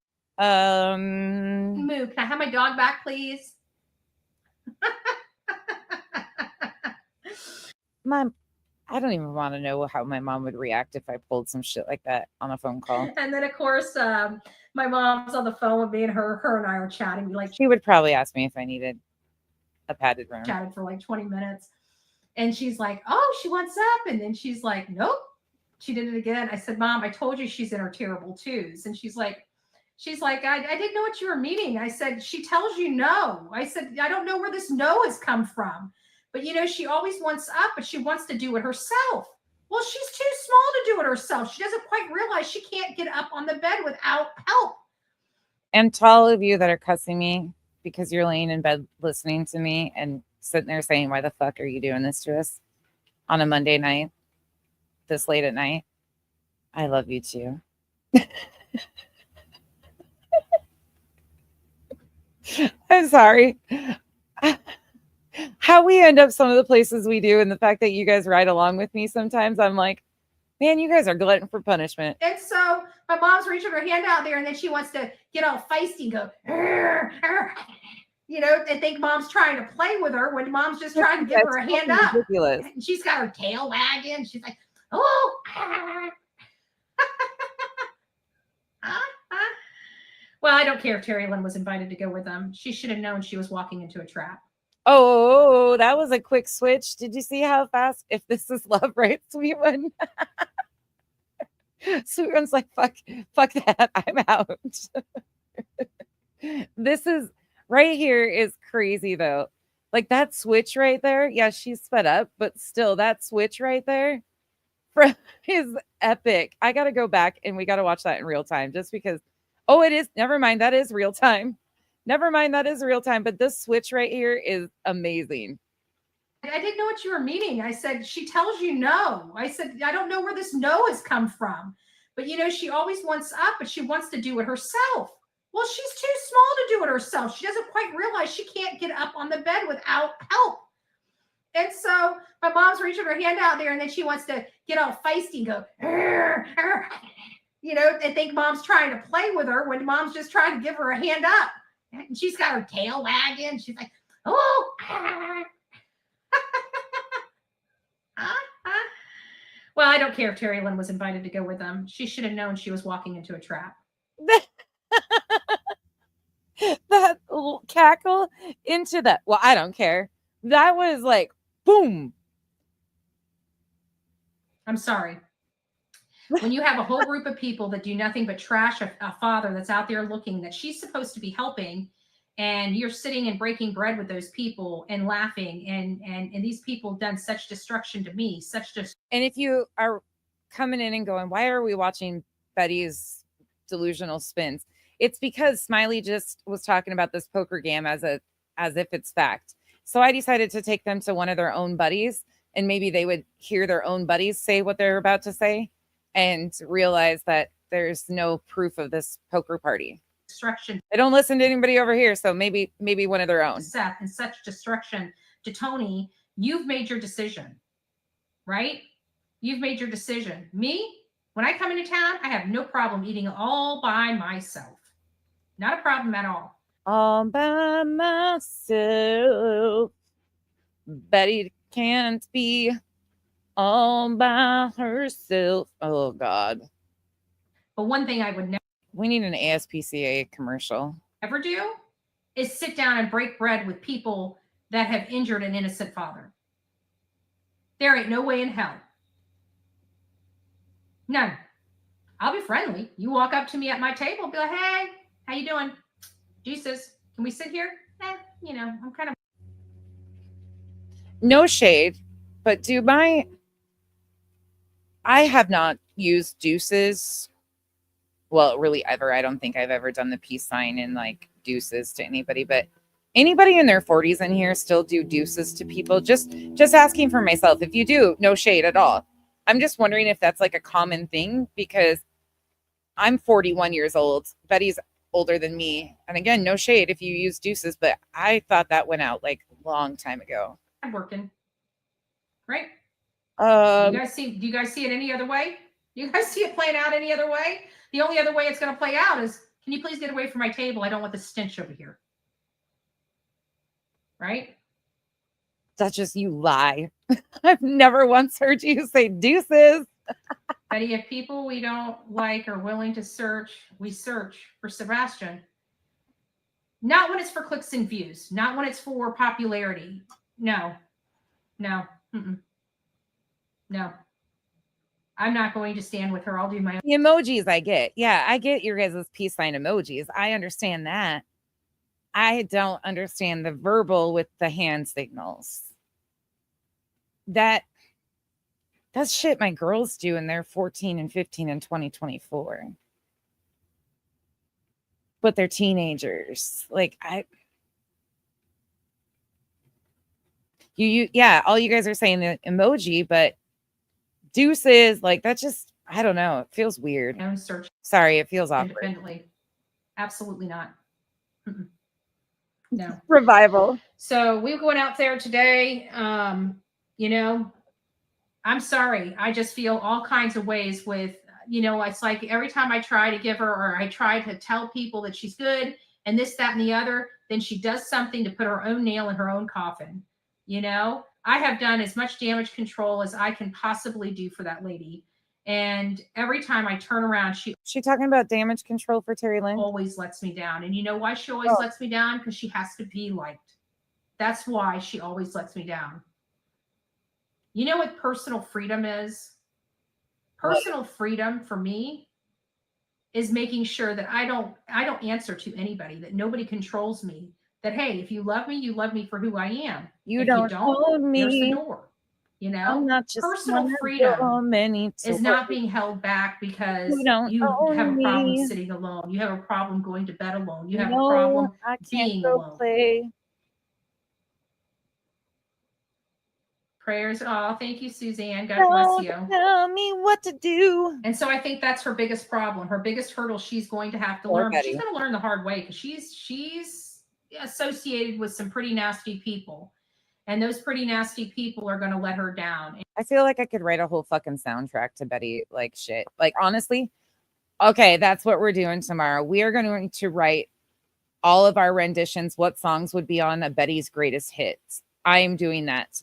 [SPEAKER 14] move. Can I have my dog back, please?
[SPEAKER 1] Mom, I don't even want to know how my mom would react if I pulled some shit like that on a phone call.
[SPEAKER 14] And then, of course, my mom's on the phone with me, and her and I are chatting. Like,
[SPEAKER 1] she would probably ask me if I needed a padded room.
[SPEAKER 14] Chatted for like 20 minutes. And she's like, oh, she wants up. And then she's like, nope. She did it again. I said, Mom, I told you she's in her terrible twos. And she's like, I didn't know what you were meaning. I said, she tells you no. I said, I don't know where this no has come from. But, you know, she always wants up, but she wants to do it herself. Well, she's too small to do it herself. She doesn't quite realize she can't get up on the bed without help.
[SPEAKER 1] And to all of you that are cussing me because you're laying in bed listening to me and sitting there saying, why the fuck are you doing this to us on a Monday night, this late at night? I love you too. I'm sorry. How we end up some of the places we do, and the fact that you guys ride along with me sometimes, I'm like, man, you guys are glutton for punishment.
[SPEAKER 14] And so my mom's reaching her hand out there, and then she wants to get all feisty and go, "Arr, arr." You know, they think mom's trying to play with her when mom's just trying to give her a hand up.
[SPEAKER 1] Ridiculous.
[SPEAKER 14] And she's got her tail wagging. She's like, oh. Well, I don't care if Terry Lynn was invited to go with them. She should have known she was walking into a trap.
[SPEAKER 1] Oh, that was a quick switch. Did you see how fast? If this is love, right, sweet one? Sweet one's like, fuck that. I'm out. This is right here is crazy though. Like that switch right there. Yeah, she's sped up, but still that switch right there is epic. I got to go back and we got to watch that in real time just because. Oh, it is. Never mind. That is real time. Never mind. That is real time. But this switch right here is amazing.
[SPEAKER 14] I didn't know what you were meaning. I said, she tells you no. I said, I don't know where this no has come from. But, you know, she always wants up, but she wants to do it herself. Well, she's too small to do it herself. She doesn't quite realize she can't get up on the bed without help. And so my mom's reaching her hand out there, and then she wants to get all feisty and go, "Arr, arr," you know, and think mom's trying to play with her when mom's just trying to give her a hand up. And she's got her tail wagging. She's like, oh, well, I don't care if Terry Lynn was invited to go with them. She should have known she was walking into a trap.
[SPEAKER 1] That little cackle into that. Well, I don't care. That was like, boom.
[SPEAKER 14] I'm sorry. When you have a whole group of people that do nothing but trash a father that's out there looking that she's supposed to be helping, and you're sitting and breaking bread with those people and laughing, and these people done such destruction to me,
[SPEAKER 1] And if you are coming in and going, why are we watching Betty's delusional spins? It's because Smiley just was talking about this poker game as if it's fact. So I decided to take them to one of their own buddies, and maybe they would hear their own buddies say what they're about to say and realize that there's no proof of this poker party.
[SPEAKER 14] Destruction.
[SPEAKER 1] They don't listen to anybody over here, so maybe one of their own.
[SPEAKER 14] Seth, and such destruction to Tony. You've made your decision, right? You've made your decision. Me, when I come into town, I have no problem eating all by myself. Not a problem at all.
[SPEAKER 1] All by myself. Betty can't be all by herself. Oh, God.
[SPEAKER 14] But one thing I would never.
[SPEAKER 1] We need an ASPCA commercial.
[SPEAKER 14] Ever do is sit down and break bread with people that have injured an innocent father. There ain't no way in hell. None. I'll be friendly. You walk up to me at my table, be like, hey, how you doing? Jesus, can we sit here? You know, I'm kind of.
[SPEAKER 1] No shade, but I have not used deuces. Well, really ever. I don't think I've ever done the peace sign in like deuces to anybody, but anybody in their 40s in here still do deuces to people. Just asking for myself. If you do, no shade at all. I'm just wondering if that's like a common thing because I'm 41 years old. Betty's older than me. And again, no shade if you use deuces, but I thought that went out like a long time ago.
[SPEAKER 14] I'm working. Right?
[SPEAKER 1] Do
[SPEAKER 14] you guys see it any other way? You guys see it playing out any other way? The only other way it's going to play out is, can you please get away from my table? I don't want the stench over here. Right?
[SPEAKER 1] That's just you lie. I've never once heard you say deuces.
[SPEAKER 14] Betty, if people we don't like are willing to search, we search for Sebastian. Not when it's for clicks and views. Not when it's for popularity. No. Mm-mm. No. I'm not going to stand with her. I'll do my own.
[SPEAKER 1] The emojis I get. Yeah, I get your guys' peace sign emojis. I understand that. I don't understand the verbal with the hand signals. That's shit my girls do and they're 14 and 15 in 2024. But they're teenagers. Like all you guys are saying the emoji, but deuces, like that just, I don't know. It feels weird.
[SPEAKER 14] Search.
[SPEAKER 1] Sorry, it feels awkward.
[SPEAKER 14] Independently. Absolutely not. Mm-mm. No.
[SPEAKER 1] Revival.
[SPEAKER 14] So we went out there today. You know, I'm sorry. I just feel all kinds of ways with, you know, it's like every time I try to give her or I try to tell people that she's good and this, that, and the other, then she does something to put her own nail in her own coffin. You know, I have done as much damage control as I can possibly do for that lady. And every time I turn around, she
[SPEAKER 1] talking about damage control for Terry Lynn?
[SPEAKER 14] Always lets me down. And you know why she always lets me down? Because she has to be liked. That's why she always lets me down. You know what personal freedom is? Personal freedom for me is making sure that I don't answer to anybody, that nobody controls me, that, hey, if you love me for who I am.
[SPEAKER 1] You
[SPEAKER 14] If
[SPEAKER 1] don't
[SPEAKER 14] you don't,
[SPEAKER 1] own
[SPEAKER 14] there's the
[SPEAKER 1] me.
[SPEAKER 14] door. You
[SPEAKER 1] I'm
[SPEAKER 14] know,
[SPEAKER 1] not just
[SPEAKER 14] personal
[SPEAKER 1] one of
[SPEAKER 14] freedom
[SPEAKER 1] your many
[SPEAKER 14] is not
[SPEAKER 1] toys.
[SPEAKER 14] being held back because
[SPEAKER 1] You don't
[SPEAKER 14] you have
[SPEAKER 1] own
[SPEAKER 14] a problem
[SPEAKER 1] me.
[SPEAKER 14] sitting alone. You have a problem going to bed alone. You have a
[SPEAKER 1] No,
[SPEAKER 14] problem
[SPEAKER 1] I can't
[SPEAKER 14] being
[SPEAKER 1] go
[SPEAKER 14] alone.
[SPEAKER 1] play.
[SPEAKER 14] Prayers. Oh, thank you, Suzanne. God bless
[SPEAKER 1] Don't
[SPEAKER 14] you.
[SPEAKER 1] tell me what to do.
[SPEAKER 14] And so I think that's her biggest problem. Her biggest hurdle she's going to have to
[SPEAKER 1] Poor
[SPEAKER 14] learn. But she's
[SPEAKER 1] Betty.
[SPEAKER 14] going to learn the hard way because she's associated with some pretty nasty people. And those pretty nasty people are going to let her down.
[SPEAKER 1] I feel like I could write a whole fucking soundtrack to Betty, like shit. Like, honestly, okay, that's what we're doing tomorrow. We are going to write all of our renditions, what songs would be on a Betty's greatest hits. I am doing that.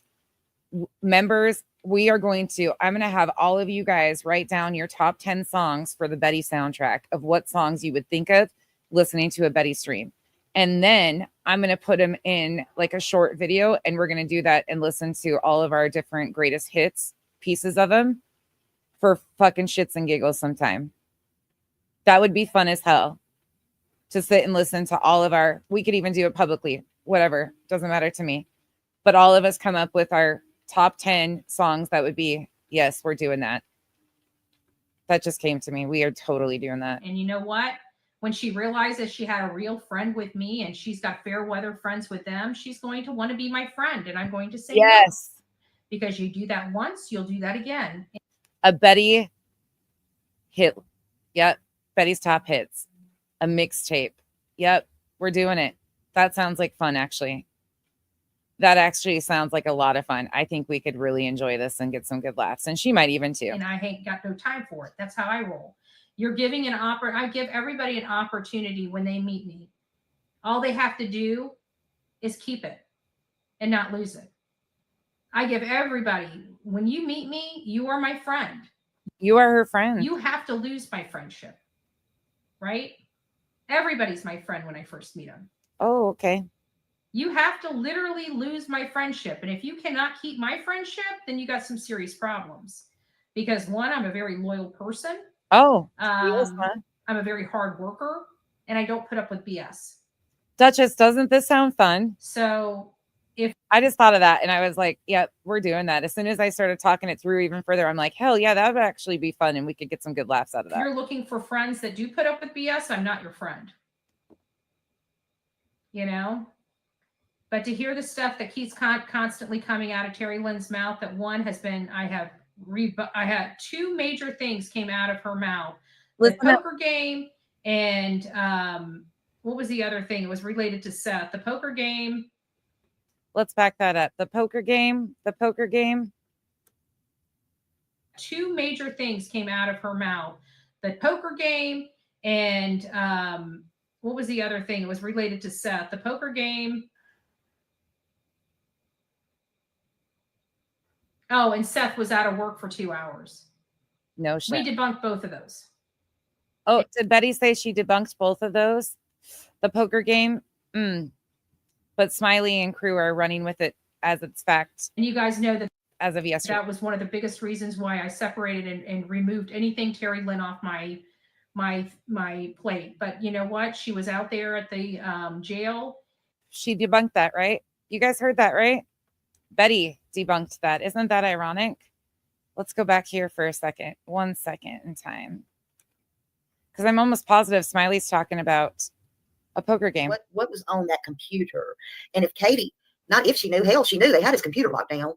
[SPEAKER 1] Members, I'm going to have all of you guys write down your top 10 songs for the Betty soundtrack of what songs you would think of listening to a Betty stream. And then I'm going to put them in like a short video, and we're going to do that and listen to all of our different greatest hits, pieces of them for fucking shits and giggles sometime. That would be fun as hell to sit and listen to all of we could even do it publicly, whatever, doesn't matter to me. But all of us come up with our top 10 songs that would be, yes, we're doing that. That just came to me. We are totally doing that.
[SPEAKER 14] And you know what? When she realizes she had a real friend with me and she's got fair weather friends with them, she's going to want to be my friend. And I'm going to say
[SPEAKER 1] yes.
[SPEAKER 14] No. Because you do that once, you'll do that again.
[SPEAKER 1] A Betty hit. Yep. Betty's top hits. A mixtape. Yep. We're doing it. That sounds like fun, actually. That actually sounds like a lot of fun. I think we could really enjoy this and get some good laughs. And she might even too.
[SPEAKER 14] And I ain't got no time for it. That's how I roll. You're giving I give everybody an opportunity when they meet me. All they have to do is keep it and not lose it. I give everybody, when you meet me, you are my friend.
[SPEAKER 1] You are her friend.
[SPEAKER 14] You have to lose my friendship, right? Everybody's my friend when I first meet them.
[SPEAKER 1] Oh, okay.
[SPEAKER 14] You have to literally lose my friendship. And if you cannot keep my friendship, then you got some serious problems. Because one, I'm a very loyal person.
[SPEAKER 1] Oh,
[SPEAKER 14] I'm a very hard worker, and I don't put up with BS.
[SPEAKER 1] Duchess, doesn't this sound fun?
[SPEAKER 14] So if
[SPEAKER 1] I just thought of that and I was like, yep, we're doing that. As soon as I started talking it through even further, I'm like, hell yeah, that would actually be fun and we could get some good laughs out of that.
[SPEAKER 14] If you're looking for friends that do put up with BS, I'm not your friend. You know? But to hear the stuff that keeps constantly coming out of Terry Lynn's mouth, that one has been, I had two major things came out of her mouth. The poker game and what was the other thing? It was related to Seth. The poker game.
[SPEAKER 1] Let's back that up. The poker game.
[SPEAKER 14] Two major things came out of her mouth. The poker game and what was the other thing? It was related to Seth. The poker game. Oh, and Seth was out of work for 2 hours.
[SPEAKER 1] No shit.
[SPEAKER 14] We debunked both of those.
[SPEAKER 1] Oh, did Betty say she debunked both of those? The poker game? But Smiley and crew are running with it as it's fact.
[SPEAKER 14] And you guys know that
[SPEAKER 1] as of yesterday.
[SPEAKER 14] That was one of the biggest reasons why I separated and removed anything Terry Lynn off my plate. But you know what? She was out there at the jail.
[SPEAKER 1] She debunked that, right? You guys heard that, right? Betty debunked that. Isn't that ironic? Let's go back here for a second. 1 second in time. Because I'm almost positive Smiley's talking about a poker game.
[SPEAKER 13] What was on that computer? And if Katie, not if she knew, hell, she knew they had his computer locked down.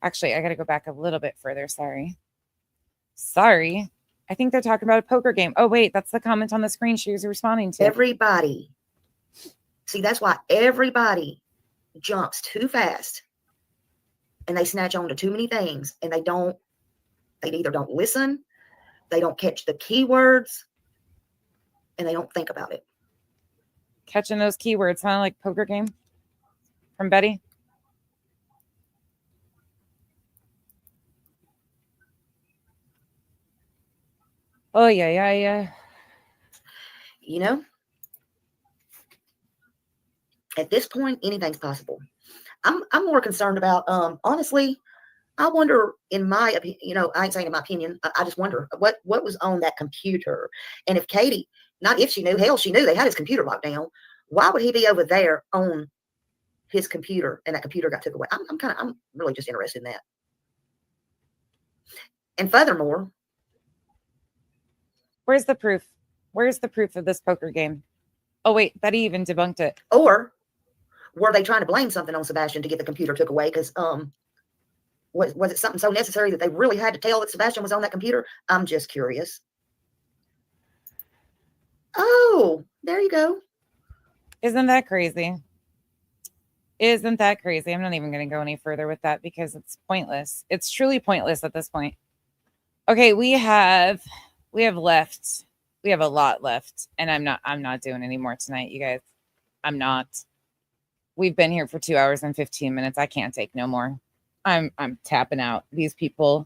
[SPEAKER 1] Actually, I got to go back a little bit further. Sorry. I think they're talking about a poker game. Oh, wait, that's the comment on the screen she was responding to.
[SPEAKER 13] Everybody. See, that's why everybody jumps too fast. And they snatch on to too many things. And they either don't listen, they don't catch the keywords, and they don't think about it.
[SPEAKER 1] Catching those keywords, huh? Like poker game from Betty. Oh, yeah.
[SPEAKER 13] You know, at this point, anything's possible. I'm more concerned about, honestly, I wonder, in my opinion, I ain't saying in my opinion, I just wonder what was on that computer. And if Katie, not if she knew, hell, she knew they had his computer locked down. Why would he be over there on his computer and that computer got took away? I'm really just interested in that. And furthermore,
[SPEAKER 1] Where's the proof? Where's the proof of this poker game? Oh, wait, Betty even debunked it.
[SPEAKER 13] or were they trying to blame something on Sebastian to get the computer took away? Because was it something so necessary that they really had to tell that Sebastian was on that computer? I'm just curious. Oh, there you go.
[SPEAKER 1] Isn't that crazy? Isn't that crazy? I'm not even going to go any further with that because it's pointless. It's truly pointless at this point. Okay, we have left. We have a lot left, and I'm not doing any more tonight, you guys. I'm not. We've been here for 2 hours and 15 minutes. I can't take no more. I'm tapping out. These people.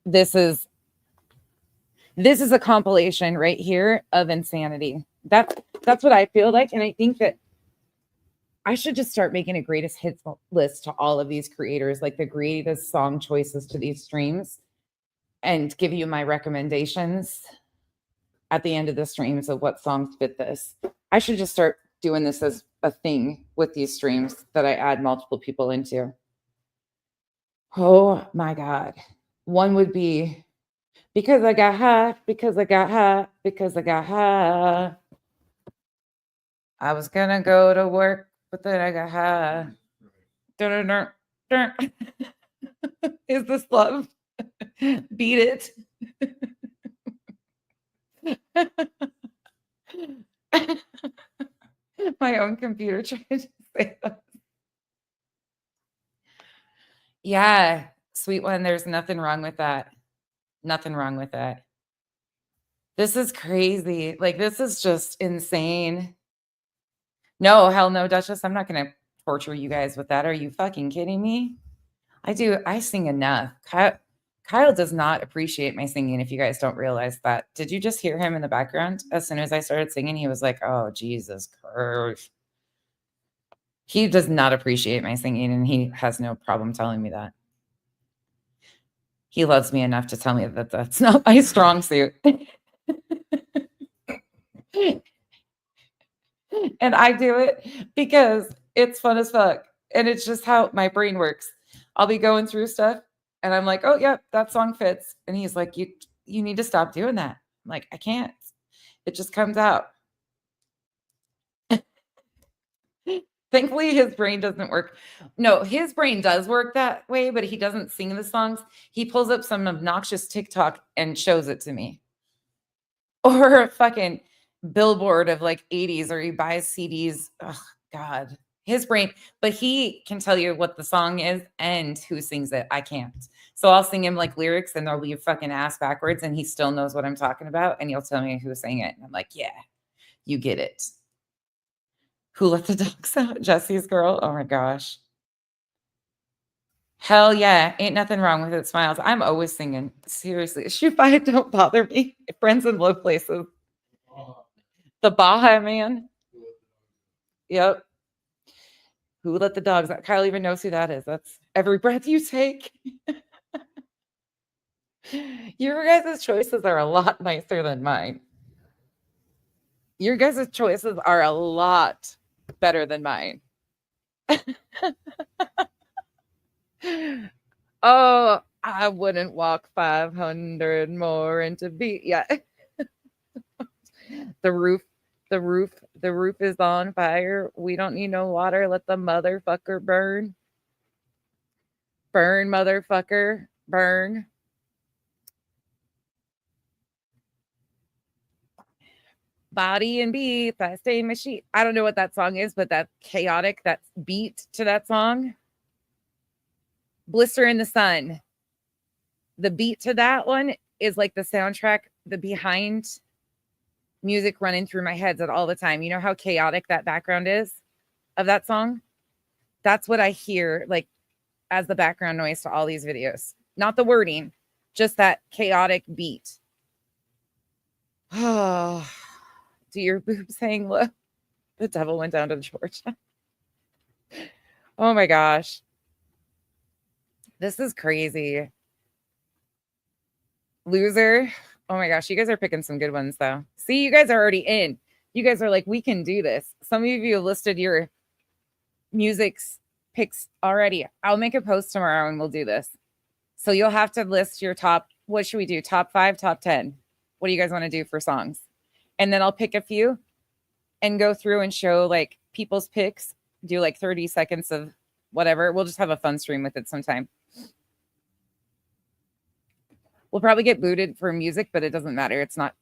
[SPEAKER 1] This is a compilation right here of insanity. That's what I feel like, and I think that I should just start making a greatest hits list to all of these creators, like the greatest song choices to these streams, and give you my recommendations at the end of the streams of what songs fit this. I should just start doing this as a thing with these streams that I add multiple people into. Oh my God. One would be Because I Got High, Because I Got High, Because I Got High. I was gonna go to work, but then I got high. Dun, dun, dun, dun. Is this love? Beat it. My own computer tried to say that. Yeah, sweet one. There's nothing wrong with that. Nothing wrong with that. This is crazy. Like, this is just insane. No, hell no, Duchess. I'm not going to torture you guys with that. Are you fucking kidding me? I sing enough. Kyle does not appreciate my singing, if you guys don't realize that. Did you just hear him in the background? As soon as I started singing, he was like, oh, Jesus Christ. He does not appreciate my singing, and he has no problem telling me that. He loves me enough to tell me that that's not my strong suit. And I do it because it's fun as fuck. And it's just how my brain works. I'll be going through stuff and I'm like, oh, yeah, that song fits. And he's like, you need to stop doing that. I'm like, I can't. It just comes out. Thankfully, his brain doesn't work. No, his brain does work that way, but he doesn't sing the songs. He pulls up some obnoxious TikTok and shows it to me. Or a fucking billboard of like 80s, or he buys CDs. Oh, God. His brain, but he can tell you what the song is and who sings it. I can't. So I'll sing him like lyrics and they'll be fucking ass backwards and he still knows what I'm talking about and he'll tell me who sang it. And I'm like, yeah, you get it. Who Let the Dogs Out? Jesse's Girl. Oh my gosh. Hell yeah. Ain't nothing wrong with it. Smiles. I'm always singing. Seriously. Shoot by it. Don't bother me. Friends in Low Places. The Baja Man. Yep. Who Let the Dogs Out? Kyle even knows who that is. That's Every Breath You Take. Your guys' choices are a lot nicer than mine. Your guys' choices are a lot better than mine. Oh, I wouldn't walk 500 more into beat. Yeah. The roof is on fire. We don't need no water. Let the motherfucker burn. Burn, motherfucker. Burn. Body and beat, I stay machine. I don't know what that song is, but that chaotic, that beat to that song. Blister in the Sun. The beat to that one is like the soundtrack, the behind music running through my head all the time. You know how chaotic that background is of that song? That's what I hear like as the background noise to all these videos. Not the wording, just that chaotic beat. Oh, do your boobs hang low? The devil went down to Georgia. Oh my gosh. This is crazy. Loser. Oh my gosh, you guys are picking some good ones though. See, you guys are already in. You guys are like, we can do this. Some of you have listed your music's picks already. I'll make a post tomorrow and we'll do this. So you'll have to list your top. What should we do? Top 5, top 10. What do you guys want to do for songs? And then I'll pick a few and go through and show like people's picks. Do like 30 seconds of whatever. We'll just have a fun stream with it sometime. We'll probably get booted for music, but it doesn't matter. It's not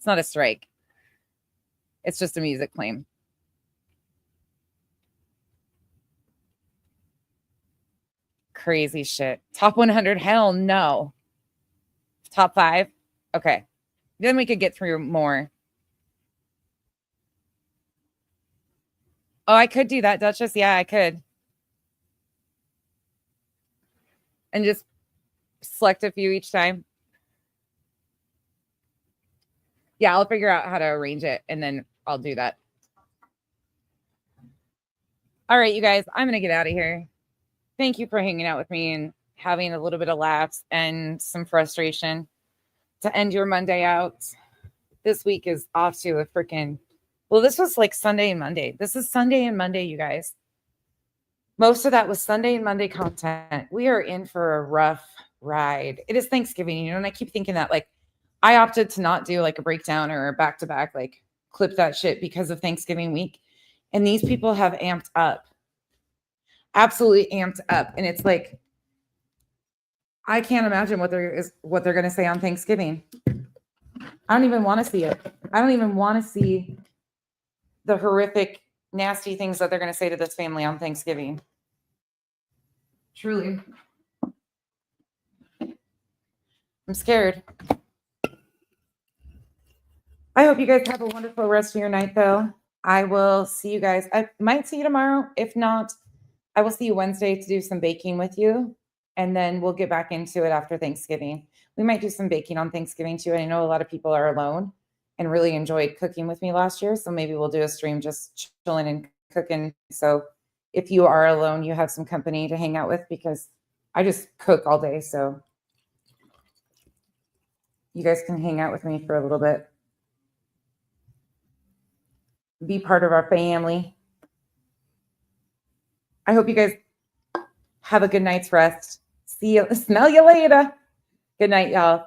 [SPEAKER 1] a strike. It's just a music claim. Crazy shit. Top 100? Hell no. Top 5? Okay. Then we could get through more. Oh, I could do that, Duchess. Yeah, I could. And just select a few each time. Yeah, I'll figure out how to arrange it and then I'll do that. All right, you guys, I'm going to get out of here. Thank you for hanging out with me and having a little bit of laughs and some frustration to end your Monday out. This week is off to a freaking, well, this was like Sunday and Monday. This is Sunday and Monday, you guys. Most of that was Sunday and Monday content. We are in for a rough ride. It is Thanksgiving, and I keep thinking that, like, I opted to not do like a breakdown or a back-to-back, like clip that shit because of Thanksgiving week. And these people have amped up. Absolutely amped up. And it's like, I can't imagine what they're going to say on Thanksgiving. I don't even want to see it. I don't even want to see the horrific, nasty things that they're going to say to this family on Thanksgiving. Truly. I'm scared. I hope you guys have a wonderful rest of your night, though. I will see you guys. I might see you tomorrow. If not, I will see you Wednesday to do some baking with you. And then we'll get back into it after Thanksgiving. We might do some baking on Thanksgiving, too. I know a lot of people are alone and really enjoyed cooking with me last year. So maybe we'll do a stream just chilling and cooking. So if you are alone, you have some company to hang out with, because I just cook all day. So you guys can hang out with me for a little bit. Be part of our family. I hope you guys have a good night's rest. Smell you later. Good night, y'all.